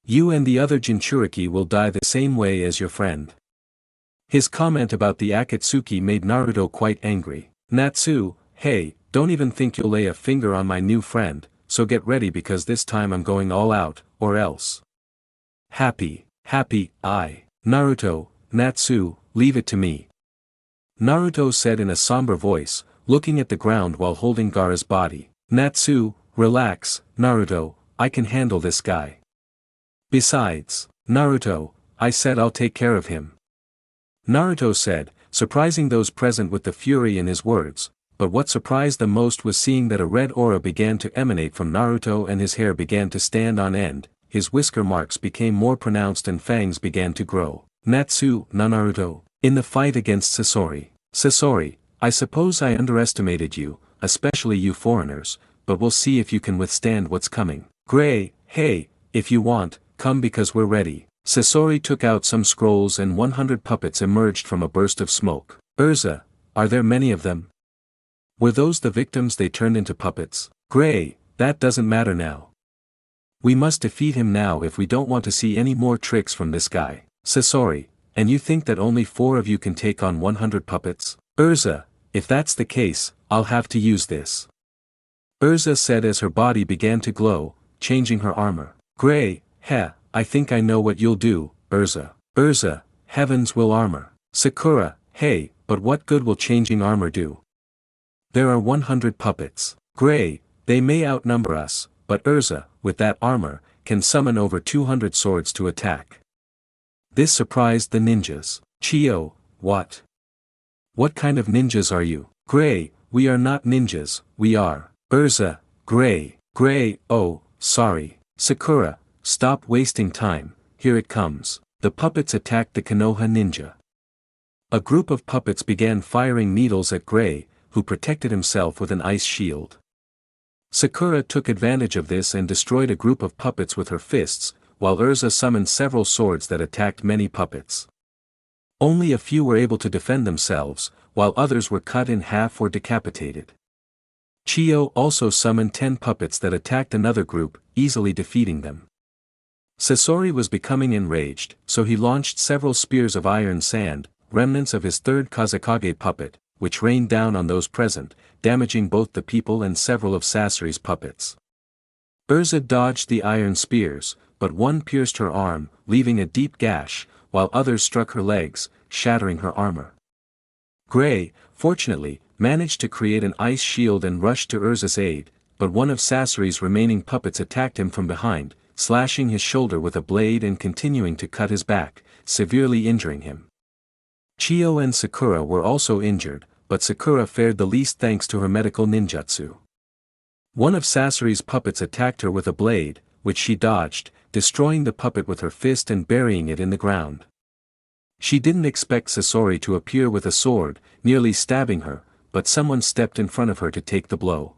You and the other Jinchuriki will die the same way as your friend. His comment about the Akatsuki made Naruto quite angry. Natsu, hey, don't even think you'll lay a finger on my new friend, so get ready because this time I'm going all out, or else. Happy, Naruto, Natsu, leave it to me. Naruto said in a somber voice, looking at the ground while holding Gaara's body. Natsu, relax, Naruto, I can handle this guy. Besides, Naruto, I said I'll take care of him. Naruto said, surprising those present with the fury in his words, but what surprised them most was seeing that a red aura began to emanate from Naruto and his hair began to stand on end, his whisker marks became more pronounced and fangs began to grow. Natsu, Naruto, in the fight against Sasori. Sasori, I suppose I underestimated you, especially you foreigners, but we'll see if you can withstand what's coming. Gray, hey, if you want, come because we're ready. Sasori took out some scrolls and 100 puppets emerged from a burst of smoke. ERZA, are there many of them? Were those the victims they turned into puppets? Gray, that doesn't matter now. We must defeat him now if we don't want to see any more tricks from this guy. Sasori, and you think that only 4 of you can take on 100 puppets? ERZA, if that's the case, I'll have to use this. ERZA said as her body began to glow, changing her armor. Gray, I think I know what you'll do, ERZA. ERZA, heavens will armor. Sakura, hey, but what good will changing armor do? There are 100 puppets. Gray, they may outnumber us, but ERZA, with that armor, can summon over 200 swords to attack. This surprised the ninjas. Chio, what? What kind of ninjas are you? Gray, we are not ninjas, we are. ERZA, Gray, oh, sorry. Sakura, stop wasting time, here it comes. The puppets attacked the Konoha ninja. A group of puppets began firing needles at Gray, who protected himself with an ice shield. Sakura took advantage of this and destroyed a group of puppets with her fists, while ERZA summoned several swords that attacked many puppets. Only a few were able to defend themselves, while others were cut in half or decapitated. Chio also summoned 10 puppets that attacked another group, easily defeating them. Sasori was becoming enraged, so he launched several spears of iron sand, remnants of his third Kazekage puppet, which rained down on those present, damaging both the people and several of Sasori's puppets. ERZA dodged the iron spears, but one pierced her arm, leaving a deep gash, while others struck her legs, shattering her armor. Gray, fortunately, managed to create an ice shield and rushed to ERZA's aid, but one of Sasori's remaining puppets attacked him from behind, slashing his shoulder with a blade and continuing to cut his back, severely injuring him. Chio and Sakura were also injured, but Sakura fared the least thanks to her medical ninjutsu. One of Sasori's puppets attacked her with a blade, which she dodged, destroying the puppet with her fist and burying it in the ground. She didn't expect Sasori to appear with a sword, nearly stabbing her, but someone stepped in front of her to take the blow.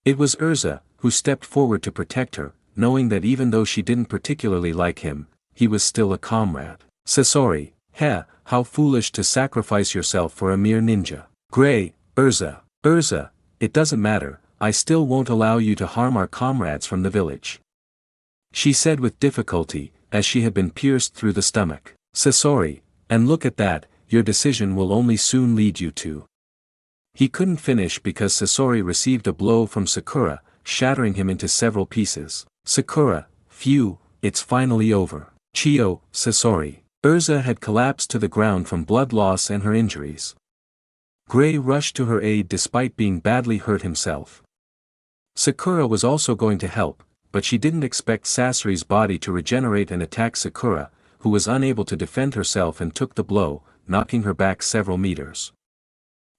It was ERZA, who stepped forward to protect her, knowing that even though she didn't particularly like him, he was still a comrade. Sasori, how foolish to sacrifice yourself for a mere ninja. Gray, ERZA, it doesn't matter, I still won't allow you to harm our comrades from the village. She said with difficulty, as she had been pierced through the stomach. Sasori, and look at that, your decision will only soon lead you to. He couldn't finish because Sasori received a blow from Sakura, shattering him into several pieces. Sakura, phew, it's finally over. Chio, Sasori. ERZA had collapsed to the ground from blood loss and her injuries. Gray rushed to her aid despite being badly hurt himself. Sakura was also going to help, but she didn't expect Sasori's body to regenerate and attack Sakura, who was unable to defend herself and took the blow, knocking her back several meters.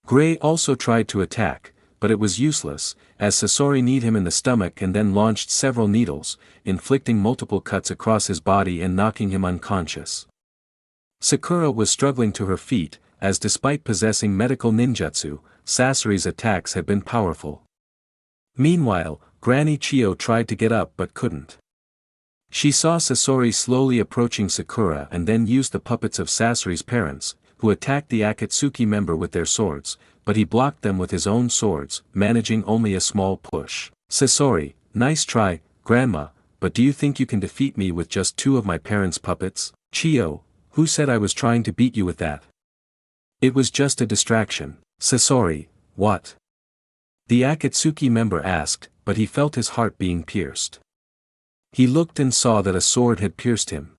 Gray also tried to attack, but it was useless, as Sasori kneed him in the stomach and then launched several needles, inflicting multiple cuts across his body and knocking him unconscious. Sakura was struggling to her feet, as despite possessing medical ninjutsu, Sasori's attacks had been powerful. Meanwhile, Granny Chio tried to get up but couldn't. She saw Sasori slowly approaching Sakura and then used the puppets of Sasori's parents, who attacked the Akatsuki member with their swords, but he blocked them with his own swords, managing only a small push. Sasori, nice try, Grandma, but do you think you can defeat me with just 2 of my parents' puppets? Chio, who said I was trying to beat you with that? It was just a distraction. Sasori, what? The Akatsuki member asked, but he felt his heart being pierced. He looked and saw that a sword had pierced him.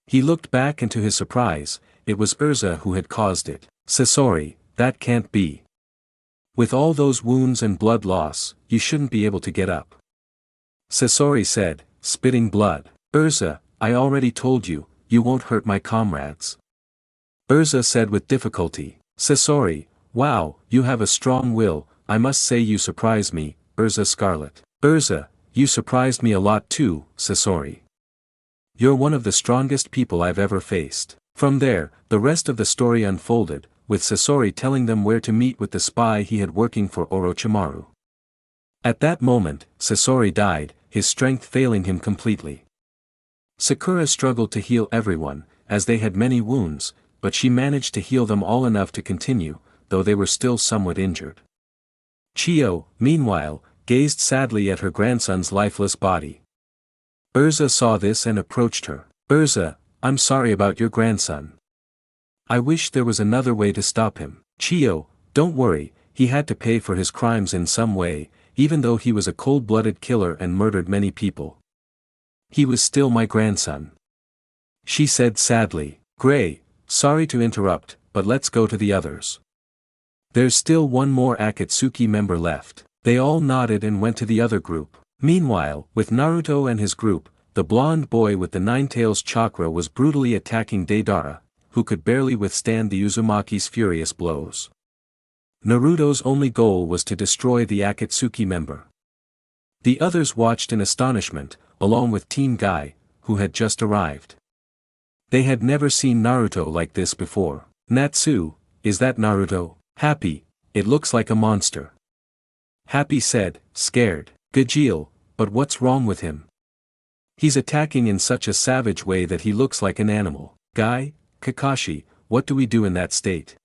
He looked back and to his surprise, it was ERZA who had caused it. Sasori, that can't be. With all those wounds and blood loss, you shouldn't be able to get up. Sasori said, spitting blood. ERZA, I already told you, you won't hurt my comrades. ERZA said with difficulty. Sasori, wow, you have a strong will, I must say you surprise me, ERZA Scarlet. ERZA, you surprised me a lot too, Sasori. You're one of the strongest people I've ever faced. From there, the rest of the story unfolded, with Sasori telling them where to meet with the spy he had working for Orochimaru. At that moment, Sasori died, his strength failing him completely. Sakura struggled to heal everyone, as they had many wounds, but she managed to heal them all enough to continue, though they were still somewhat injured. Chio, meanwhile, gazed sadly at her grandson's lifeless body. ERZA saw this and approached her. ERZA, I'm sorry about your grandson. I wish there was another way to stop him. Chio, don't worry, he had to pay for his crimes in some way, even though he was a cold-blooded killer and murdered many people. He was still my grandson. She said sadly. Gray, sorry to interrupt, but let's go to the others. There's still one more Akatsuki member left. They all nodded and went to the other group. Meanwhile, with Naruto and his group, the blonde boy with the 9 tails chakra was brutally attacking Deidara, who could barely withstand the Uzumaki's furious blows. Naruto's only goal was to destroy the Akatsuki member. The others watched in astonishment, along with Teen Guy, who had just arrived. They had never seen Naruto like this before. Natsu, is that Naruto? Happy, it looks like a monster. Happy said, scared. Gajeel, but what's wrong with him? He's attacking in such a savage way that he looks like an animal. Guy, Kakashi, what do we do in that state?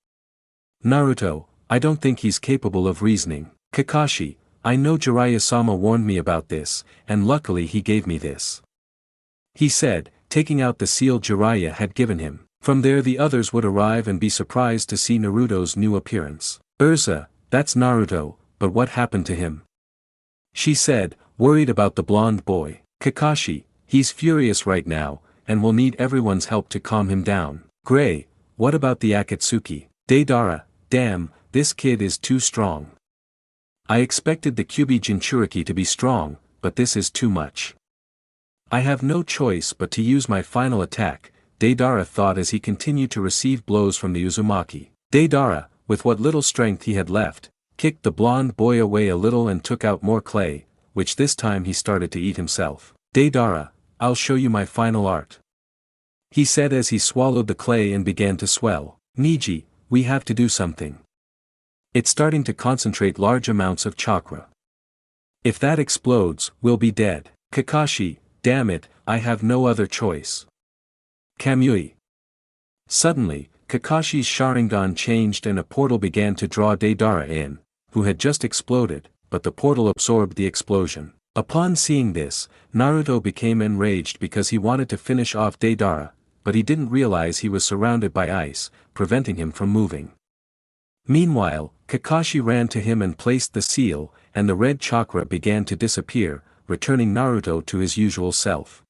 Naruto, I don't think he's capable of reasoning. Kakashi, I know Jiraiya-sama warned me about this, and luckily he gave me this. He said, taking out the seal Jiraiya had given him. From there the others would arrive and be surprised to see Naruto's new appearance. ERZA, that's Naruto, but what happened to him? She said, worried about the blonde boy. Kakashi, he's furious right now, and will need everyone's help to calm him down. Gray, what about the Akatsuki? Deidara, damn, this kid is too strong. I expected the Kyuubi Jinchuriki to be strong, but this is too much. I have no choice but to use my final attack, Deidara thought as he continued to receive blows from the Uzumaki. Deidara, with what little strength he had left, kicked the blonde boy away a little and took out more clay, which this time he started to eat himself. Deidara, I'll show you my final art. He said as he swallowed the clay and began to swell. Niji, we have to do something. It's starting to concentrate large amounts of chakra. If that explodes, we'll be dead. Kakashi, damn it, I have no other choice. Kamui. Suddenly, Kakashi's Sharingan changed and a portal began to draw Deidara in, who had just exploded, but the portal absorbed the explosion. Upon seeing this, Naruto became enraged because he wanted to finish off Deidara, but he didn't realize he was surrounded by ice, preventing him from moving. Meanwhile, Kakashi ran to him and placed the seal, and the red chakra began to disappear, returning Naruto to his usual self.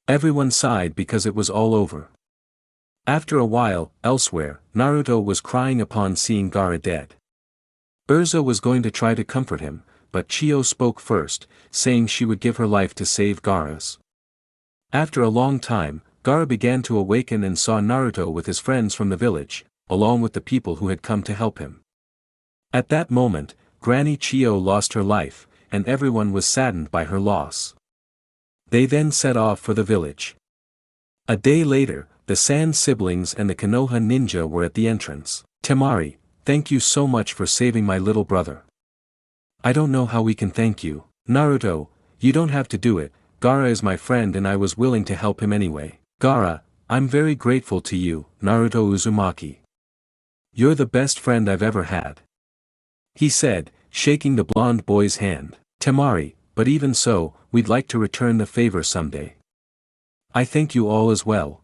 Everyone sighed because it was all over. After a while, elsewhere, Naruto was crying upon seeing Gaara dead. ERZA was going to try to comfort him, but Chio spoke first, saying she would give her life to save Gaara's. After a long time, Gaara began to awaken and saw Naruto with his friends from the village, along with the people who had come to help him. At that moment, Granny Chio lost her life, and everyone was saddened by her loss. They then set off for the village. A day later, the Sand siblings and the Konoha ninja were at the entrance. Temari, thank you so much for saving my little brother. I don't know how we can thank you. Naruto, you don't have to do it, Gaara is my friend and I was willing to help him anyway. Gaara, I'm very grateful to you, Naruto Uzumaki. You're the best friend I've ever had. He said, shaking the blonde boy's hand. Temari, but even so, we'd like to return the favor someday. I thank you all as well.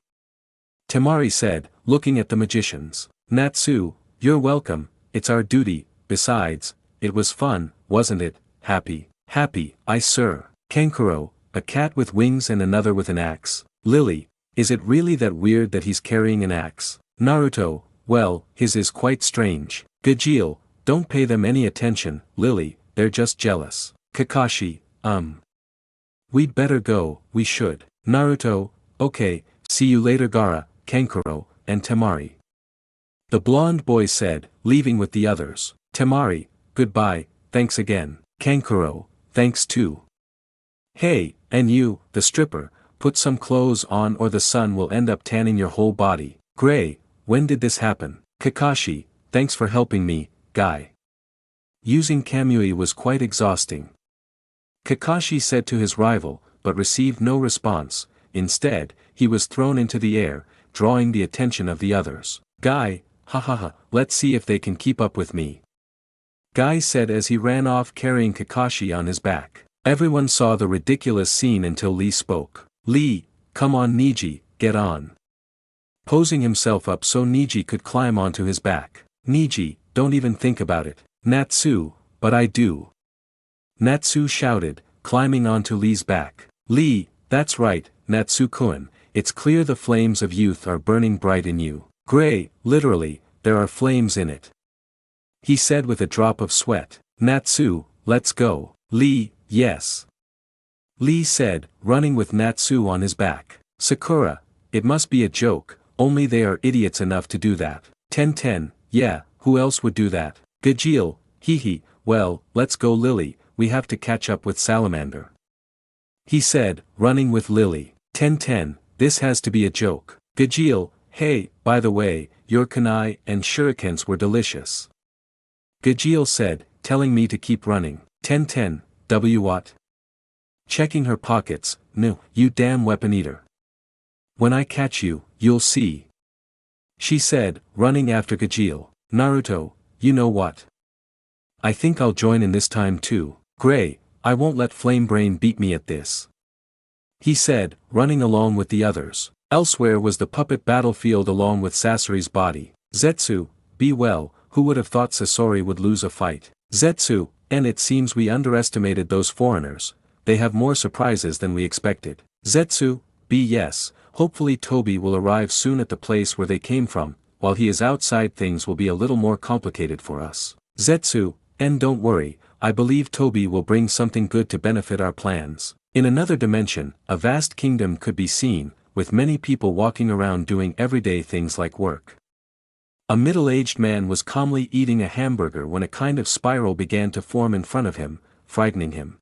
Temari said, looking at the magicians. Natsu, you're welcome, it's our duty, besides, it was fun, wasn't it? Happy, I sir. Kankuro, a cat with wings and another with an axe. Lily, is it really that weird that he's carrying an axe? Naruto, well, his is quite strange. Gajeel, don't pay them any attention, Lily, they're just jealous. Kakashi, we'd better go, we should. Naruto, okay, see you later Gaara, Kankuro, and Temari. The blonde boy said, leaving with the others. Temari, goodbye, thanks again. Kankuro, thanks too. Hey, and you, the stripper, put some clothes on or the sun will end up tanning your whole body. Gray, when did this happen? Kakashi, thanks for helping me, guy. Using Kamui was quite exhausting. Kakashi said to his rival, but received no response. Instead, he was thrown into the air, drawing the attention of the others. Guy, hahaha, let's see if they can keep up with me. Guy said as he ran off carrying Kakashi on his back. Everyone saw the ridiculous scene until Lee spoke. Lee, come on Niji, get on. Posing himself up so Niji could climb onto his back. Niji, don't even think about it. Natsu, but I do. Natsu shouted, climbing onto Lee's back. Lee, that's right, Natsu-kun, it's clear the flames of youth are burning bright in you. Gray, literally, there are flames in it. He said with a drop of sweat. Natsu, let's go. Lee, yes. Lee said, running with Natsu on his back. Sakura, it must be a joke, only they are idiots enough to do that. Ten, yeah, who else would do that? Gajeel, hee, well, let's go Lily, we have to catch up with Salamander. He said, running with Lily. Ten, this has to be a joke. Gajeel, hey, by the way, your kunai and shurikens were delicious. Gajeel said, telling me to keep running. Ten, what? Checking her pockets, no, you damn weapon eater. When I catch you, you'll see. She said, running after Gajeel. Naruto, you know what? I think I'll join in this time too. Gray, I won't let Flame Brain beat me at this. He said, running along with the others. Elsewhere was the puppet battlefield along with Sasori's body. Zetsu, be well, who would have thought Sasori would lose a fight? Zetsu, and it seems we underestimated those foreigners, they have more surprises than we expected. Zetsu, be yes, hopefully Toby will arrive soon at the place where they came from, while he is outside things will be a little more complicated for us. Zetsu, and don't worry, I believe Toby will bring something good to benefit our plans. In another dimension, a vast kingdom could be seen, with many people walking around doing everyday things like work. A middle-aged man was calmly eating a hamburger when a kind of spiral began to form in front of him, frightening him.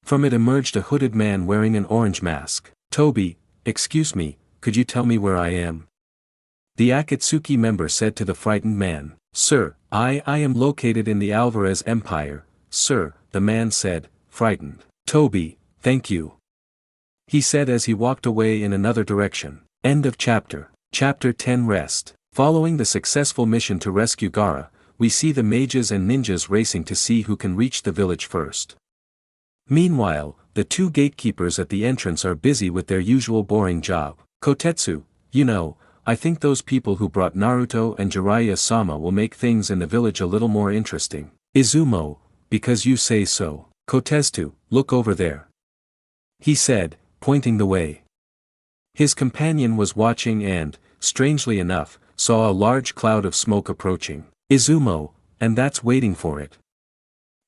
From it emerged a hooded man wearing an orange mask. Toby, excuse me, could you tell me where I am? The Akatsuki member said to the frightened man. Sir, I am located in the Alvarez Empire, sir, the man said, frightened. Toby, thank you. He said as he walked away in another direction. End of chapter. Chapter 10 Rest. Following the successful mission to rescue Gaara, we see the mages and ninjas racing to see who can reach the village first. Meanwhile, the two gatekeepers at the entrance are busy with their usual boring job. Kotetsu, you know, I think those people who brought Naruto and Jiraiya-sama will make things in the village a little more interesting. Izumo, because you say so. Kotetsu, look over there. He said, pointing the way. His companion was watching and, strangely enough, saw a large cloud of smoke approaching. Izumo, and that's waiting for it,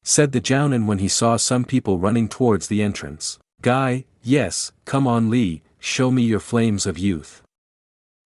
said the Jounin when he saw some people running towards the entrance. Guy, yes, come on Lee, show me your flames of youth.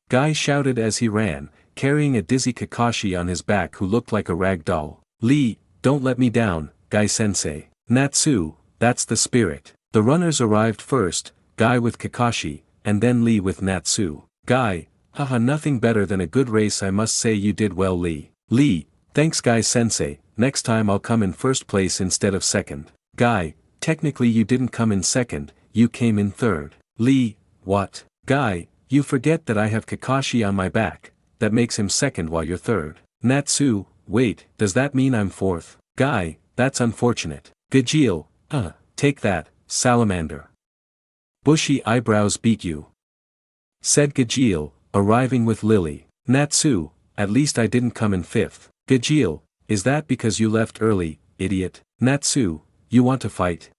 Guy shouted as he ran, carrying a dizzy Kakashi on his back who looked like a rag doll. Lee, don't let me down, Guy-sensei. Natsu, that's the spirit. The runners arrived first, Guy with Kakashi, and then Lee with Natsu. Guy, haha, nothing better than a good race, I must say you did well Lee. Lee, Thanks Guy-sensei, next time I'll come in first place instead of second. Guy, technically you didn't come in second, you came in third. Lee, what? Guy, you forget that I have Kakashi on my back, that makes him second while you're third. Natsu, wait, does that mean I'm fourth? Guy, that's unfortunate. Gajeel, take that, salamander. Bushy eyebrows beat you, said Gajeel, arriving with Lily. Natsu, at least I didn't come in fifth. Gajeel, is that because you left early, idiot? Natsu, you want to fight?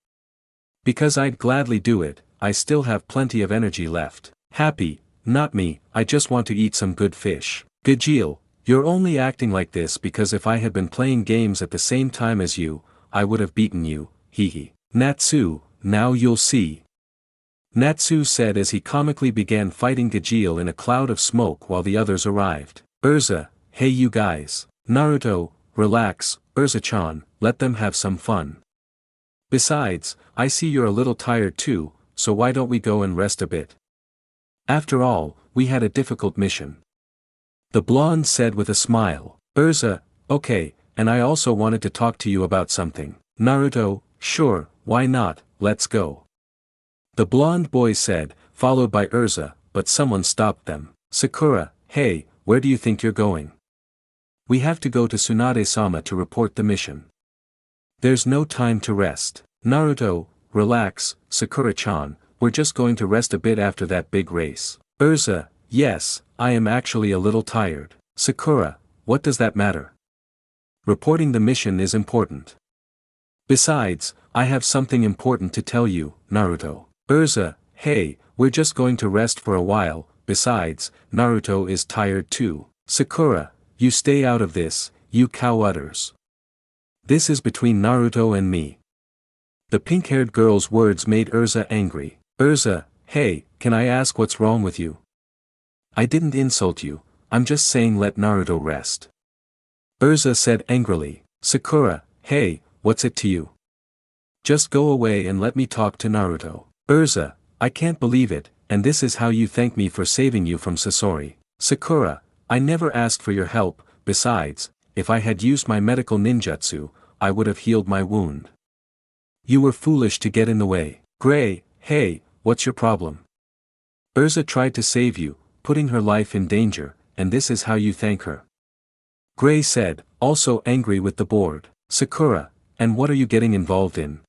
Because I'd gladly do it, I still have plenty of energy left. Happy, not me, I just want to eat some good fish. Gajeel, you're only acting like this because if I had been playing games at the same time as you, I would have beaten you, hee. Natsu, now you'll see. Natsu said as he comically began fighting Gajeel in a cloud of smoke while the others arrived. ERZA, hey you guys. Naruto, relax, ERZA-chan, let them have some fun. Besides, I see you're a little tired too, so why don't we go and rest a bit? After all, we had a difficult mission. The blonde said with a smile. ERZA, okay, and I also wanted to talk to you about something. Naruto, sure, why not, let's go. The blonde boy said, followed by ERZA, but someone stopped them. Sakura, hey, where do you think you're going? We have to go to Tsunade-sama to report the mission. There's no time to rest. Naruto, relax, Sakura-chan, we're just going to rest a bit after that big race. ERZA, yes, I am actually a little tired. Sakura, what does that matter? Reporting the mission is important. Besides, I have something important to tell you, Naruto. ERZA, hey, we're just going to rest for a while, besides, Naruto is tired too. Sakura, you stay out of this, you cow udders. This is between Naruto and me. The pink-haired girl's words made ERZA angry. ERZA, hey, can I ask what's wrong with you? I didn't insult you, I'm just saying let Naruto rest. ERZA said angrily. Sakura, hey, what's it to you? Just go away and let me talk to Naruto. ERZA, I can't believe it, and this is how you thank me for saving you from Sasori. Sakura, I never asked for your help, besides, if I had used my medical ninjutsu, I would have healed my wound. You were foolish to get in the way. Gray, hey, what's your problem? ERZA tried to save you, putting her life in danger, and this is how you thank her. Gray said, also angry with the board. Sakura, and what are you getting involved in?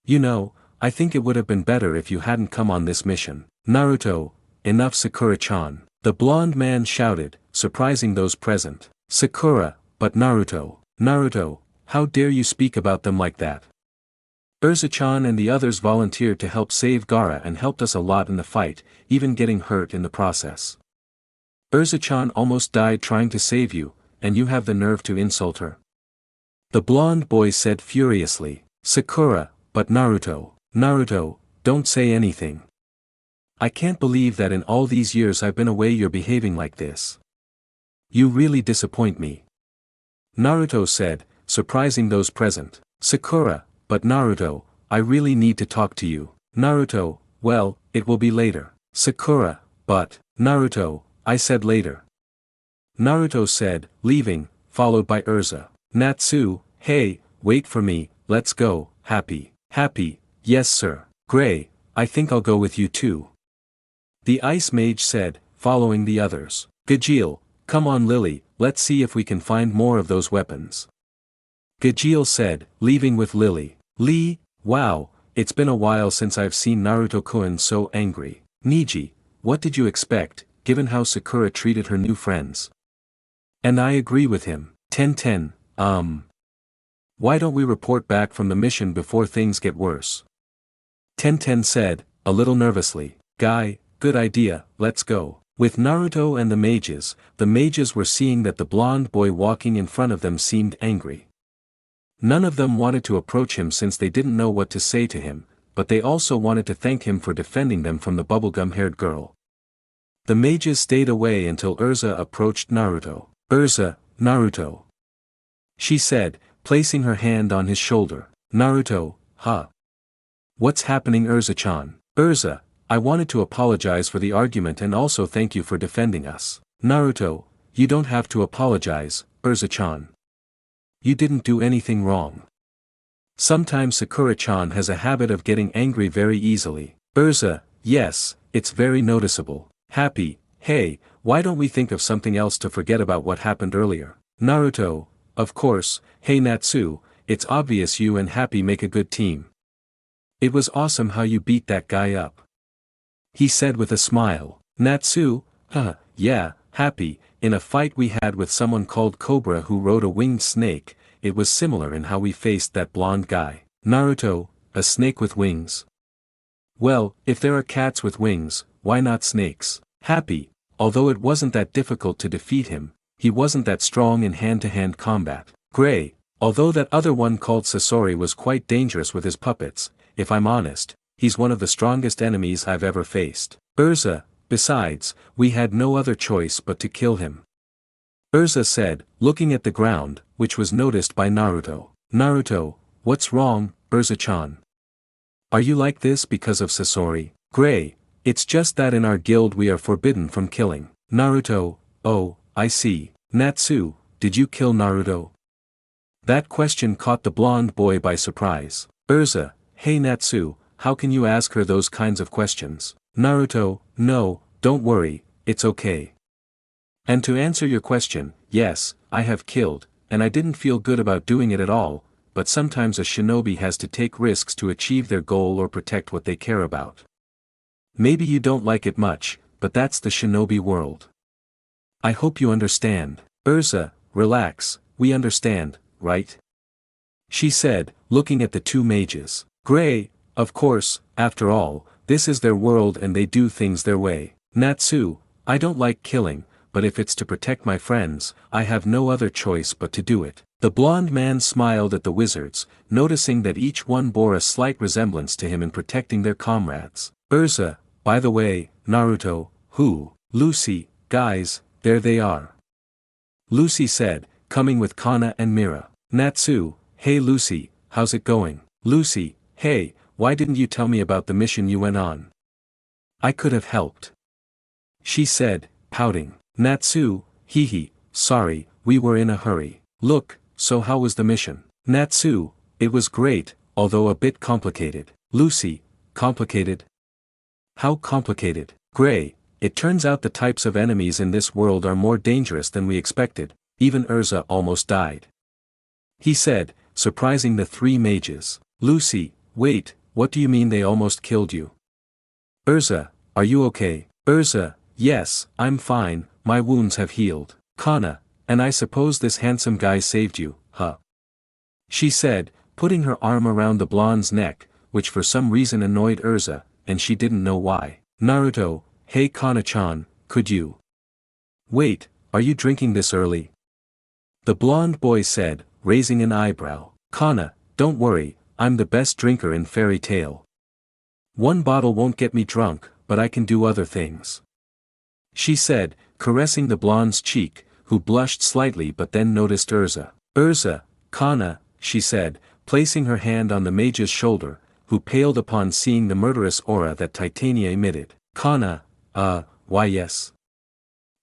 You know, I think it would have been better if you hadn't come on this mission. Naruto, enough Sakura-chan. The blonde man shouted, surprising those present. Sakura, but Naruto. Naruto, how dare you speak about them like that? ERZA-chan and the others volunteered to help save Gaara and helped us a lot in the fight, even getting hurt in the process. ERZA-chan almost died trying to save you, and you have the nerve to insult her. The blonde boy said furiously. Sakura, but Naruto. Naruto, don't say anything. I can't believe that in all these years I've been away you're behaving like this. You really disappoint me. Naruto said, surprising those present. Sakura, but Naruto, I really need to talk to you. Naruto, well, it will be later. Sakura, but, Naruto, I said later. Naruto said, leaving, followed by ERZA. Natsu, hey, wait for me, let's go. Happy. Happy, yes sir. Gray, I think I'll go with you too. The ice mage said, following the others. Gajeel, come on Lily, let's see if we can find more of those weapons. Gajeel said, leaving with Lily. Lee, wow, it's been a while since I've seen Naruto-kun so angry. Niji, what did you expect, given how Sakura treated her new friends? And I agree with him. 10-10, Why don't we report back from the mission before things get worse? 10-10 said, a little nervously. Guy, good idea, let's go. With Naruto and the mages were seeing that the blonde boy walking in front of them seemed angry. None of them wanted to approach him since they didn't know what to say to him, but they also wanted to thank him for defending them from the bubblegum-haired girl. The mages stayed away until ERZA approached Naruto. ERZA, Naruto. She said, placing her hand on his shoulder. Naruto, huh? What's happening ERZA-chan? ERZA, I wanted to apologize for the argument and also thank you for defending us. Naruto, you don't have to apologize, ERZA-chan. you didn't do anything wrong. Sometimes Sakura-chan has a habit of getting angry very easily. ERZA, yes, it's very noticeable. Happy, hey, why don't we think of something else to forget about what happened earlier? Naruto, of course, hey Natsu, it's obvious you and Happy make a good team. It was awesome how you beat that guy up. He said with a smile. Natsu, yeah, Happy, in a fight we had with someone called Cobra who rode a winged snake, it was similar in how we faced that blonde guy. Naruto, a snake with wings. Well, if there are cats with wings, why not snakes? Happy, although it wasn't that difficult to defeat him, he wasn't that strong in hand-to-hand combat. Gray, although that other one called Sasori was quite dangerous with his puppets, if I'm honest, he's one of the strongest enemies I've ever faced. ERZA, besides, we had no other choice but to kill him. ERZA said, looking at the ground, which was noticed by Naruto. Naruto, what's wrong, ERZA-chan? Are you like this because of Sasori? Gray, it's just that in our guild we are forbidden from killing. Naruto, oh, I see. Natsu, did you kill Naruto? That question caught the blonde boy by surprise. ERZA, hey Natsu, how can you ask her those kinds of questions? Naruto, no, don't worry, it's okay. And to answer your question, yes, I have killed, and I didn't feel good about doing it at all, but sometimes a shinobi has to take risks to achieve their goal or protect what they care about. Maybe you don't like it much, but that's the shinobi world. I hope you understand. ERZA, relax, we understand, right? She said, looking at the two mages. Gray, of course, after all, this is their world and they do things their way. Natsu, I don't like killing, but if it's to protect my friends, I have no other choice but to do it. The blonde man smiled at the wizards, noticing that each one bore a slight resemblance to him in protecting their comrades. ERZA, by the way, Naruto, who? Lucy, guys, there they are. Lucy said, coming with Kana and Mira. Natsu, hey Lucy, how's it going? Lucy, hey, why didn't you tell me about the mission you went on? I could have helped. She said, pouting. Natsu, hee, sorry, we were in a hurry. Look, so how was the mission? Natsu, it was great, although a bit complicated. Lucy, complicated? How complicated? Gray, it turns out the types of enemies in this world are more dangerous than we expected, even ERZA almost died. He said, surprising the three mages. Lucy, wait, what do you mean they almost killed you? ERZA, are you okay? ERZA, yes, I'm fine, my wounds have healed. Kana, and I suppose this handsome guy saved you, huh? She said, putting her arm around the blonde's neck, which for some reason annoyed ERZA, and she didn't know why. Naruto, hey Kana-chan, could you? Wait, are you drinking this early? The blonde boy said, raising an eyebrow. Kana, don't worry, I'm the best drinker in Fairy Tail. One bottle won't get me drunk, but I can do other things. She said, caressing the blonde's cheek, who blushed slightly but then noticed ERZA. ERZA, Kana, she said, placing her hand on the mage's shoulder, who paled upon seeing the murderous aura that Titania emitted. Kana, why yes.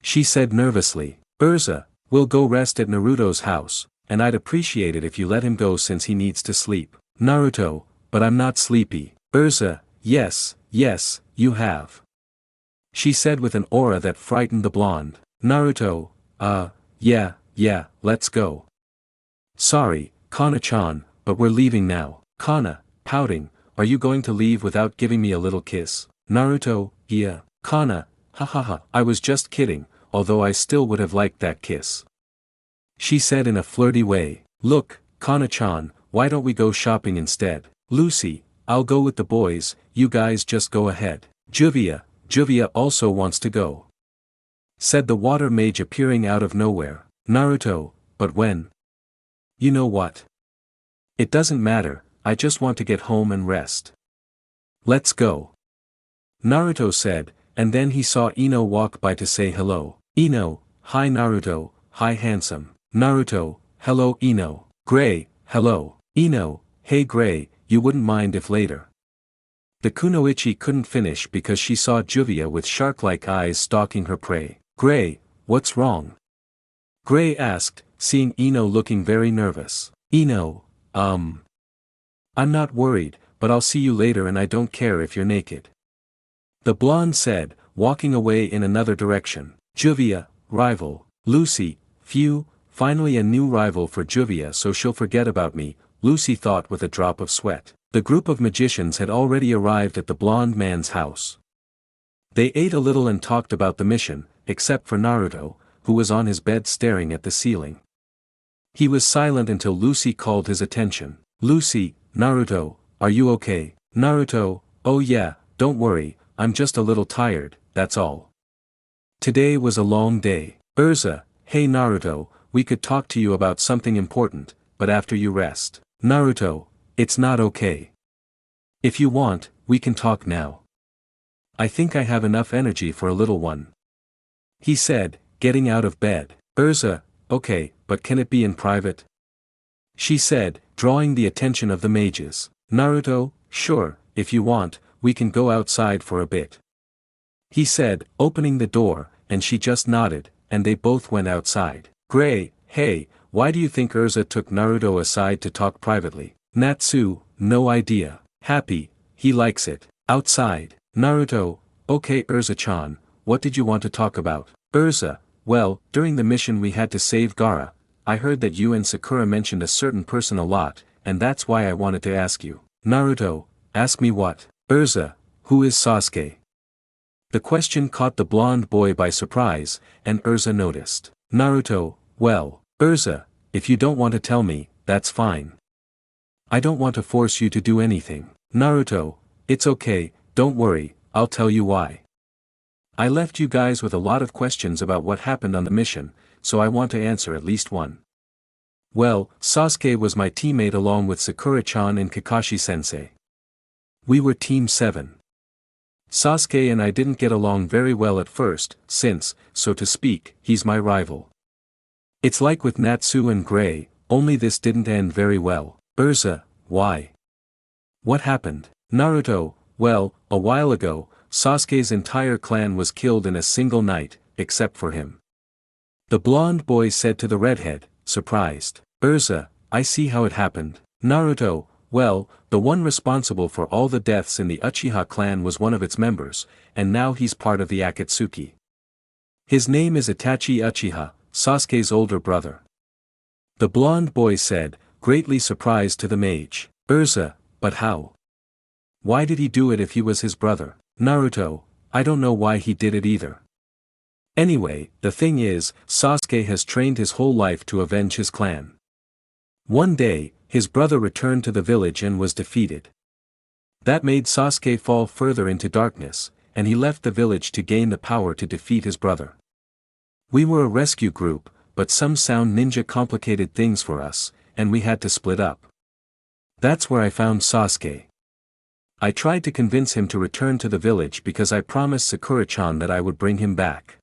She said nervously. ERZA, we'll go rest at Naruto's house, and I'd appreciate it if you let him go since he needs to sleep. Naruto, but I'm not sleepy. ERZA, yes, you have. She said with an aura that frightened the blonde. Naruto, yeah, let's go. Sorry, Kana-chan, but we're leaving now. Kana, pouting, are you going to leave without giving me a little kiss? Naruto, yeah. Kana, ha, I was just kidding, although I still would have liked that kiss. She said in a flirty way. Look, Kana-chan, why don't we go shopping instead? Lucy, I'll go with the boys, you guys just go ahead. Juvia also wants to go. Said the water mage appearing out of nowhere. Naruto, but when? You know what? It doesn't matter, I just want to get home and rest. Let's go. Naruto said, and then he saw Ino walk by to say hello. Ino, hi Naruto, hi handsome. Naruto, hello Ino. Gray, hello. Ino, hey Gray, you wouldn't mind if later. The kunoichi couldn't finish because she saw Juvia with shark-like eyes stalking her prey. Gray, what's wrong? Gray asked, seeing Ino looking very nervous. Ino, I'm not worried, but I'll see you later and I don't care if you're naked. The blonde said, walking away in another direction. Juvia, rival. Lucy, phew, finally a new rival for Juvia, so she'll forget about me, Lucy thought with a drop of sweat. The group of magicians had already arrived at the blonde man's house. They ate a little and talked about the mission, except for Naruto, who was on his bed staring at the ceiling. He was silent until Lucy called his attention. Lucy, Naruto, are you okay? Naruto, oh yeah, don't worry, I'm just a little tired, that's all. Today was a long day. ERZA, hey Naruto, we could talk to you about something important, but after you rest. Naruto, it's not okay. If you want, we can talk now. I think I have enough energy for a little one. He said, getting out of bed. ERZA, okay, but can it be in private? She said, drawing the attention of the mages. Naruto, sure, if you want, we can go outside for a bit. He said, opening the door, and she just nodded, and they both went outside. Gray, hey, why do you think ERZA took Naruto aside to talk privately? Natsu, no idea. Happy, he likes it. Outside. Naruto, okay ERZA-chan, what did you want to talk about? ERZA, well, during the mission we had to save Gaara, I heard that you and Sakura mentioned a certain person a lot, and that's why I wanted to ask you. Naruto, ask me what? ERZA, who is Sasuke? The question caught the blonde boy by surprise, and ERZA noticed. Naruto, well, ERZA, if you don't want to tell me, that's fine. I don't want to force you to do anything. Naruto, it's okay, don't worry, I'll tell you why. I left you guys with a lot of questions about what happened on the mission, so I want to answer at least one. Well, Sasuke was my teammate along with Sakura-chan and Kakashi-sensei. We were Team 7. Sasuke and I didn't get along very well at first, since, so to speak, he's my rival. It's like with Natsu and Gray, only this didn't end very well. ERZA, why? What happened? Naruto, well, a while ago, Sasuke's entire clan was killed in a single night, except for him. The blonde boy said to the redhead, surprised. ERZA, I see how it happened. Naruto, well, the one responsible for all the deaths in the Uchiha clan was one of its members, and now he's part of the Akatsuki. His name is Itachi Uchiha, Sasuke's older brother. The blonde boy said, greatly surprised to the mage. ERZA, but how? Why did he do it if he was his brother? Naruto, I don't know why he did it either. Anyway, the thing is, Sasuke has trained his whole life to avenge his clan. One day, his brother returned to the village and was defeated. That made Sasuke fall further into darkness, and he left the village to gain the power to defeat his brother. We were a rescue group, but some sound ninja complicated things for us, and we had to split up. That's where I found Sasuke. I tried to convince him to return to the village because I promised Sakura-chan that I would bring him back.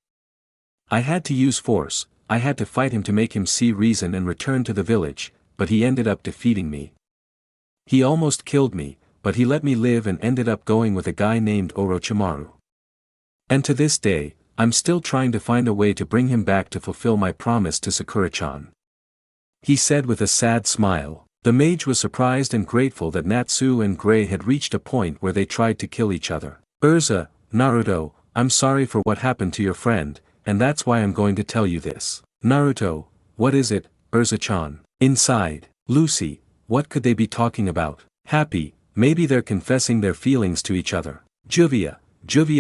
I had to use force, I had to fight him to make him see reason and return to the village, but he ended up defeating me. He almost killed me, but he let me live and ended up going with a guy named Orochimaru. And to this day, I'm still trying to find a way to bring him back to fulfill my promise to Sakura-chan. He said with a sad smile. The mage was surprised and grateful that Natsu and Gray had reached a point where they tried to kill each other. ERZA, Naruto, I'm sorry for what happened to your friend, and that's why I'm going to tell you this. Naruto, what is it, ERZA-chan? Inside. Lucy, what could they be talking about? Happy, maybe they're confessing their feelings to each other. Juvia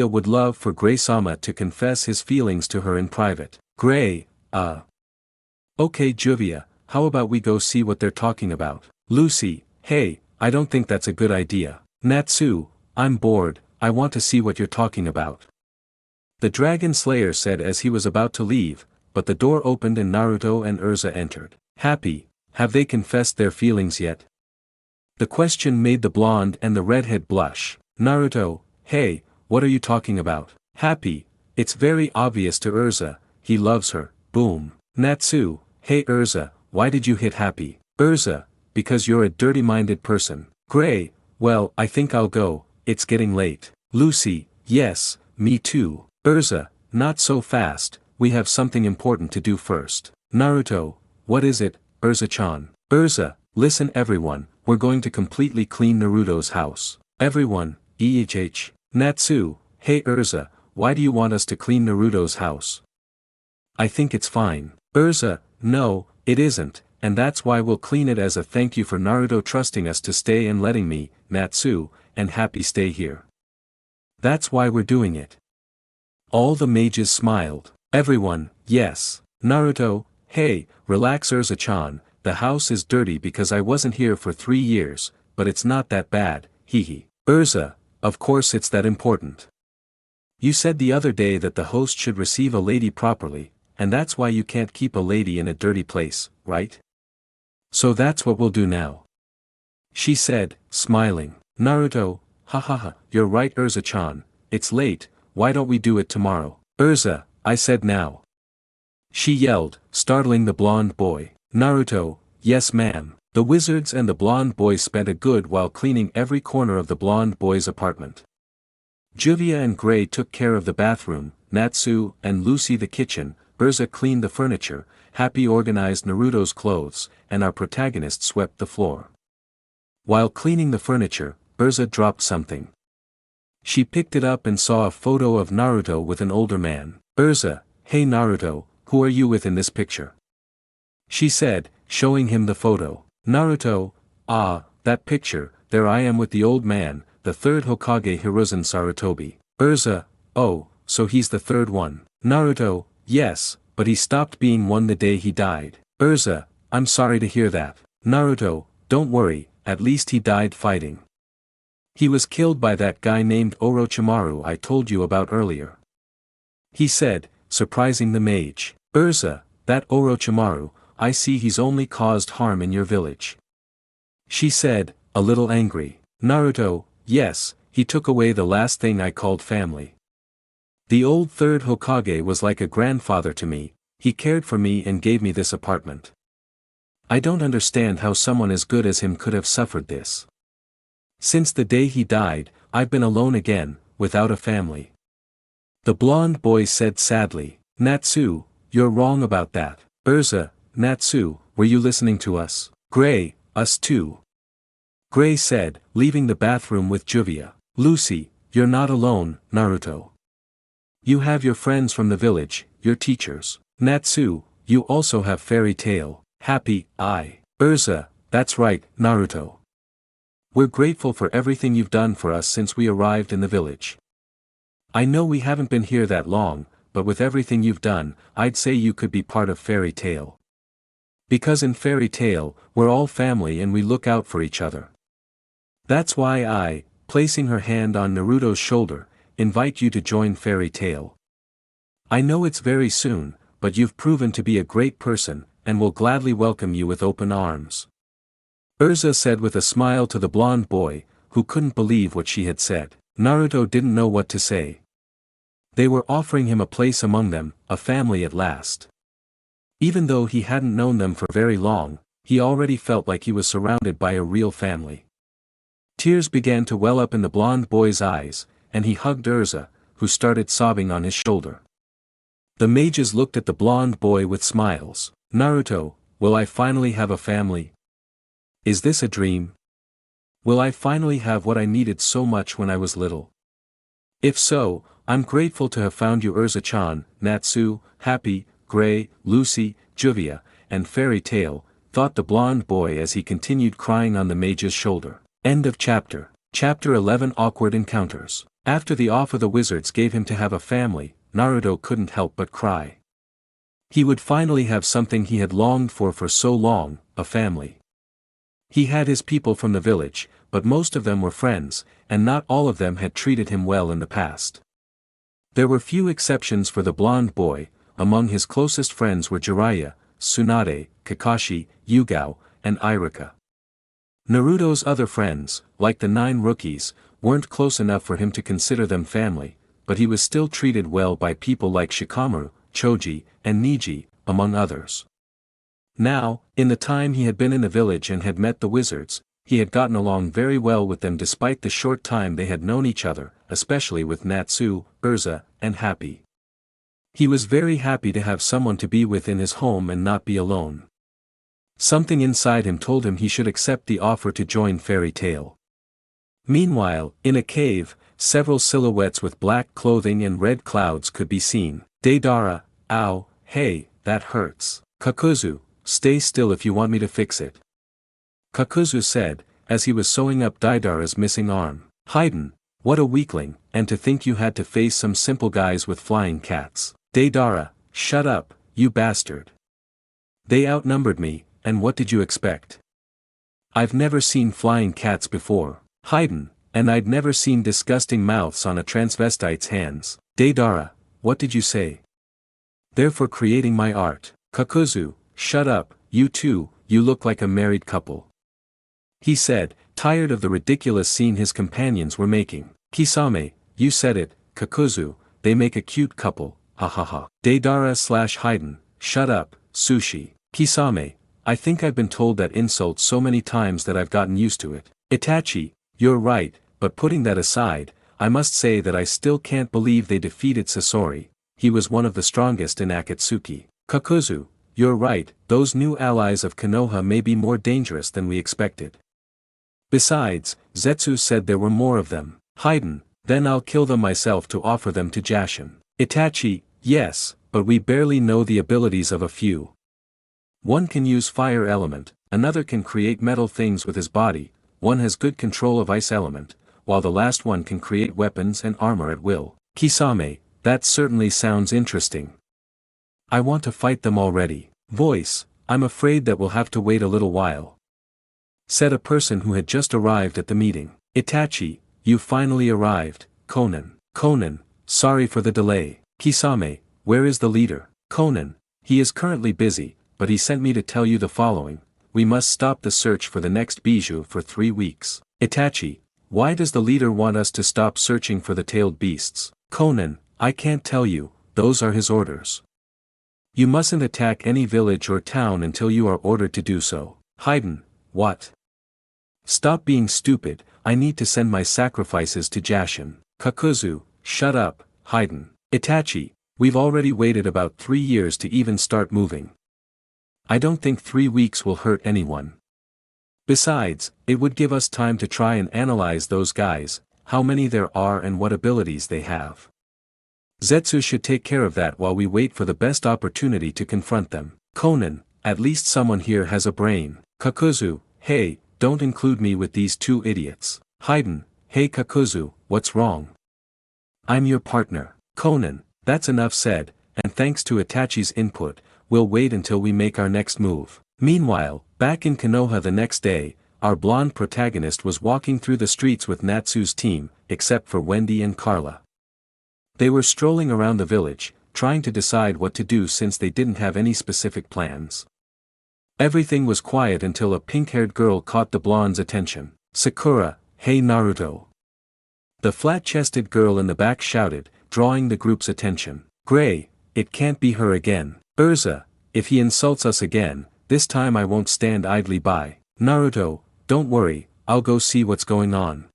would love for Gray-sama to confess his feelings to her in private. Gray, okay Juvia, how about we go see what they're talking about? Lucy, hey, I don't think that's a good idea. Natsu, I'm bored, I want to see what you're talking about. The Dragon Slayer said as he was about to leave, but the door opened and Naruto and ERZA entered. Happy, have they confessed their feelings yet? The question made the blonde and the redhead blush. Naruto, hey, what are you talking about? Happy, it's very obvious to ERZA, he loves her, boom. Natsu, hey ERZA, why did you hit Happy? ERZA, because you're a dirty-minded person. Gray, well, I think I'll go, it's getting late. Lucy, yes, me too. ERZA, not so fast, we have something important to do first. Naruto, what is it, ERZA-chan? ERZA, listen everyone, we're going to completely clean Naruto's house. Everyone, Natsu, hey ERZA, why do you want us to clean Naruto's house? I think it's fine. ERZA, no, it isn't, and that's why we'll clean it as a thank you for Naruto trusting us to stay and letting me, Natsu, and Happy stay here. That's why we're doing it. All the mages smiled. Everyone, yes. Naruto, hey, relax ERZA-chan, the house is dirty because I wasn't here for 3 years, but it's not that bad, hehe. ERZA, of course it's that important. You said the other day that the host should receive a lady properly, and that's why you can't keep a lady in a dirty place, right? So that's what we'll do now. She said, smiling. Naruto, hahaha, you're right ERZA-chan, it's late, why don't we do it tomorrow? ERZA, I said now. She yelled, startling the blonde boy. Naruto, yes ma'am. The wizards and the blonde boy spent a good while cleaning every corner of the blonde boy's apartment. Juvia and Gray took care of the bathroom, Natsu and Lucy the kitchen, ERZA cleaned the furniture, Happy organized Naruto's clothes, and our protagonist swept the floor. While cleaning the furniture, ERZA dropped something. She picked it up and saw a photo of Naruto with an older man. ERZA, hey Naruto, who are you with in this picture? She said, showing him the photo. Naruto, ah, that picture, there I am with the old man, the third Hokage Hiruzen Sarutobi. ERZA, oh, so he's the third one. Naruto, yes, but he stopped being one the day he died. ERZA, I'm sorry to hear that. Naruto, don't worry, at least he died fighting. He was killed by that guy named Orochimaru I told you about earlier. He said, surprising the mage. ERZA, that Orochimaru, I see he's only caused harm in your village. She said, a little angry. Naruto, yes, he took away the last thing I called family. The old third Hokage was like a grandfather to me, he cared for me and gave me this apartment. I don't understand how someone as good as him could have suffered this. Since the day he died, I've been alone again, without a family. The blonde boy said sadly. Natsu, you're wrong about that. ERZA, Natsu, were you listening to us? Gray, us too. Gray said, leaving the bathroom with Juvia. Lucy, you're not alone, Naruto. You have your friends from the village, your teachers. Natsu, you also have Fairy Tail. Happy, I. ERZA, that's right, Naruto. We're grateful for everything you've done for us since we arrived in the village. I know we haven't been here that long, but with everything you've done, I'd say you could be part of Fairy Tail. Because in Fairy Tail, we're all family and we look out for each other. That's why I, placing her hand on Naruto's shoulder, invite you to join Fairy Tail. I know it's very soon, but you've proven to be a great person, and will gladly welcome you with open arms. ERZA said with a smile to the blonde boy, who couldn't believe what she had said. Naruto didn't know what to say. They were offering him a place among them, a family at last. Even though he hadn't known them for very long, he already felt like he was surrounded by a real family. Tears began to well up in the blonde boy's eyes, and he hugged ERZA, who started sobbing on his shoulder. The mages looked at the blonde boy with smiles. Naruto, will I finally have a family? Is this a dream? Will I finally have what I needed so much when I was little? If so, I'm grateful to have found you ERZA-chan, Natsu, Happy, Gray, Lucy, Juvia, and Fairy Tail, thought the blonde boy as he continued crying on the mage's shoulder. End of chapter. Chapter 11 Awkward Encounters. After the offer the wizards gave him to have a family, Naruto couldn't help but cry. He would finally have something he had longed for so long, a family. He had his people from the village, but most of them were friends, and not all of them had treated him well in the past. There were few exceptions for the blonde boy. Among his closest friends were Jiraiya, Tsunade, Kakashi, Yugao, and Irika. Naruto's other friends, like the 9 rookies, weren't close enough for him to consider them family, but he was still treated well by people like Shikamaru, Choji, and Niji, among others. Now, in the time he had been in the village and had met the wizards, he had gotten along very well with them despite the short time they had known each other, especially with Natsu, ERZA, and Happy. He was very happy to have someone to be with in his home and not be alone. Something inside him told him he should accept the offer to join Fairy Tail. Meanwhile, in a cave, several silhouettes with black clothing and red clouds could be seen. Deidara, ow, hey, that hurts. Kakuzu, stay still if you want me to fix it. Kakuzu said, as he was sewing up Deidara's missing arm. Haiden, what a weakling, and to think you had to face some simple guys with flying cats. Deidara, shut up, you bastard. They outnumbered me, and what did you expect? I've never seen flying cats before. Haiden, and I'd never seen disgusting mouths on a transvestite's hands. Deidara, what did you say? They're for creating my art. Kakuzu, shut up, you two, you look like a married couple. He said, tired of the ridiculous scene his companions were making. Kisame, you said it, Kakuzu, they make a cute couple, ha ha ha. Deidara/Haiden, shut up, Sushi. Kisame, I think I've been told that insult so many times that I've gotten used to it. Itachi, you're right, but putting that aside, I must say that I still can't believe they defeated Sasori. He was one of the strongest in Akatsuki. Kakuzu, you're right, those new allies of Konoha may be more dangerous than we expected. Besides, Zetsu said there were more of them. Haiden, then I'll kill them myself to offer them to Jashin. Itachi, yes, but we barely know the abilities of a few. One can use fire element, another can create metal things with his body, one has good control of ice element, while the last one can create weapons and armor at will. Kisame, that certainly sounds interesting. I want to fight them already. Voice, I'm afraid that we'll have to wait a little while, said a person who had just arrived at the meeting. Itachi, you finally arrived, Conan. Conan, sorry for the delay. Kisame, where is the leader? Conan, he is currently busy, but he sent me to tell you the following. We must stop the search for the next bijou for 3 weeks. Itachi, why does the leader want us to stop searching for the tailed beasts? Conan, I can't tell you, those are his orders. You mustn't attack any village or town until you are ordered to do so. Haiden, what? Stop being stupid, I need to send my sacrifices to Jashin. Kakuzu, shut up, Haiden. Itachi, we've already waited about 3 years to even start moving. I don't think 3 weeks will hurt anyone. Besides, it would give us time to try and analyze those guys, how many there are and what abilities they have. Zetsu should take care of that while we wait for the best opportunity to confront them. Conan, at least someone here has a brain. Kakuzu, hey, don't include me with these 2 idiots. Haiden, hey Kakuzu, what's wrong? I'm your partner. Conan, that's enough said, and thanks to Itachi's input, we'll wait until we make our next move. Meanwhile, back in Konoha the next day, our blonde protagonist was walking through the streets with Natsu's team, except for Wendy and Carla. They were strolling around the village, trying to decide what to do since they didn't have any specific plans. Everything was quiet until a pink-haired girl caught the blonde's attention. Sakura, hey Naruto. The flat-chested girl in the back shouted, drawing the group's attention. Gray, it can't be her again. ERZA, if he insults us again, this time I won't stand idly by. Naruto, don't worry, I'll go see what's going on.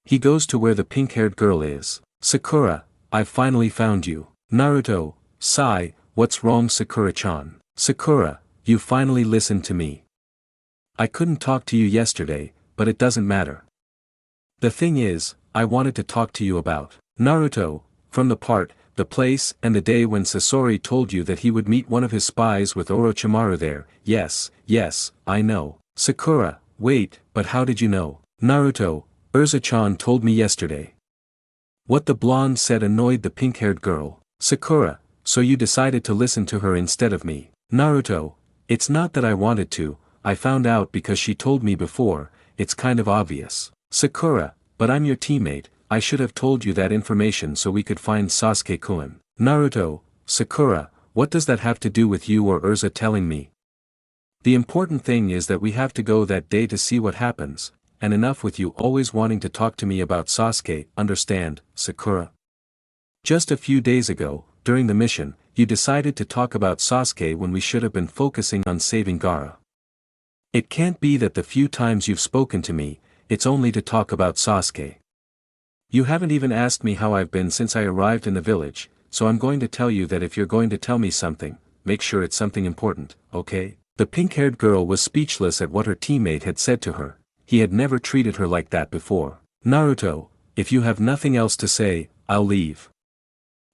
He goes to where the pink-haired girl is. Sakura, I've finally found you. Naruto, sigh, what's wrong Sakura-chan? Sakura, you finally listened to me. I couldn't talk to you yesterday, but it doesn't matter. The thing is, I wanted to talk to you about Naruto, from the part, the place and the day when Sasori told you that he would meet one of his spies with Orochimaru there. Yes, I know. Sakura, wait, but how did you know? Naruto, ERZA-chan told me yesterday. What the blonde said annoyed the pink-haired girl. Sakura, so you decided to listen to her instead of me. Naruto, it's not that I wanted to, I found out because she told me before, it's kind of obvious. Sakura, but I'm your teammate, I should have told you that information so we could find Sasuke-kun. Naruto, Sakura, what does that have to do with you or ERZA telling me? The important thing is that we have to go that day to see what happens, and enough with you always wanting to talk to me about Sasuke, understand, Sakura? Just a few days ago, during the mission, you decided to talk about Sasuke when we should have been focusing on saving Gaara. It can't be that the few times you've spoken to me, it's only to talk about Sasuke. You haven't even asked me how I've been since I arrived in the village, so I'm going to tell you that if you're going to tell me something, make sure it's something important, okay? The pink-haired girl was speechless at what her teammate had said to her. He had never treated her like that before. Naruto, if you have nothing else to say, I'll leave.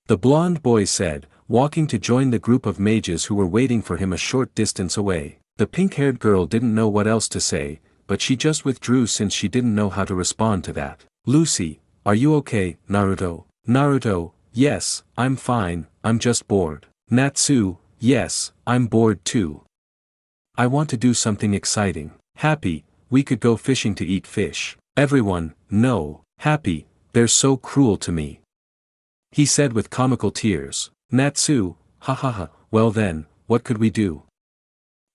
The blonde boy said, walking to join the group of mages who were waiting for him a short distance away. The pink-haired girl didn't know what else to say, but she just withdrew since she didn't know how to respond to that. Lucy, are you okay, Naruto? Naruto, yes, I'm fine, I'm just bored. Natsu, yes, I'm bored too. I want to do something exciting. Happy, we could go fishing to eat fish. Everyone, no. Happy, they're so cruel to me. He said with comical tears. Natsu, ha ha ha, well then, what could we do?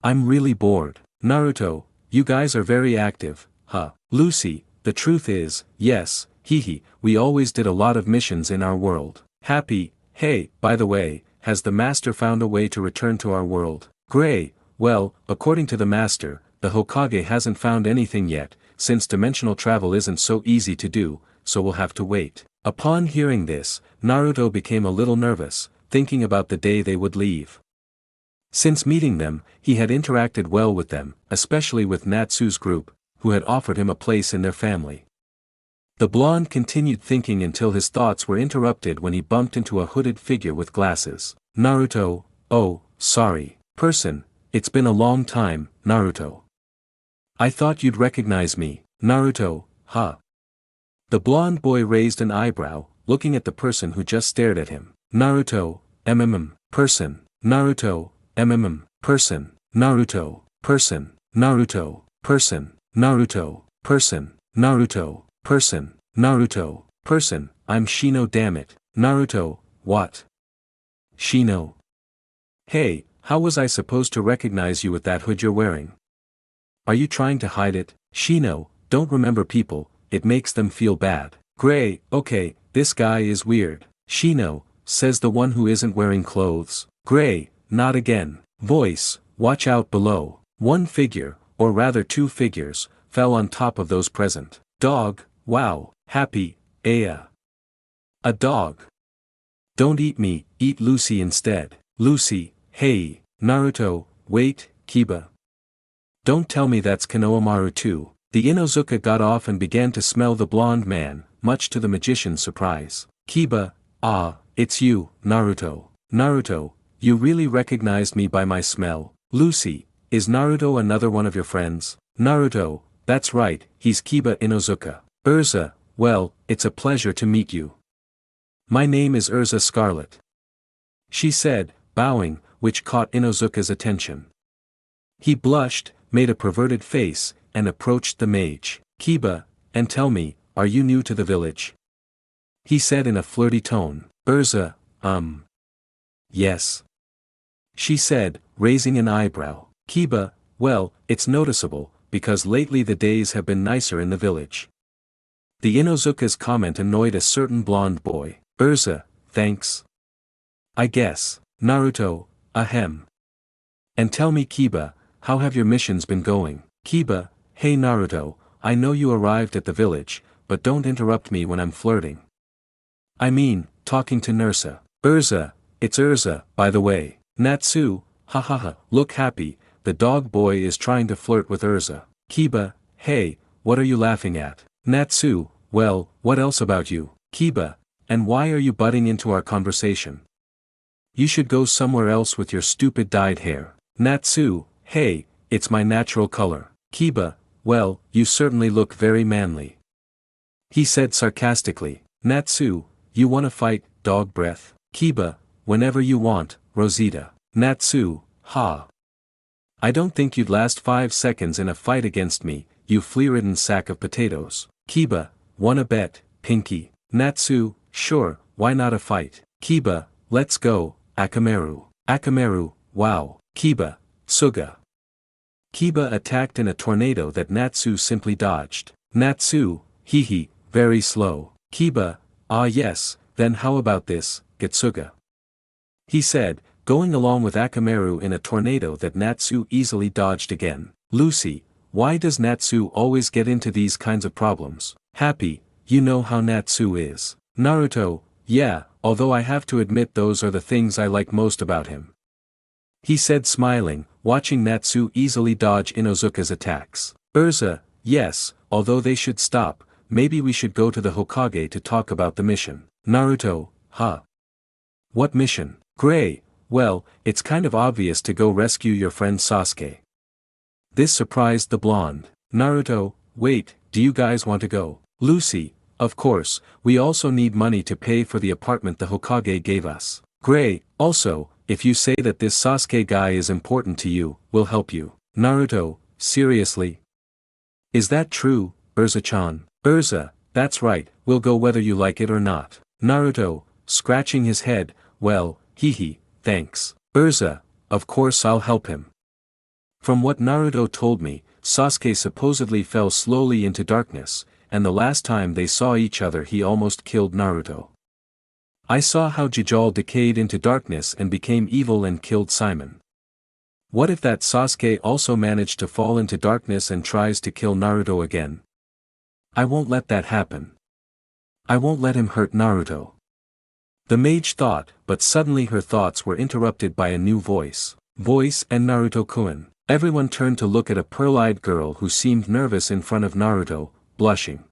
I'm really bored. Naruto, you guys are very active, huh? Lucy, the truth is, yes, hee, we always did a lot of missions in our world. Happy, hey, by the way, has the master found a way to return to our world? Gray, well, according to the master, the Hokage hasn't found anything yet, since dimensional travel isn't so easy to do, so we'll have to wait. Upon hearing this, Naruto became a little nervous, thinking about the day they would leave. Since meeting them, he had interacted well with them, especially with Natsu's group, who had offered him a place in their family. The blonde continued thinking until his thoughts were interrupted when he bumped into a hooded figure with glasses. Naruto, oh, sorry. Person, it's been a long time, Naruto. I thought you'd recognize me, Naruto, huh? The blonde boy raised an eyebrow, looking at the person who just stared at him. Naruto, person, Naruto, person, Naruto, person, Naruto, person, Naruto, person, Naruto, person, Naruto, person, I'm Shino, damn it. Naruto, what? Shino. Hey, how was I supposed to recognize you with that hood you're wearing? Are you trying to hide it? Shino, don't remember people, it makes them feel bad. Gray, okay, this guy is weird. Shino, says the one who isn't wearing clothes. Gray, not again. Voice, watch out below. One figure, or rather two figures, fell on top of those present. Dog, wow, happy, Aya. A dog. Don't eat me, eat Lucy instead. Lucy, hey, Naruto, wait, Kiba. Don't tell me that's Konohamaru too. The Inozuka got off and began to smell the blonde man, much to the magician's surprise. Kiba, ah, it's you, Naruto. Naruto, you really recognized me by my smell. Lucy, is Naruto another one of your friends? Naruto, that's right, he's Kiba Inozuka. ERZA, well, it's a pleasure to meet you. My name is ERZA SCARLET. She said, bowing, which caught Inozuka's attention. He blushed, made a perverted face, and approached the mage. Kiba, and tell me, are you new to the village? He said in a flirty tone. ERZA, yes. She said, raising an eyebrow. Kiba, well, it's noticeable, because lately the days have been nicer in the village. The Inozuka's comment annoyed a certain blonde boy. ERZA, thanks. I guess. Naruto, ahem. And tell me Kiba, how have your missions been going? Kiba, hey Naruto, I know you arrived at the village, but don't interrupt me when I'm flirting. I mean, talking to Nursa. ERZA, it's ERZA, by the way. Natsu, hahaha, look happy, the dog boy is trying to flirt with ERZA. Kiba, hey, what are you laughing at? Natsu, well, what else about you? Kiba, and why are you butting into our conversation? You should go somewhere else with your stupid dyed hair. Natsu, hey, it's my natural color. Kiba, well, you certainly look very manly. He said sarcastically. Natsu, you wanna fight, dog breath? Kiba, whenever you want, Rosita. Natsu, ha. I don't think you'd last 5 seconds in a fight against me, you flea-ridden sack of potatoes. Kiba, wanna bet, Pinky? Natsu, sure, why not a fight? Kiba, let's go, Akamaru. Akamaru, wow. Kiba, Suga. Kiba attacked in a tornado that Natsu simply dodged. Natsu, hee, very slow. Kiba, ah yes, then how about this, Getsuga? He said, going along with Akamaru in a tornado that Natsu easily dodged again. Lucy, why does Natsu always get into these kinds of problems? Happy, you know how Natsu is. Naruto, yeah, although I have to admit those are the things I like most about him. he said smiling, watching Natsu easily dodge Inozuka's attacks. ERZA, yes, although they should stop, maybe we should go to the Hokage to talk about the mission. Naruto, huh? What mission? Gray, well, it's kind of obvious to go rescue your friend Sasuke. This surprised the blonde. Naruto, wait, do you guys want to go? Lucy, of course, we also need money to pay for the apartment the Hokage gave us. Gray, also, if you say that this Sasuke guy is important to you, we'll help you. Naruto, seriously? Is that true, ERZA-chan? ERZA, that's right, we'll go whether you like it or not. Naruto, scratching his head, well, hee, thanks. ERZA, of course I'll help him. From what Naruto told me, Sasuke supposedly fell slowly into darkness, and the last time they saw each other he almost killed Naruto. I saw how Jijal decayed into darkness and became evil and killed Simon. What if that Sasuke also managed to fall into darkness and tries to kill Naruto again? I won't let that happen. I won't let him hurt Naruto. The mage thought, but suddenly her thoughts were interrupted by a new voice. Voice and Naruto-kun. Everyone turned to look at a pearl-eyed girl who seemed nervous in front of Naruto, blushing.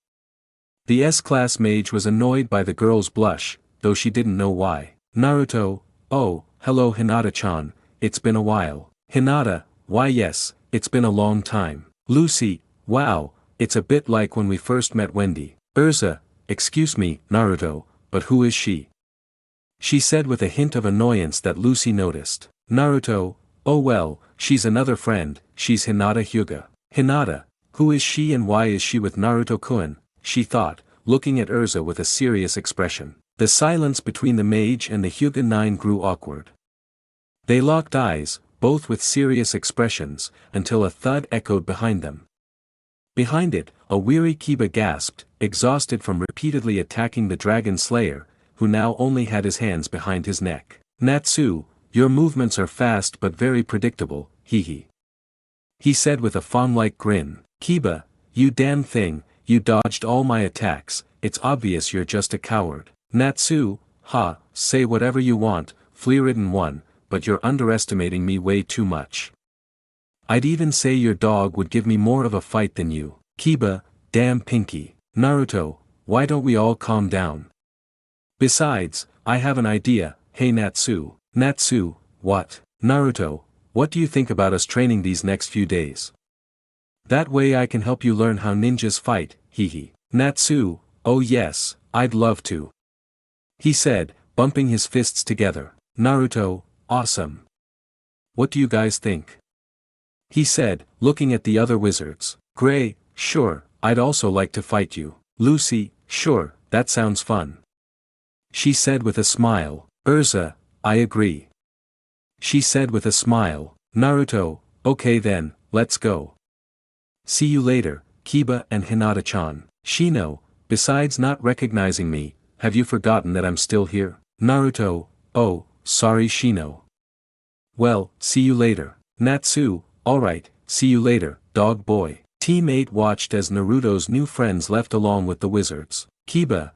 The S-class mage was annoyed by the girl's blush, though she didn't know why. Naruto, oh, hello Hinata-chan, it's been a while. Hinata, why yes, it's been a long time. Lucy, wow, it's a bit like when we first met Wendy. ERZA, excuse me, Naruto, but who is she? She said with a hint of annoyance that Lucy noticed. Naruto, oh well, she's another friend, she's Hinata Hyuga. Hinata, who is she and why is she with Naruto-kun? She thought, looking at ERZA with a serious expression. The silence between the mage and the Hyuga 9 grew awkward. They locked eyes, both with serious expressions, until a thud echoed behind them. Behind it, a weary Kiba gasped, exhausted from repeatedly attacking the Dragon Slayer, who now only had his hands behind his neck. Natsu, your movements are fast but very predictable, hee. He said with a fawn-like grin. Kiba, you damn thing, you dodged all my attacks, it's obvious you're just a coward. Natsu, ha, say whatever you want, flea-ridden one, but you're underestimating me way too much. I'd even say your dog would give me more of a fight than you. Kiba, damn Pinky. Naruto, why don't we all calm down? Besides, I have an idea, hey Natsu. Natsu, what? Naruto, what do you think about us training these next few days? That way I can help you learn how ninjas fight, hee. Natsu, oh yes, I'd love to. He said, bumping his fists together. Naruto, awesome. What do you guys think? He said, looking at the other wizards. Gray, sure, I'd also like to fight you. Lucy, sure, that sounds fun. She said with a smile. ERZA, I agree. She said with a smile. Naruto, okay then, let's go. See you later, Kiba and Hinata-chan. Shino, besides not recognizing me, have you forgotten that I'm still here? Naruto, oh, sorry Shino. Well, see you later. Natsu, alright, see you later, dog boy. Team 8 watched as Naruto's new friends left along with the wizards. Kiba,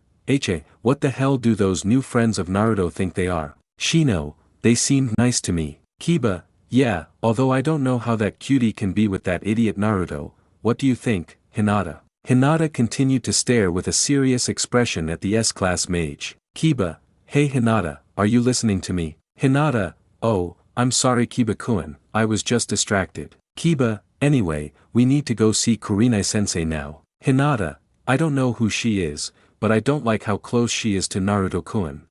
what the hell do those new friends of Naruto think they are? Shino, they seemed nice to me. Kiba, yeah, although I don't know how that cutie can be with that idiot Naruto, what do you think, Hinata? Hinata continued to stare with a serious expression at the S-class mage. Kiba, hey Hinata, are you listening to me? Hinata, oh, I'm sorry Kiba-kun, I was just distracted. Kiba, anyway, we need to go see Kurenai-sensei now. Hinata, I don't know who she is, but I don't like how close she is to Naruto-kun.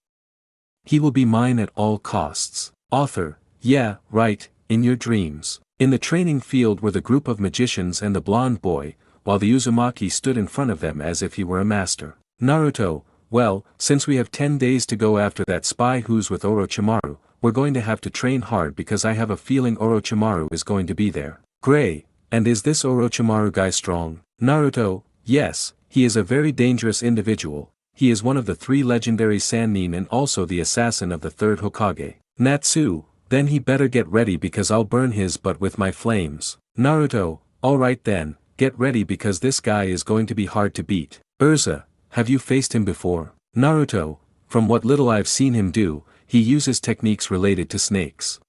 He will be mine at all costs. Author, yeah, right, in your dreams. In the training field were the group of magicians and the blonde boy, while the Uzumaki stood in front of them as if he were a master. Naruto, well, since we have 10 days to go after that spy who's with Orochimaru, we're going to have to train hard because I have a feeling Orochimaru is going to be there. Gray, and is this Orochimaru guy strong? Naruto, yes, he is a very dangerous individual, he is one of the 3 legendary Sannin and also the assassin of the 3rd Hokage. Natsu, then he better get ready because I'll burn his butt with my flames. Naruto, alright then, get ready because this guy is going to be hard to beat. ERZA, have you faced him before? Naruto, from what little I've seen him do, he uses techniques related to snakes.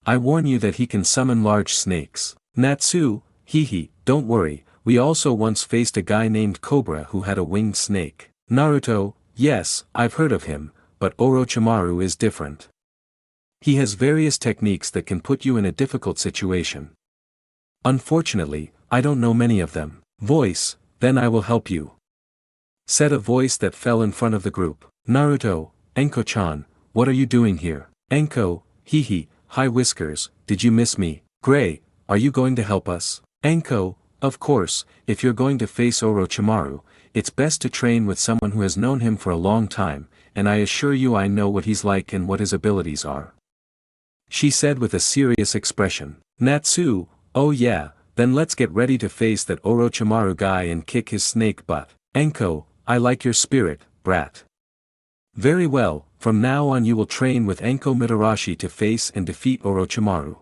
I warn you that he can summon large snakes. Natsu, hee, don't worry, we also once faced a guy named Cobra who had a winged snake. Naruto, yes, I've heard of him, but Orochimaru is different. He has various techniques that can put you in a difficult situation. Unfortunately, I don't know many of them. Voice, then I will help you. Said a voice that fell in front of the group. Naruto, Enko-chan, what are you doing here? Enko, hee, hi Whiskers, did you miss me? Gray, are you going to help us? Enko, of course, if you're going to face Orochimaru, it's best to train with someone who has known him for a long time, and I assure you I know what he's like and what his abilities are. She said with a serious expression. Natsu, oh yeah, then let's get ready to face that Orochimaru guy and kick his snake butt. Enko, I like your spirit, brat. Very well, from now on you will train with Enko Mitarashi to face and defeat Orochimaru.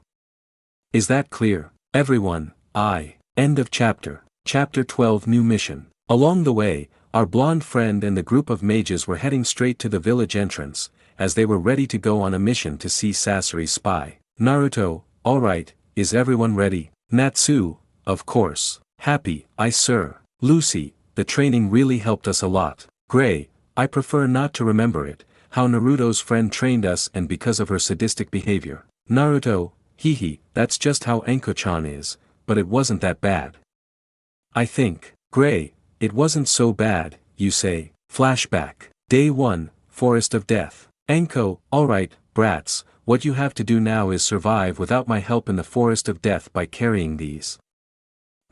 Is that clear? Everyone, aye. End of chapter. Chapter 12 New Mission. Along the way, our blonde friend and the group of mages were heading straight to the village entrance, as they were ready to go on a mission to see Sasori's spy. Naruto, alright, is everyone ready? Natsu, of course. Happy, aye sir. Lucy, the training really helped us a lot. Gray, I prefer not to remember it, how Naruto's friend trained us and because of her sadistic behavior. Naruto, hee, that's just how Enko-chan is, but it wasn't that bad. I think. Gray, it wasn't so bad, you say. Flashback. Day 1, Forest of Death. Enko, alright, brats, what you have to do now is survive without my help in the Forest of Death by carrying these.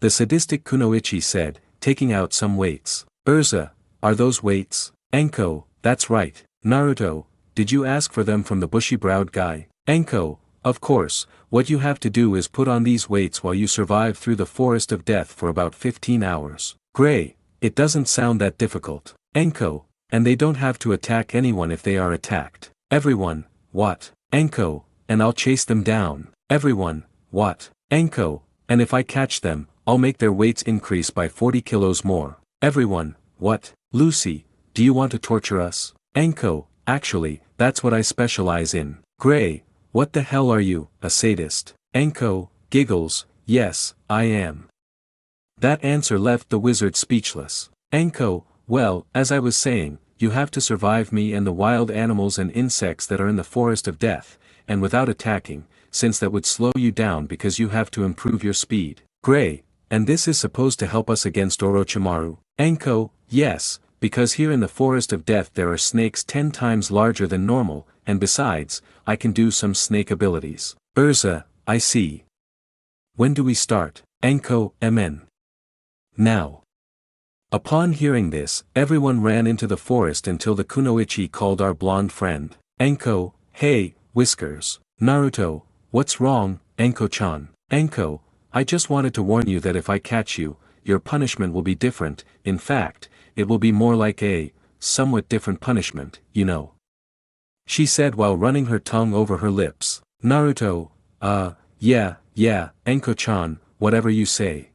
The sadistic Kunoichi said, taking out some weights. ERZA, are those weights? Enko, that's right. Naruto, did you ask for them from the bushy-browed guy? Enko, of course, what you have to do is put on these weights while you survive through the Forest of Death for about 15 hours. Gray, it doesn't sound that difficult. Enko, and they don't have to attack anyone if they are attacked. Everyone, what? Enko, and I'll chase them down. Everyone, what? Enko, and if I catch them, I'll make their weights increase by 40 kilos more. Everyone, what? Lucy, do you want to torture us? Enko, actually, that's what I specialize in. Gray, what the hell are you, a sadist? Enko, giggles, yes, I am. That answer left the wizard speechless. Enko, well, as I was saying, you have to survive me and the wild animals and insects that are in the Forest of Death, and without attacking, since that would slow you down because you have to improve your speed. Gray, and this is supposed to help us against Orochimaru? Enko, yes, because here in the Forest of Death there are snakes 10 times larger than normal, and besides, I can do some snake abilities. ERZA, I see. When do we start? Enko, MN. Now. Upon hearing this, everyone ran into the forest until the Kunoichi called our blonde friend. Enko, hey, Whiskers. Naruto, what's wrong, Enko-chan? Enko, I just wanted to warn you that if I catch you, your punishment will be different, in fact, it will be more like a, somewhat different punishment, you know. She said while running her tongue over her lips. Naruto, yeah, Enko-chan, whatever you say.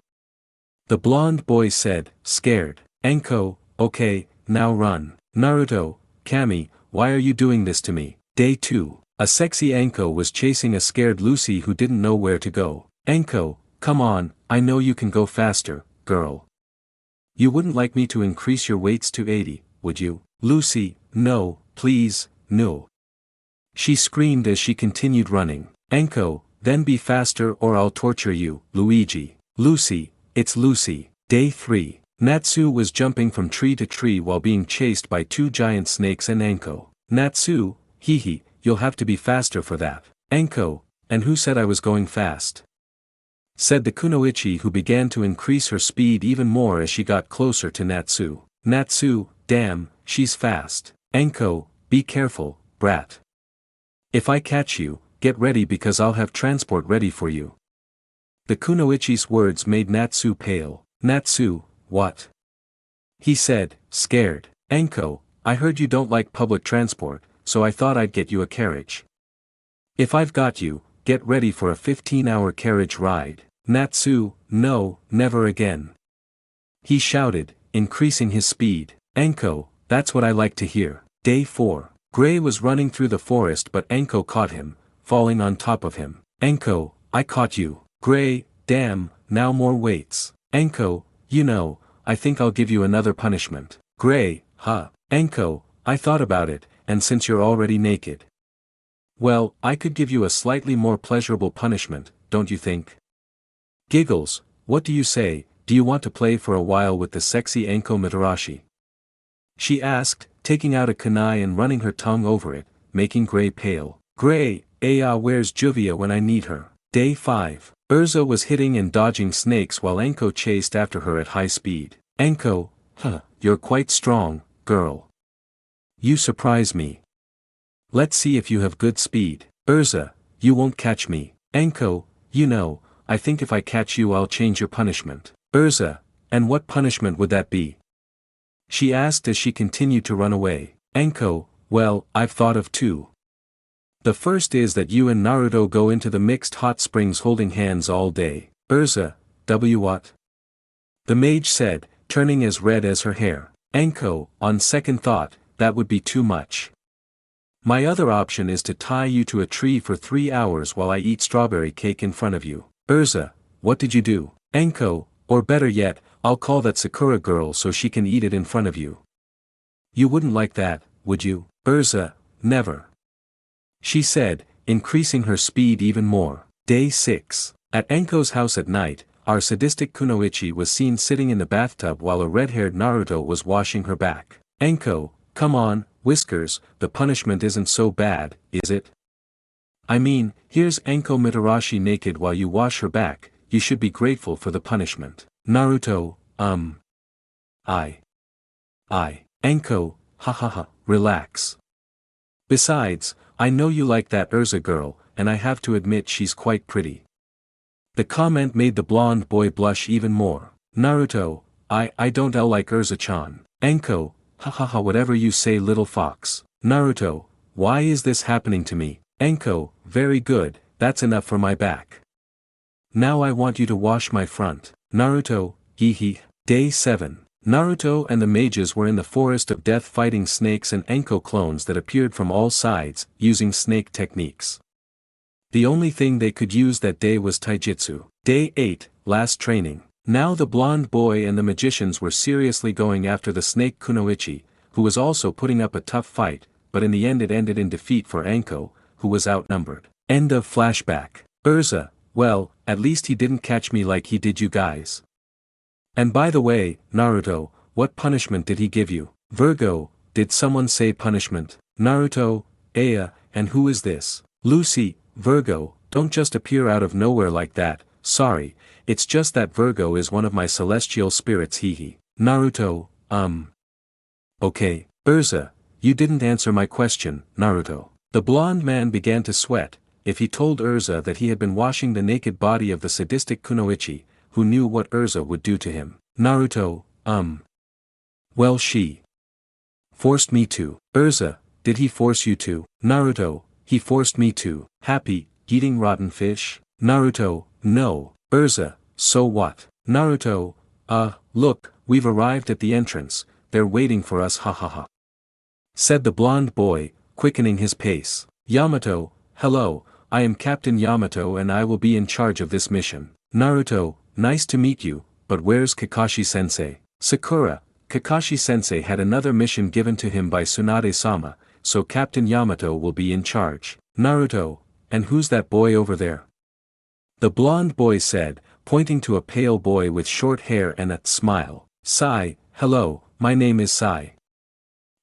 The blonde boy said, scared. Enko, okay, now run. Naruto, Kami, why are you doing this to me? Day 2. A sexy Enko was chasing a scared Lucy who didn't know where to go. Enko, come on, I know you can go faster, girl. You wouldn't like me to increase your weights to 80, would you? Lucy, no, please, no. She screamed as she continued running. Enko, then be faster or I'll torture you, Luigi. Lucy, it's Lucy. Day 3. Natsu was jumping from tree to tree while being chased by 2 giant snakes and Enko. Natsu, hee, you'll have to be faster for that. Enko, and who said I was going fast? Said the Kunoichi, who began to increase her speed even more as she got closer to Natsu. Natsu, damn, she's fast. Enko, be careful, brat. If I catch you, get ready because I'll have transport ready for you. The Kunoichi's words made Natsu pale. Natsu, what? He said, scared. Enko, I heard you don't like public transport, so I thought I'd get you a carriage. If I've got you, get ready for a 15-hour carriage ride. Natsu, no, never again. He shouted, increasing his speed. Enko, that's what I like to hear. Day 4. Gray was running through the forest but Enko caught him, falling on top of him. Enko, I caught you. Gray, damn, now more weights. Enko, I think I'll give you another punishment. Gray, huh. Enko, I thought about it, and since you're already naked. Well, I could give you a slightly more pleasurable punishment, don't you think? Giggles, what do you say, do you want to play for a while with the sexy Enko Mitarashi? She asked, taking out a kunai and running her tongue over it, making Gray pale. Gray, where's Juvia when I need her? Day 5. ERZA was hitting and dodging snakes while Enko chased after her at high speed. Enko, you're quite strong, girl. You surprise me. Let's see if you have good speed. ERZA, you won't catch me. Enko, I think if I catch you I'll change your punishment. ERZA, and what punishment would that be? She asked as she continued to run away. Enko, well, I've thought of 2. The first is that you and Naruto go into the mixed hot springs holding hands all day. ERZA, what? The mage said, turning as red as her hair. Enko, on second thought, that would be too much. My other option is to tie you to a tree for 3 hours while I eat strawberry cake in front of you. ERZA, what did you do? Enko, or better yet, I'll call that Sakura girl so she can eat it in front of you. You wouldn't like that, would you? ERZA, never. She said, increasing her speed even more. Day 6. At Enko's house at night, our sadistic Kunoichi was seen sitting in the bathtub while a red-haired Naruto was washing her back. Enko, come on, Whiskers, the punishment isn't so bad, is it? I mean, here's Enko Mitarashi naked while you wash her back, you should be grateful for the punishment. Naruto, Enko, relax. Besides, I know you like that ERZA girl, and I have to admit she's quite pretty. The comment made the blonde boy blush even more. Naruto, I don't like ERZA-chan. Enko, whatever you say little fox. Naruto, why is this happening to me? Enko, very good, that's enough for my back. Now I want you to wash my front. Naruto, Day 7. Naruto and the mages were in the forest of death fighting snakes and Enko clones that appeared from all sides, using snake techniques. The only thing they could use that day was taijutsu. Day 8, last training. Now the blonde boy and the magicians were seriously going after the snake Kunoichi, who was also putting up a tough fight, but in the end it ended in defeat for Enko, who was outnumbered. End of flashback. ERZA, well, at least he didn't catch me like he did you guys. And by the way, Naruto, what punishment did he give you? Virgo, did someone say punishment? Naruto, and who is this? Lucy, Virgo, don't just appear out of nowhere like that, sorry, it's just that Virgo is one of my celestial spirits Naruto, Okay, ERZA, you didn't answer my question, Naruto. The blonde man began to sweat, if he told ERZA that he had been washing the naked body of the sadistic Kunoichi, who knew what ERZA would do to him. Naruto, Well she forced me to. ERZA, did he force you to? Naruto, he forced me to. Happy, eating rotten fish? Naruto, no. ERZA, so what? Naruto, look, we've arrived at the entrance, they're waiting for us said the blonde boy, quickening his pace. Yamato, hello, I am Captain Yamato and I will be in charge of this mission. Naruto, nice to meet you, but where's Kakashi-sensei? Sakura, Kakashi-sensei had another mission given to him by Tsunade-sama, so Captain Yamato will be in charge. Naruto, and who's that boy over there? The blonde boy said, pointing to a pale boy with short hair and a smile. Sai, hello, my name is Sai.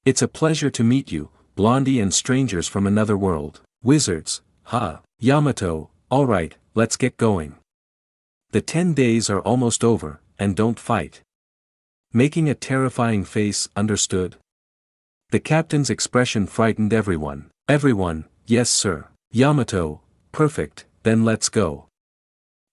It's a pleasure to meet you, Blondie and strangers from another world. Wizards, Yamato, alright, let's get going. The 10 days are almost over, and don't fight. Making a terrifying face, understood? The captain's expression frightened everyone. Everyone, yes sir. Yamato, perfect, then let's go.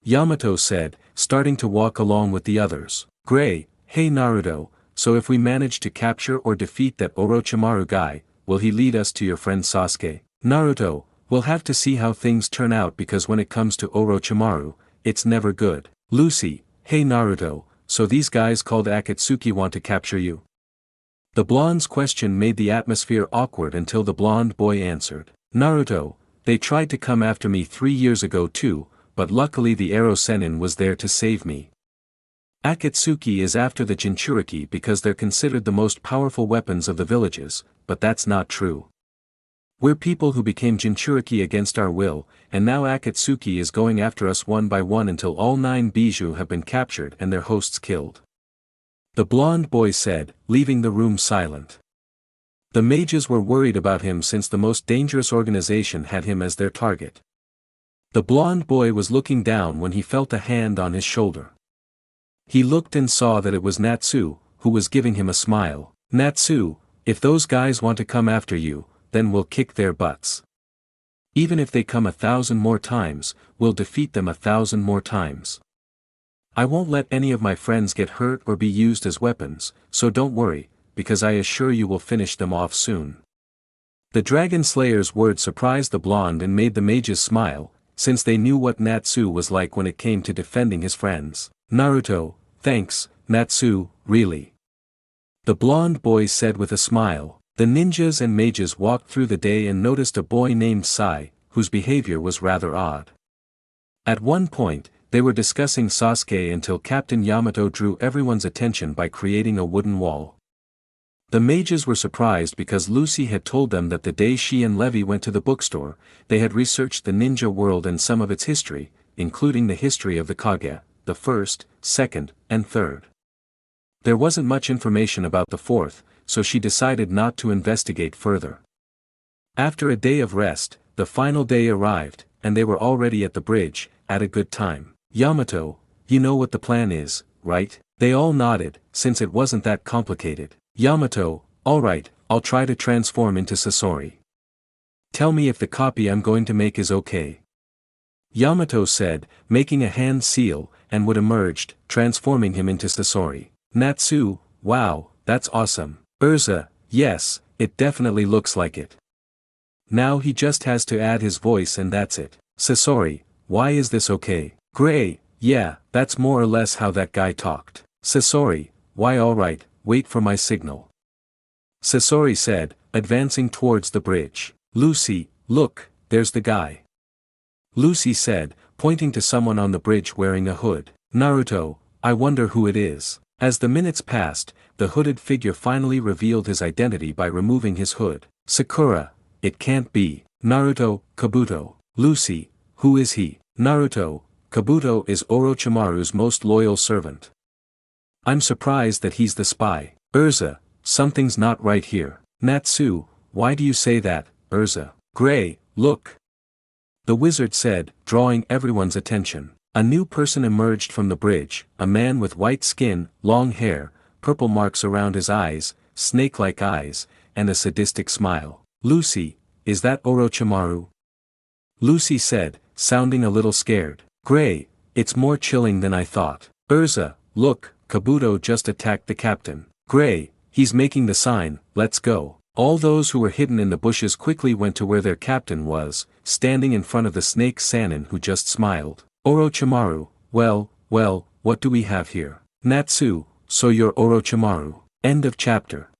Yamato said, starting to walk along with the others. Gray, hey Naruto, so if we manage to capture or defeat that Orochimaru guy, will he lead us to your friend Sasuke? Naruto, we'll have to see how things turn out because when it comes to Orochimaru, it's never good. Lucy, hey Naruto, so these guys called Akatsuki want to capture you? The blonde's question made the atmosphere awkward until the blonde boy answered. Naruto, they tried to come after me 3 years ago too, but luckily the Arrow Sennin was there to save me. Akatsuki is after the Jinchuriki because they're considered the most powerful weapons of the villages, but that's not true. We're people who became Jinchuriki against our will, and now Akatsuki is going after us one by one until all 9 bijou have been captured and their hosts killed. The blonde boy said, leaving the room silent. The mages were worried about him since the most dangerous organization had him as their target. The blonde boy was looking down when he felt a hand on his shoulder. He looked and saw that it was Natsu, who was giving him a smile. Natsu, if those guys want to come after you, then we'll kick their butts. Even if they come 1,000 more times, we'll defeat them 1,000 more times. I won't let any of my friends get hurt or be used as weapons, so don't worry, because I assure you we'll finish them off soon. The Dragon Slayer's words surprised the blonde and made the mages smile, since they knew what Natsu was like when it came to defending his friends. Naruto, thanks, Natsu, really. The blonde boy said with a smile. The ninjas and mages walked through the day and noticed a boy named Sai, whose behavior was rather odd. At one point, they were discussing Sasuke until Captain Yamato drew everyone's attention by creating a wooden wall. The mages were surprised because Lucy had told them that the day she and Levi went to the bookstore, they had researched the ninja world and some of its history, including the history of the Kage, the first, second, and third. There wasn't much information about the fourth, so she decided not to investigate further. After a day of rest, the final day arrived, and they were already at the bridge, at a good time. Yamato, you know what the plan is, right? They all nodded, since it wasn't that complicated. Yamato, alright, I'll try to transform into Sasori. Tell me if the copy I'm going to make is okay. Yamato said, making a hand seal, and Wood emerged, transforming him into Sasori. Natsu, wow, that's awesome. ERZA, yes, it definitely looks like it. Now he just has to add his voice and that's it. Sasori, why is this okay? Gray, yeah, that's more or less how that guy talked. Sasori, why alright, wait for my signal. Sasori said, advancing towards the bridge. Lucy, look, there's the guy. Lucy said, pointing to someone on the bridge wearing a hood. Naruto, I wonder who it is. As the minutes passed, the hooded figure finally revealed his identity by removing his hood. Sakura, it can't be. Naruto, Kabuto. Lucy, who is he? Naruto, Kabuto is Orochimaru's most loyal servant. I'm surprised that he's the spy. ERZA, something's not right here. Natsu, why do you say that, ERZA? Gray, look. The wizard said, drawing everyone's attention. A new person emerged from the bridge, a man with white skin, long hair, purple marks around his eyes, snake-like eyes, and a sadistic smile. Lucy, is that Orochimaru? Lucy said, sounding a little scared. Gray, it's more chilling than I thought. ERZA, look, Kabuto just attacked the captain. Gray, he's making the sign, let's go. All those who were hidden in the bushes quickly went to where their captain was, standing in front of the snake Sannin who just smiled. Orochimaru, well, what do we have here? Natsu, so you're Orochimaru. End of chapter.